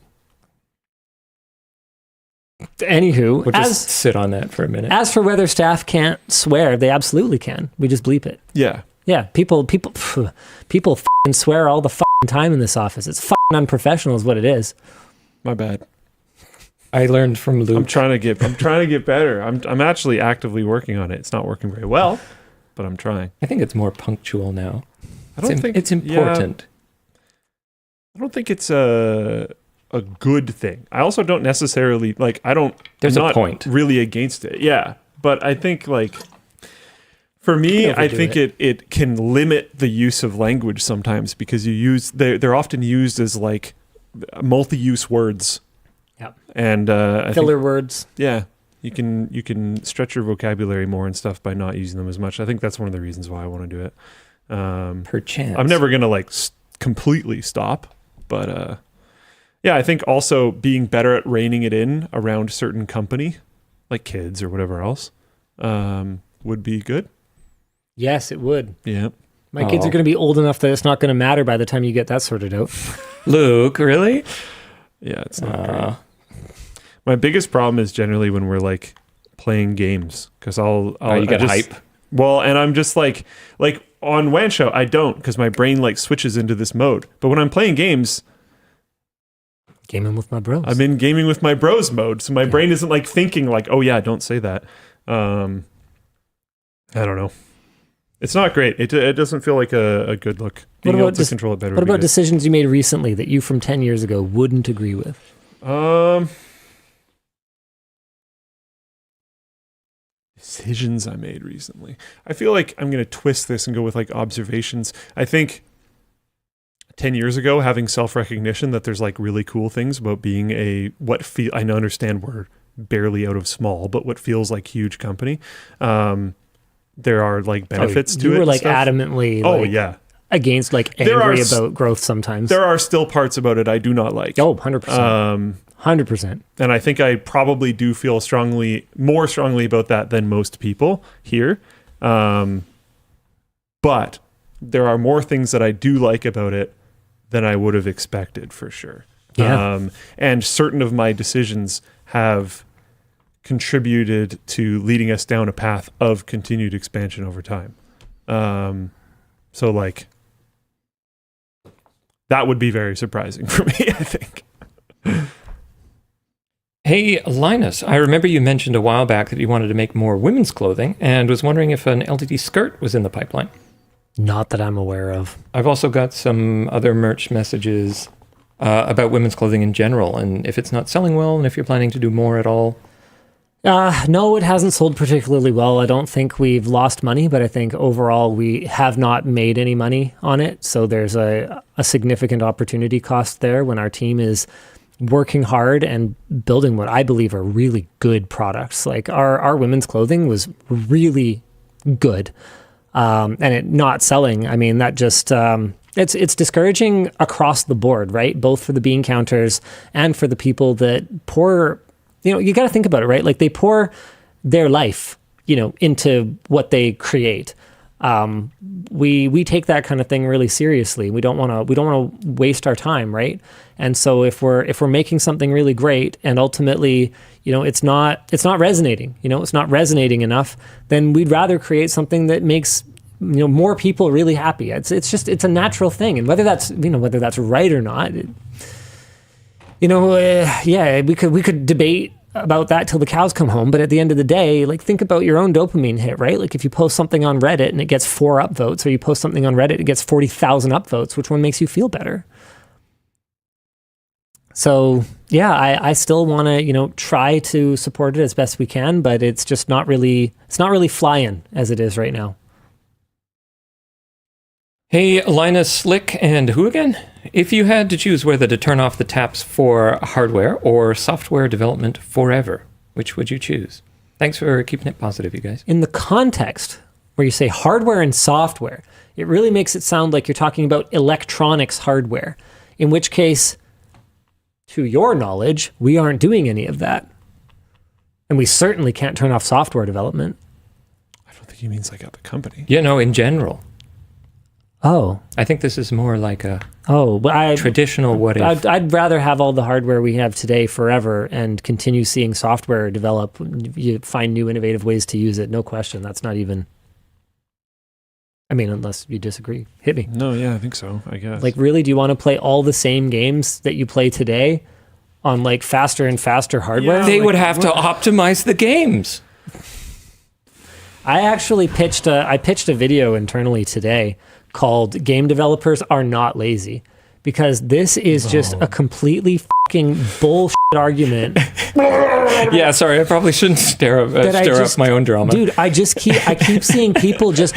Anywho, We'll just sit on that for a minute. As for whether staff can't swear, they absolutely can. We just bleep it. Yeah. Yeah, people f***ing swear all the f***ing time in this office. It's f***ing unprofessional is what it is. My bad. I learned from Luke. I'm trying to get better. I'm actually actively working on it. It's not working very well, but I'm trying. I think it's more punctual now. I don't think it's important. Yeah, I don't think it's a good thing. I also don't necessarily like. There's I'm a not point. Really against it. Yeah, but I think like for me, I think it can limit the use of language sometimes because they're often used as like multi-use words. Yep. And filler words. Yeah. You can stretch your vocabulary more and stuff by not using them as much. I think that's one of the reasons why I want to do it. Perchance. I'm never going to like completely stop, but yeah, I think also being better at reining it in around certain company, like kids or whatever else, would be good. Yes, it would. Yeah. My kids are going to be old enough that it's not going to matter by the time you get that sorted out. Luke, really? Yeah, it's not great. My biggest problem is generally when we're like playing games because I'll you get hype. Well, and I'm just like on WAN show I don't because my brain like switches into this mode. But when I'm playing games, gaming with my bros. I'm in gaming with my bros mode, so my brain isn't like thinking like, oh yeah, don't say that. I don't know. It's not great. It doesn't feel like a good look. Being able to control it better. What about decisions you made recently that you from 10 years ago wouldn't agree with? Decisions I made recently. I feel like I'm going to twist this and go with like observations. I think 10 years ago, having self-recognition that there's like really cool things about being I understand we're barely out of small, but what feels like huge company. There are like benefits to it. You were like stuff. adamantly against like angry about growth sometimes. There are still parts about it I do not like. Oh, 100%. 100%. And I think I probably do feel more strongly about that than most people here. But there are more things that I do like about it than I would have expected for sure. Yeah. And certain of my decisions have contributed to leading us down a path of continued expansion over time. So like that would be very surprising for me, I think. Hey, Linus, I remember you mentioned a while back that you wanted to make more women's clothing and was wondering if an LTT skirt was in the pipeline. Not that I'm aware of. I've also got some other merch messages about women's clothing in general, and if it's not selling well, and if you're planning to do more at all. No, it hasn't sold particularly well. I don't think we've lost money, but I think overall we have not made any money on it. So there's a significant opportunity cost there when our team is working hard and building what I believe are really good products. Like our women's clothing was really good. And it not selling, I mean, that just, it's discouraging across the board, right? Both for the bean counters and for the people that pour, you got to think about it, right? Like they pour their life, into what they create. We take that kind of thing really seriously. We don't want to waste our time, right? And so if we're making something really great and ultimately, it's not resonating, it's not resonating enough, then we'd rather create something that makes more people really happy. It's a natural thing, and whether that's right or not, we could debate about that till the cows come home. But at the end of the day, like think about your own dopamine hit, right? Like if you post something on Reddit and it gets 4 upvotes, or you post something on Reddit and it gets 40,000 upvotes, which one makes you feel better? So yeah, I still want to try to support it as best we can, but it's not really flying as it is right now. Hey, Linus, Slick, and who again? If you had to choose whether to turn off the taps for hardware or software development forever, which would you choose? Thanks for keeping it positive, you guys. In the context where you say hardware and software, it really makes it sound like you're talking about electronics hardware, in which case, to your knowledge, we aren't doing any of that. And we certainly can't turn off software development. I don't think he means like at the company. Yeah, no, in general. Oh. I think this is more like a traditional what if. I'd rather have all the hardware we have today forever and continue seeing software develop. You find new innovative ways to use it. No question. That's not even... I mean, unless you disagree. Hit me. No, yeah, I think so, I guess. Like, really, do you want to play all the same games that you play today on, like, faster and faster hardware? They would have to optimize the games. I actually pitched a video internally today called "Game Developers Are Not Lazy," because this is just a completely fucking bullshit argument. Yeah, sorry, I probably shouldn't stir up my own drama. Dude, I keep seeing people just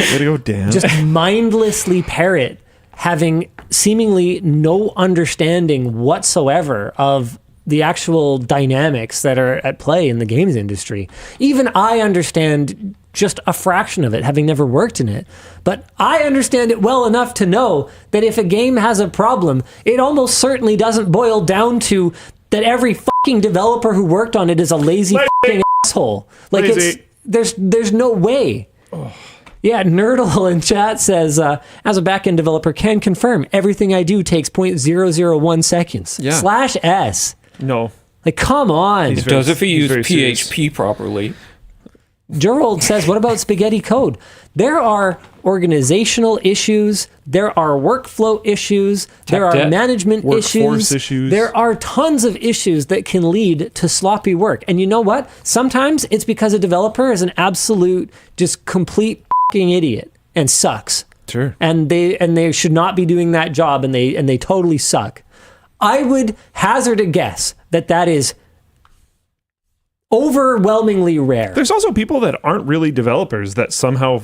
mindlessly parrot, having seemingly no understanding whatsoever of the actual dynamics that are at play in the games industry. Even I understand just a fraction of it, having never worked in it. But I understand it well enough to know that if a game has a problem, it almost certainly doesn't boil down to that every fucking developer who worked on it is a lazy fucking asshole. Like there's no way. Oh. Yeah, Nerdle in chat says, as a backend developer, can confirm everything I do takes 0.001 seconds. Yeah. /s. No. Like, come on. It does if you use PHP properly. Gerald says, what about spaghetti code? There are organizational issues. There are workflow issues. There are management issues. There are tons of issues that can lead to sloppy work. And you know what? Sometimes it's because a developer is an absolute, just complete fucking idiot and sucks. Sure. And they should not be doing that job, and they totally suck. I would hazard a guess that is overwhelmingly rare. There's also people that aren't really developers that somehow,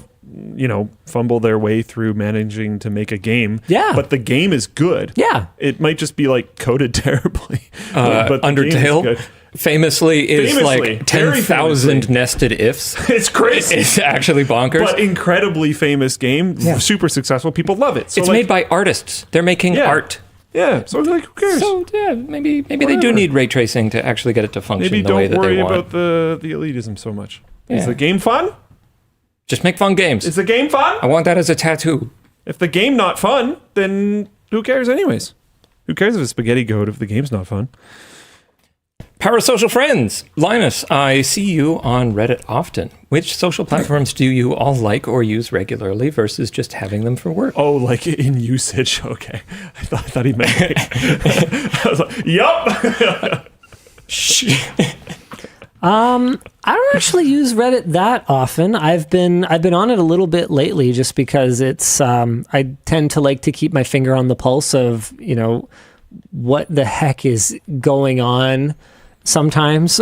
fumble their way through managing to make a game. Yeah. But the game is good. Yeah. It might just be like coded terribly. But Undertale. famously is Famously, like very 10,000 famously. nested ifs. It's crazy. It's actually bonkers. But incredibly famous game, super successful. People love it. So It's like, made by artists. They're making art. Yeah, so like, who cares? So yeah, maybe they do need ray tracing to actually get it to function Maybe the way don't that they worry want. about the elitism so much. Is Yeah. the game fun? Just make fun games. Is the game fun? I want that as a tattoo. If the game not fun, then who cares anyways? Who cares if it's spaghetti goat if the game's not fun? Parasocial friends. Linus, I see you on Reddit often. Which social platforms do you all like or use regularly versus just having them for work? Oh, like in usage? Okay. I thought he meant like, I was like, yup. I don't actually use Reddit that often. I've been on it a little bit lately, just because it's. I tend to like to keep my finger on the pulse of what the heck is going on. Sometimes.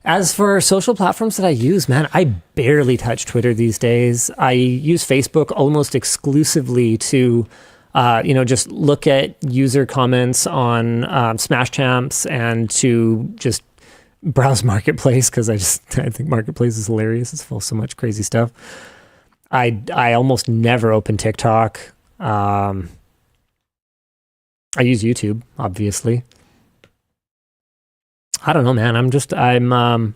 As for social platforms that I use, man, I barely touch Twitter these days. I use Facebook almost exclusively to, just look at user comments on Smash Champs and to just browse Marketplace, because I think Marketplace is hilarious. It's full of so much crazy stuff. I almost never open TikTok. I use YouTube, obviously. I don't know, man. I don't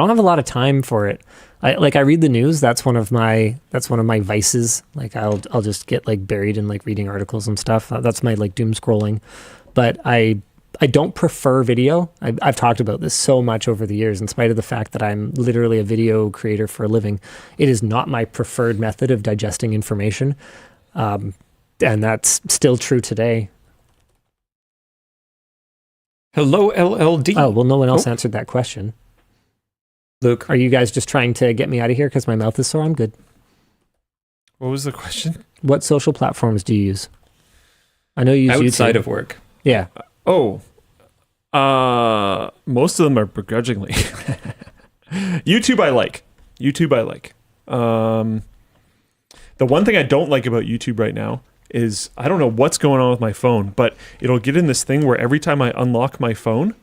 have a lot of time for it. I read the news. That's one of my vices. Like I'll just get like buried in like reading articles and stuff. That's my like doom scrolling. But I don't prefer video. I've talked about this so much over the years, in spite of the fact that I'm literally a video creator for a living. It is not my preferred method of digesting information. And that's still true today. Hello, LLD. Oh, well, no one else answered that question. Luke. Are you guys just trying to get me out of here because my mouth is sore? I'm good. What was the question? What social platforms do you use? I know you use Outside YouTube. of work. Yeah. Oh, most of them are begrudgingly. YouTube I like. The one thing I don't like about YouTube right now is I don't know what's going on with my phone, but it'll get in this thing where every time I unlock my phone,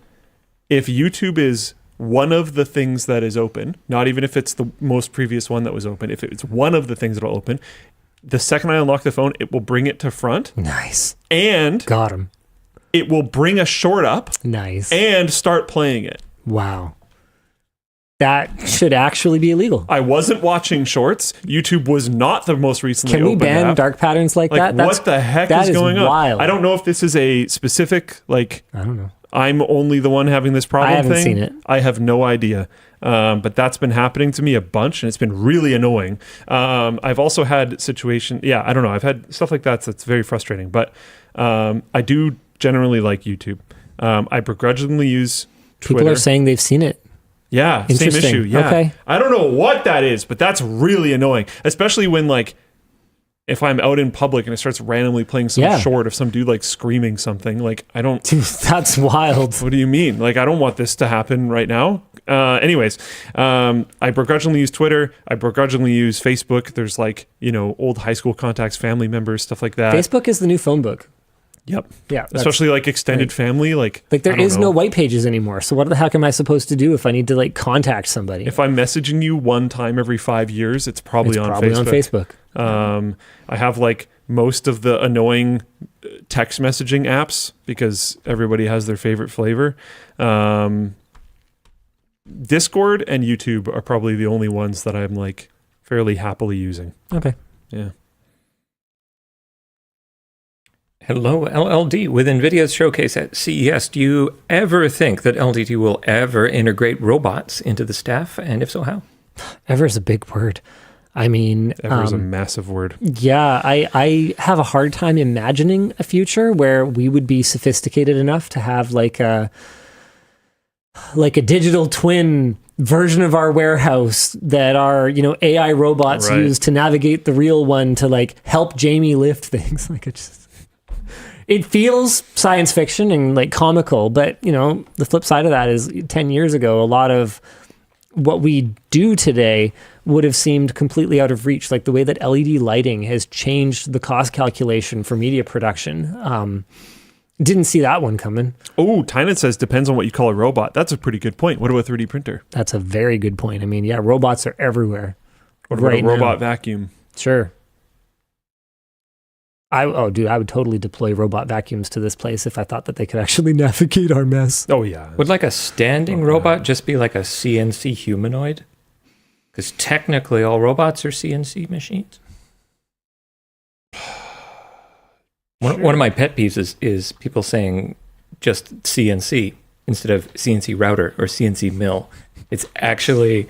if YouTube is one of the things that is open, not even if it's the most previous one that was open, if it's one of the things that'll open, the second I unlock the phone, it will bring it to front. Nice. And Got him. it will bring a short up. Nice. And start playing it. Wow. That should actually be illegal. I wasn't watching shorts. YouTube was not the most recently Can we opened ban app. dark patterns like that? What the heck is going wild. on? I don't know if this is a specific, I don't know. I'm only the one having this problem I haven't thing. seen it. I have no idea. But that's been happening to me a bunch, and it's been really annoying. I've also had I don't know. I've had stuff like that that's very frustrating. But I do generally like YouTube. I begrudgingly use Twitter. People are saying they've seen it. Yeah, same Interesting. issue. Yeah. Okay. I don't know what that is, but that's really annoying. Especially when if I'm out in public and it starts randomly playing some short of some dude like screaming something, I don't. Dude, that's wild. What do you mean? I don't want this to happen right now. Anyways, I begrudgingly use Twitter. I begrudgingly use Facebook. There's old high school contacts, family members, stuff like that. Facebook is the new phone book. Yep. Yeah. Especially extended family. There is no white pages anymore. So what the heck am I supposed to do if I need to contact somebody? If I'm messaging you one time every 5 years, it's probably on Facebook. I have most of the annoying text messaging apps because everybody has their favorite flavor. Discord and YouTube are probably the only ones that I'm fairly happily using. Okay. Yeah. Hello, LLD. With NVIDIA's showcase at CES, do you ever think that LTT will ever integrate robots into the staff? And if so, how? Ever is a big word. I mean... Ever is a massive word. Yeah, I have a hard time imagining a future where we would be sophisticated enough to have a digital twin version of our warehouse that our AI robots use to navigate the real one to help Jamie lift things. It feels science fiction and comical, but the flip side of that is 10 years ago, a lot of what we do today would have seemed completely out of reach. The way that LED lighting has changed the cost calculation for media production. Didn't see that one coming. Oh, Tynan says depends on what you call a robot. That's a pretty good point. What about a 3D printer? That's a very good point. I mean, yeah, robots are everywhere. What about a robot vacuum? Sure. I would totally deploy robot vacuums to this place if I thought that they could actually navigate our mess. Oh, yeah. Would like a standing robot just be like a CNC humanoid? Because technically all robots are CNC machines. One of my pet peeves is people saying just CNC instead of CNC router or CNC mill. It's actually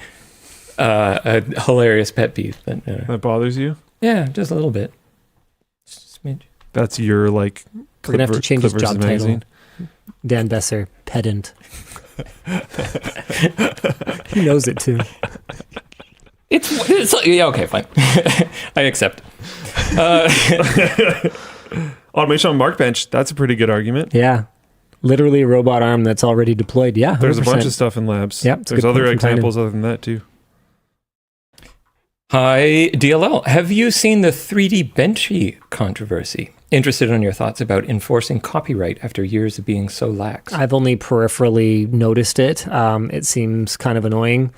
a hilarious pet peeve. But, that bothers you? Yeah, just a little bit. That's your We're gonna have to change his job title. Dan Besser, pedant. He knows it too. It's yeah, okay, fine. I accept. Automation on Markbench. That's a pretty good argument. Yeah. Literally a robot arm that's already deployed. Yeah. 100%. There's a bunch of stuff in labs. Yep, there's other examples other than that too. Hi, DLL. Have you seen the 3D benchy controversy? Interested in your thoughts about enforcing copyright after years of being so lax. I've only peripherally noticed it. It seems kind of annoying.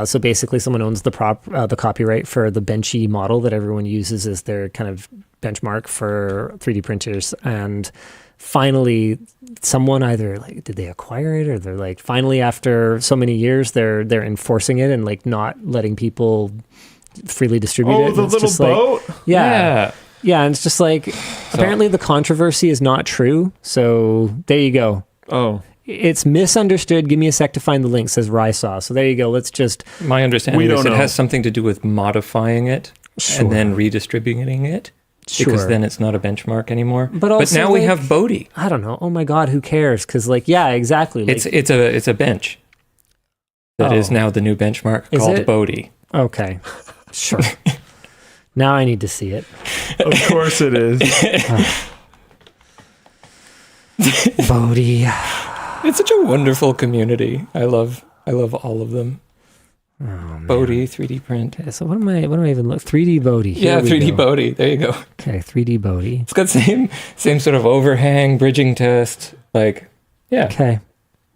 So basically, someone owns the copyright for the benchy model that everyone uses as their kind of benchmark for 3D printers. And finally, someone either did they acquire it, or they're finally after so many years they're enforcing it and not letting people freely distribute it. Oh, the little boat? Yeah, and it's just apparently the controversy is not true. So there you go. Oh. It's misunderstood. Give me a sec to find the link, says Rysaw. So there you go. Let's just... My understanding is it has something to do with modifying it and then redistributing it. Sure. Because then it's not a benchmark anymore. But now we have Bodhi. I don't know. Oh my God, who cares? Because yeah, exactly. It's a bench that is now the new benchmark called Bodhi. Okay. Sure. Now I need to see it. Of course it is. Bodhi. It's such a wonderful community. I love all of them. Oh, Bodhi, 3D print. Yeah, so what am I even looking? 3D Bodhi. Yeah, 3D Bodhi. There you go. Okay, 3D Bodhi. It's got same sort of overhang, bridging test. Okay.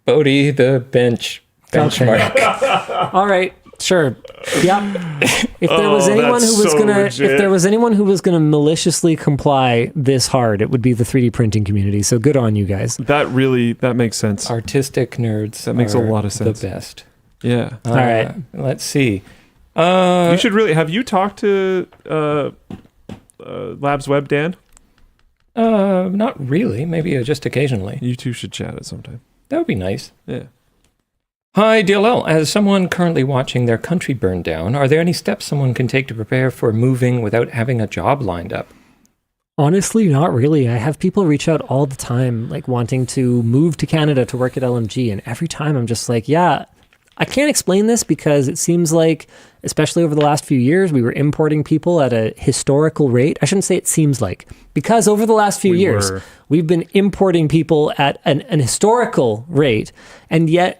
Bodhi, the benchmark. Okay. All right. Sure. Yeah. If there was anyone who was gonna maliciously comply this hard, it would be the 3D printing community. So good on you guys. That makes sense. Artistic nerds. That makes a lot of sense. The best. Yeah. All right. Let's see. You should really have you talked to Labs Web, Dan? Not really. Maybe just occasionally. You two should chat at some time. That would be nice. Yeah. Hi, DLL. As someone currently watching their country burn down, are there any steps someone can take to prepare for moving without having a job lined up? Honestly, not really. I have people reach out all the time, wanting to move to Canada to work at LMG. And every time I'm just yeah, I can't explain this because it seems especially over the last few years, we were importing people at a historical rate. I shouldn't say it seems because over the last few years, we've been importing people at an historical rate. And yet,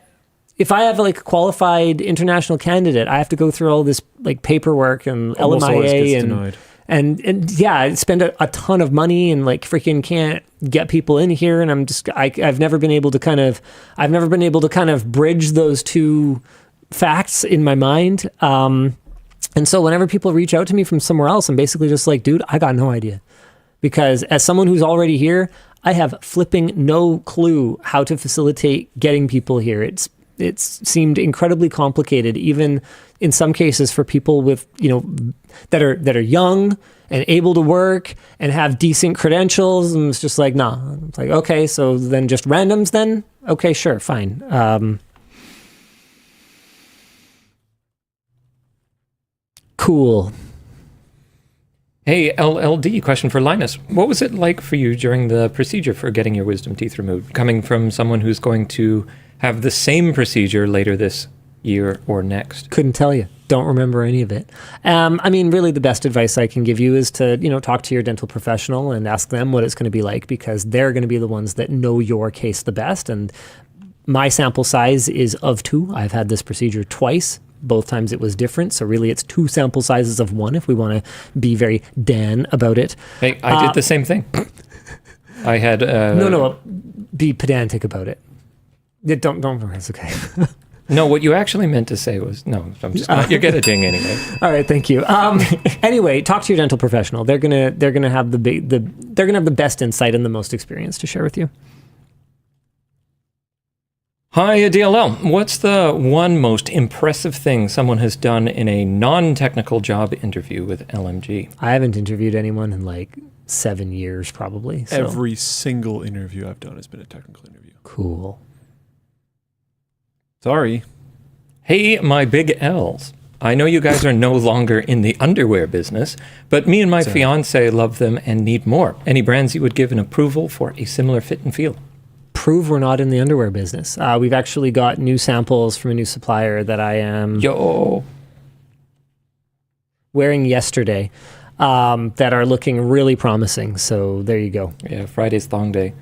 if I have a qualified international candidate, I have to go through all this paperwork and almost LMIA and yeah, I spend a ton of money and freaking can't get people in here. And I've never been able to kind of bridge those two facts in my mind. And so whenever people reach out to me from somewhere else, I'm basically just dude, I got no idea, because as someone who's already here, I have flipping no clue how to facilitate getting people here. It's seemed incredibly complicated, even in some cases for people with, that are young and able to work and have decent credentials. And it's just nah. It's okay, so then just randoms then? Okay, sure, fine. Cool. Hey, LLD, question for Linus. What was it like for you during the procedure for getting your wisdom teeth removed, coming from someone who's going to have the same procedure later this year or next? Couldn't tell you. Don't remember any of it. Really the best advice I can give you is to, talk to your dental professional and ask them what it's going to be like, because they're going to be the ones that know your case the best. And my sample size is of 2. I've had this procedure twice. Both times it was different. So really it's 2 sample sizes of 1 if we want to be very Dan about it. Hey, I did the same thing. I had No, be pedantic about it. Yeah, don't. It's okay. No, what you actually meant to say was no. I'm just not. You're editing anyway. All right, thank you. Anyway, talk to your dental professional. They're gonna have the best insight and the most experience to share with you. Hi, DLL. What's the one most impressive thing someone has done in a non-technical job interview with LMG? I haven't interviewed anyone in like 7 years, probably. So. Every single interview I've done has been a technical interview. Cool. Sorry. Hey, my big L's. I know you guys are no longer in the underwear business, but me and my fiance love them and need more. Any brands you would give an approval for a similar fit and feel? Prove we're not in the underwear business. We've actually got new samples from a new supplier that I am wearing yesterday that are looking really promising. So there you go. Yeah, Friday's thong day.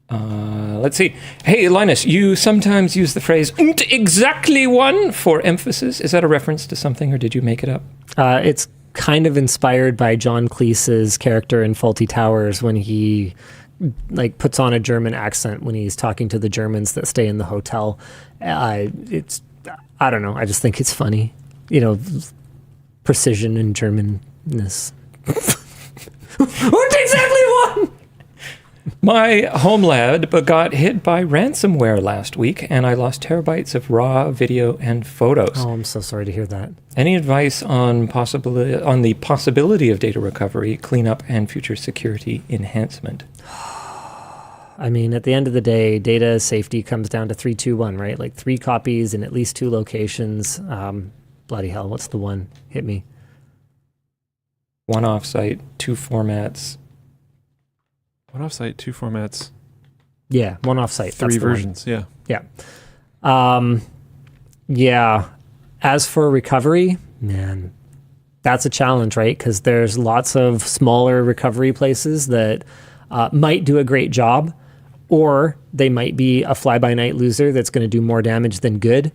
Let's see. Hey, Linus, you sometimes use the phrase "UND EXACTLY one" for emphasis. Is that a reference to something, or did you make it up? It's kind of inspired by John Cleese's character in Fawlty Towers when he puts on a German accent when he's talking to the Germans that stay in the hotel. I don't know. I just think it's funny. Precision and Germanness. UND EXACTLY one! My home lab got hit by ransomware last week, and I lost terabytes of raw video and photos. Oh, I'm so sorry to hear that. Any advice on the possibility of data recovery, cleanup, and future security enhancement? I mean, at the end of the day, data safety comes down to 3, 2, 1, right? Like 3 copies in at least 2 locations. Bloody hell, what's the one? Hit me. 1 offsite, 2 formats. 1 offsite, 2 formats. Yeah, 1 offsite. 3 versions, yeah. Yeah. Yeah. As for recovery, man, that's a challenge, right? Because there's lots of smaller recovery places that might do a great job, or they might be a fly-by-night loser that's going to do more damage than good.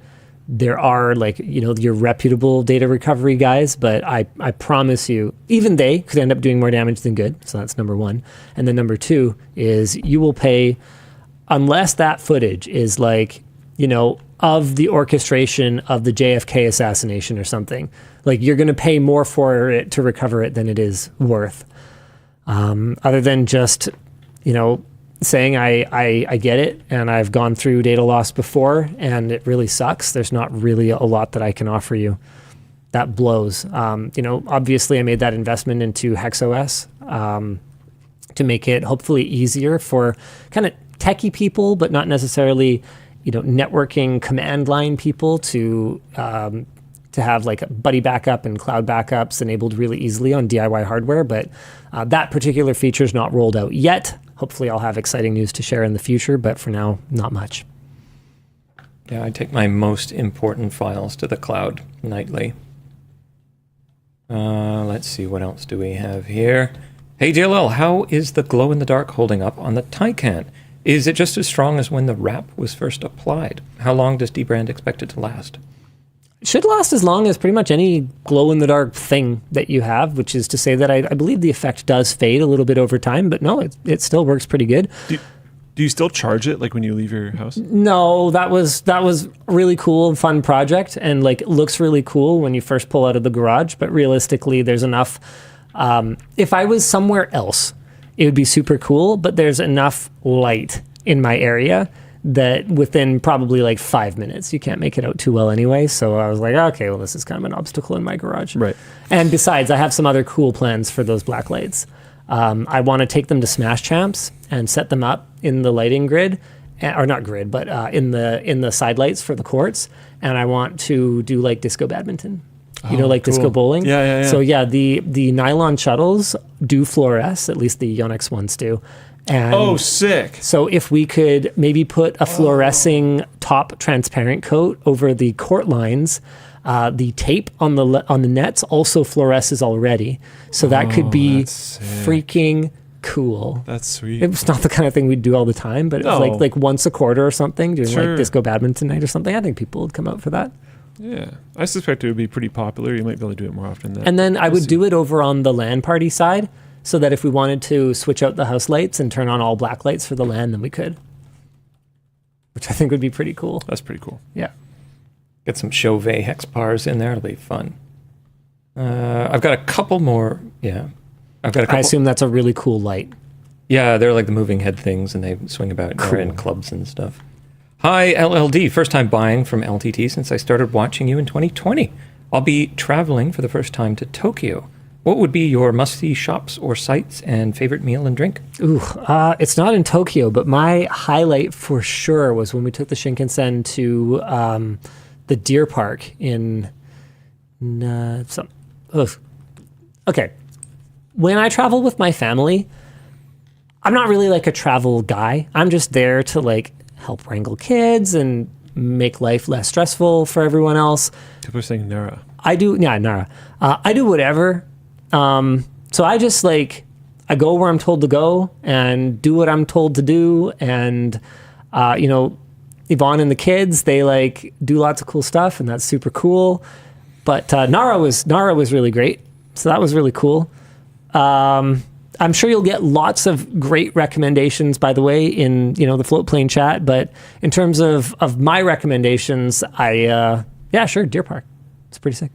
There are your reputable data recovery guys, but I promise you, even they could end up doing more damage than good. So that's number 1. And then number 2 is you will pay, unless that footage is of the orchestration of the JFK assassination or something, you're going to pay more for it to recover it than it is worth. Other than just, saying I get it and I've gone through data loss before and it really sucks. There's not really a lot that I can offer you. That blows. Obviously I made that investment into HexOS to make it hopefully easier for kind of techie people, but not necessarily, networking command line people to have buddy backup and cloud backups enabled really easily on DIY hardware. But that particular feature is not rolled out yet. Hopefully I'll have exciting news to share in the future, but for now, not much. Yeah, I take my most important files to the cloud nightly. Let's see, what else do we have here? Hey DLL, how is the glow-in-the-dark holding up on the Taycan? Is it just as strong as when the wrap was first applied? How long does dbrand expect it to last? Should last as long as pretty much any glow-in-the-dark thing that you have, which is to say that I believe the effect does fade a little bit over time, but no, it still works pretty good. Do you still charge it when you leave your house? No, that was a really cool and fun project, and it looks really cool when you first pull out of the garage, but realistically there's enough. If I was somewhere else, it would be super cool, but there's enough light in my area that within probably 5 minutes, you can't make it out too well anyway. So I was like, okay, well, this is kind of an obstacle in my garage. Right. And besides, I have some other cool plans for those black lights. I want to take them to Smash Champs and set them up in the lighting grid, or not grid, but in the side lights for the courts. And I want to do disco badminton. Cool. Disco bowling. Yeah. So yeah, the nylon shuttles do fluoresce, at least the Yonex ones do. And sick. So if we could maybe put a fluorescing top transparent coat over the court lines, the tape on the nets also fluoresces already. So that could be freaking cool. That's sweet. It was not the kind of thing we'd do all the time, but it was like once a quarter or something, doing disco badminton night or something. I think people would come out for that. Yeah, I suspect it would be pretty popular. You might be able to do it more often than that. And then I would do it over on the LAN party side. so that if we wanted to switch out the house lights and turn on all black lights for the LAN, then we could. Which I think would be pretty cool. That's pretty cool. Yeah. Get some Chauvet hex bars in there. It'll be fun. I've got a couple more. Yeah. I've got a couple. I assume that's a really cool light. Yeah, they're like the moving head things, and they swing about Cool. they're in clubs and stuff. Hi, LLD. First time buying from LTT since I started watching you in 2020. I'll be traveling for the first time to Tokyo. What would be your must-see shops or sites and favorite meal and drink? Ooh, it's not in Tokyo, but my highlight for sure was when we took the Shinkansen to the Deer Park in Okay. When I travel with my family, I'm not really like a travel guy. I'm just there to like help wrangle kids and make life less stressful for everyone else. People are saying Nara. Nara. I do whatever. So I just like, I go where I'm told to go and do what I'm told to do. And, Yvonne and the kids, they like do lots of cool stuff and that's super cool. But Nara was really great. So that was really cool. I'm sure you'll get lots of great recommendations, by the way, in, the float plane chat. But in terms of my recommendations, sure, Deer Park. It's pretty sick.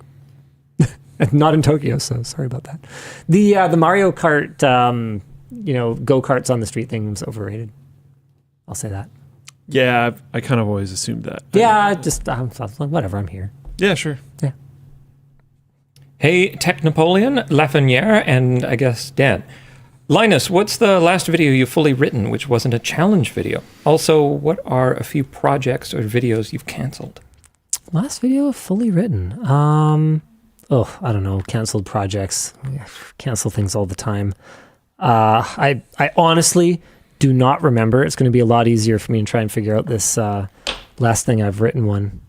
Not in Tokyo, so sorry about that. The Mario Kart, go-karts on the street thing was overrated. I'll say that. Yeah, I kind of always assumed that. Yeah, whatever, I'm here. Yeah, sure. Yeah. Hey, Tech Napoleon, Lafreniere, and I guess Dan. Linus, what's the last video you've fully written which wasn't a challenge video? Also, what are a few projects or videos you've canceled? Last video fully written. I don't know, canceled projects. Cancel things all the time. I honestly do not remember. It's going to be a lot easier for me to try and figure out this last thing I've written one.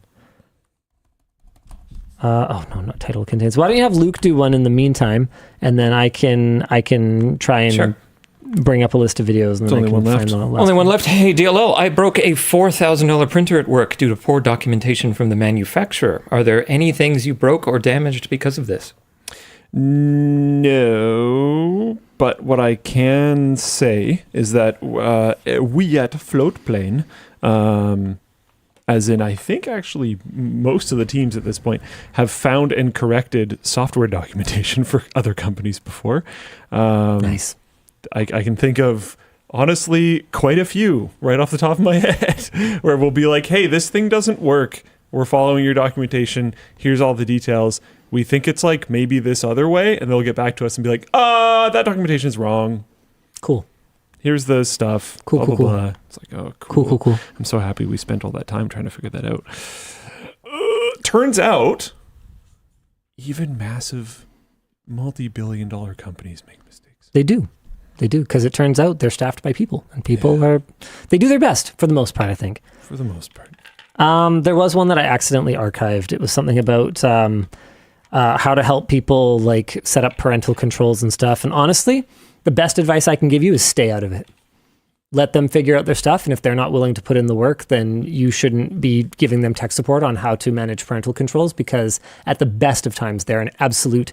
Not title contains. Why don't you have Luke do one in the meantime, and then I can try and bring up a list of videos. And then only one left. Only one left. Hey, DLL, I broke a $4,000 printer at work due to poor documentation from the manufacturer. Are there any things you broke or damaged because of this? No, but what I can say is that we at Floatplane, as in I think actually most of the teams at this point, have found and corrected software documentation for other companies before. Nice. I can think of, honestly, quite a few right off the top of my head where we'll be like, hey, this thing doesn't work. We're following your documentation. Here's all the details. We think it's like maybe this other way. And they'll get back to us and be like, that documentation is wrong. Cool. Here's the stuff. Cool, blah, cool, blah, cool. blah. It's like, oh, cool. Cool. I'm so happy we spent all that time trying to figure that out. Turns out, even massive multi-billion-dollar companies make mistakes. They do, because it turns out they're staffed by people, and people they do their best for the most part, I think. For the most part. There was one that I accidentally archived. It was something about how to help people like set up parental controls and stuff. And honestly, the best advice I can give you is stay out of it. Let them figure out their stuff, and if they're not willing to put in the work, then you shouldn't be giving them tech support on how to manage parental controls, because at the best of times, they're an absolute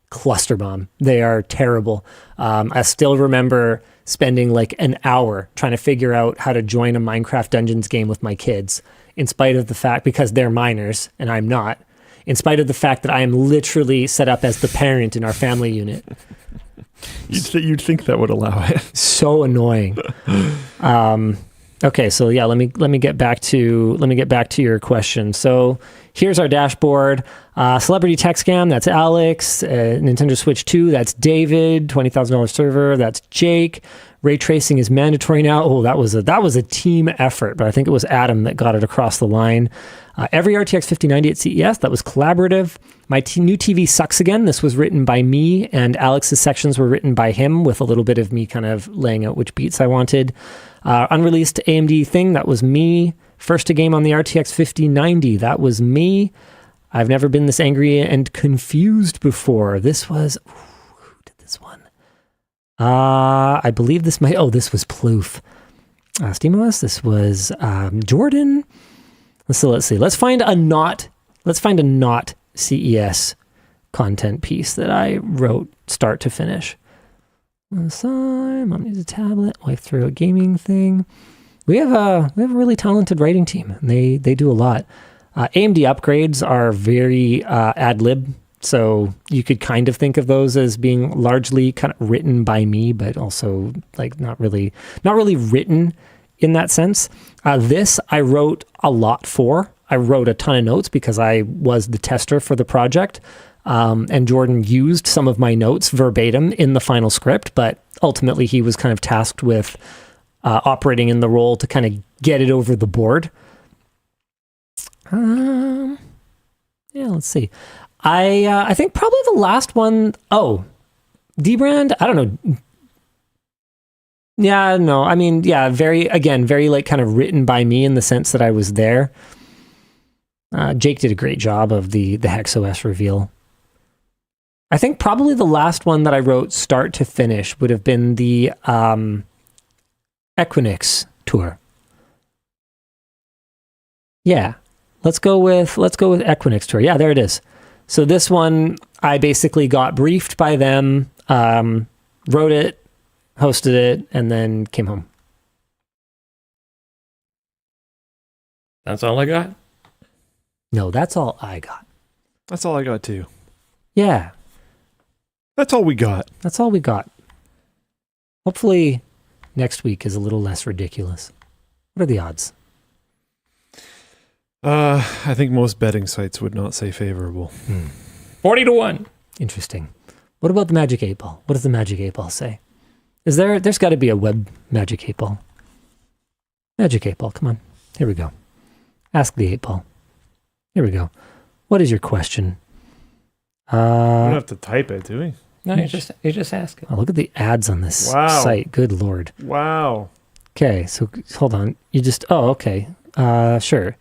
cluster bomb. They are terrible. I still remember spending like an hour trying to figure out how to join a Minecraft Dungeons game with my kids, in spite of the fact, because they're minors and I'm not, in spite of the fact that I am literally set up as the parent in our family unit. You'd think that would allow it. So annoying. Okay, so yeah, let me get back to your question. So here's our dashboard. Celebrity Tech Scam, that's Alex. Nintendo Switch 2, that's David. $20,000 server, that's Jake. Ray tracing is mandatory now. Oh, that was a team effort, but I think it was Adam that got it across the line. Every RTX 5090 at CES, that was collaborative. My new TV sucks again. This was written by me, and Alex's sections were written by him with a little bit of me kind of laying out which beats I wanted. Unreleased AMD thing, that was me. First to game on the RTX 5090, that was me. I've never been this angry and confused before. This was, who did this one? I believe this this was Ploof. SteamOS, this was Jordan. So let's see. Let's find a not CES content piece that I wrote start to finish. Sorry, mom needs a tablet. Wife threw a gaming thing. We have a really talented writing team, and they do a lot. AMD upgrades are very ad lib, so you could kind of think of those as being largely kind of written by me, but also like not really written in that sense. This I wrote a lot for. I wrote a ton of notes because I was the tester for the project, and Jordan used some of my notes verbatim in the final script, but ultimately he was kind of tasked with operating in the role to kind of get it over the board. Yeah, let's see. I think probably the last one. Oh, dbrand. I don't know. Yeah, no. I mean, yeah, very like kind of written by me in the sense that I was there. Jake did a great job of the HexOS reveal. I think probably the last one that I wrote start to finish would have been the Equinix tour. Yeah. Let's go with Equinix tour. Yeah, there it is. So this one, I basically got briefed by them, wrote it, hosted it, and then came home. That's all I got? No, that's all I got. That's all I got too. Yeah. That's all we got. That's all we got. Hopefully next week is a little less ridiculous. What are the odds? I think most betting sites would not say favorable. 40-1. Interesting. What about the Magic 8 Ball? What does the Magic 8 Ball say? There's got to be a web Magic 8 Ball. Magic 8 Ball, come on. Here we go. Ask the 8 Ball. Here we go. What is your question? We don't have to type it, do we? No, you just ask it. Oh, look at the ads on this site. Good Lord. Wow. Okay, so hold on. Okay. Sure.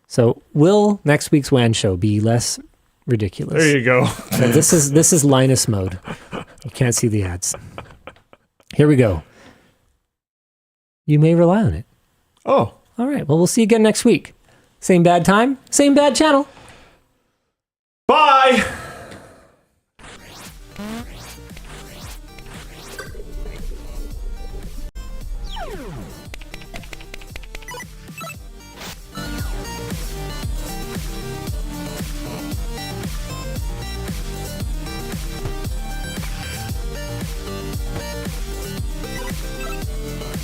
So will next week's WAN show be less ridiculous? There you go. So this is Linus mode. You can't see the ads. Here we go. You may rely on it. Oh. All right. Well, we'll see you again next week. Same bad time, same bad channel. Bye.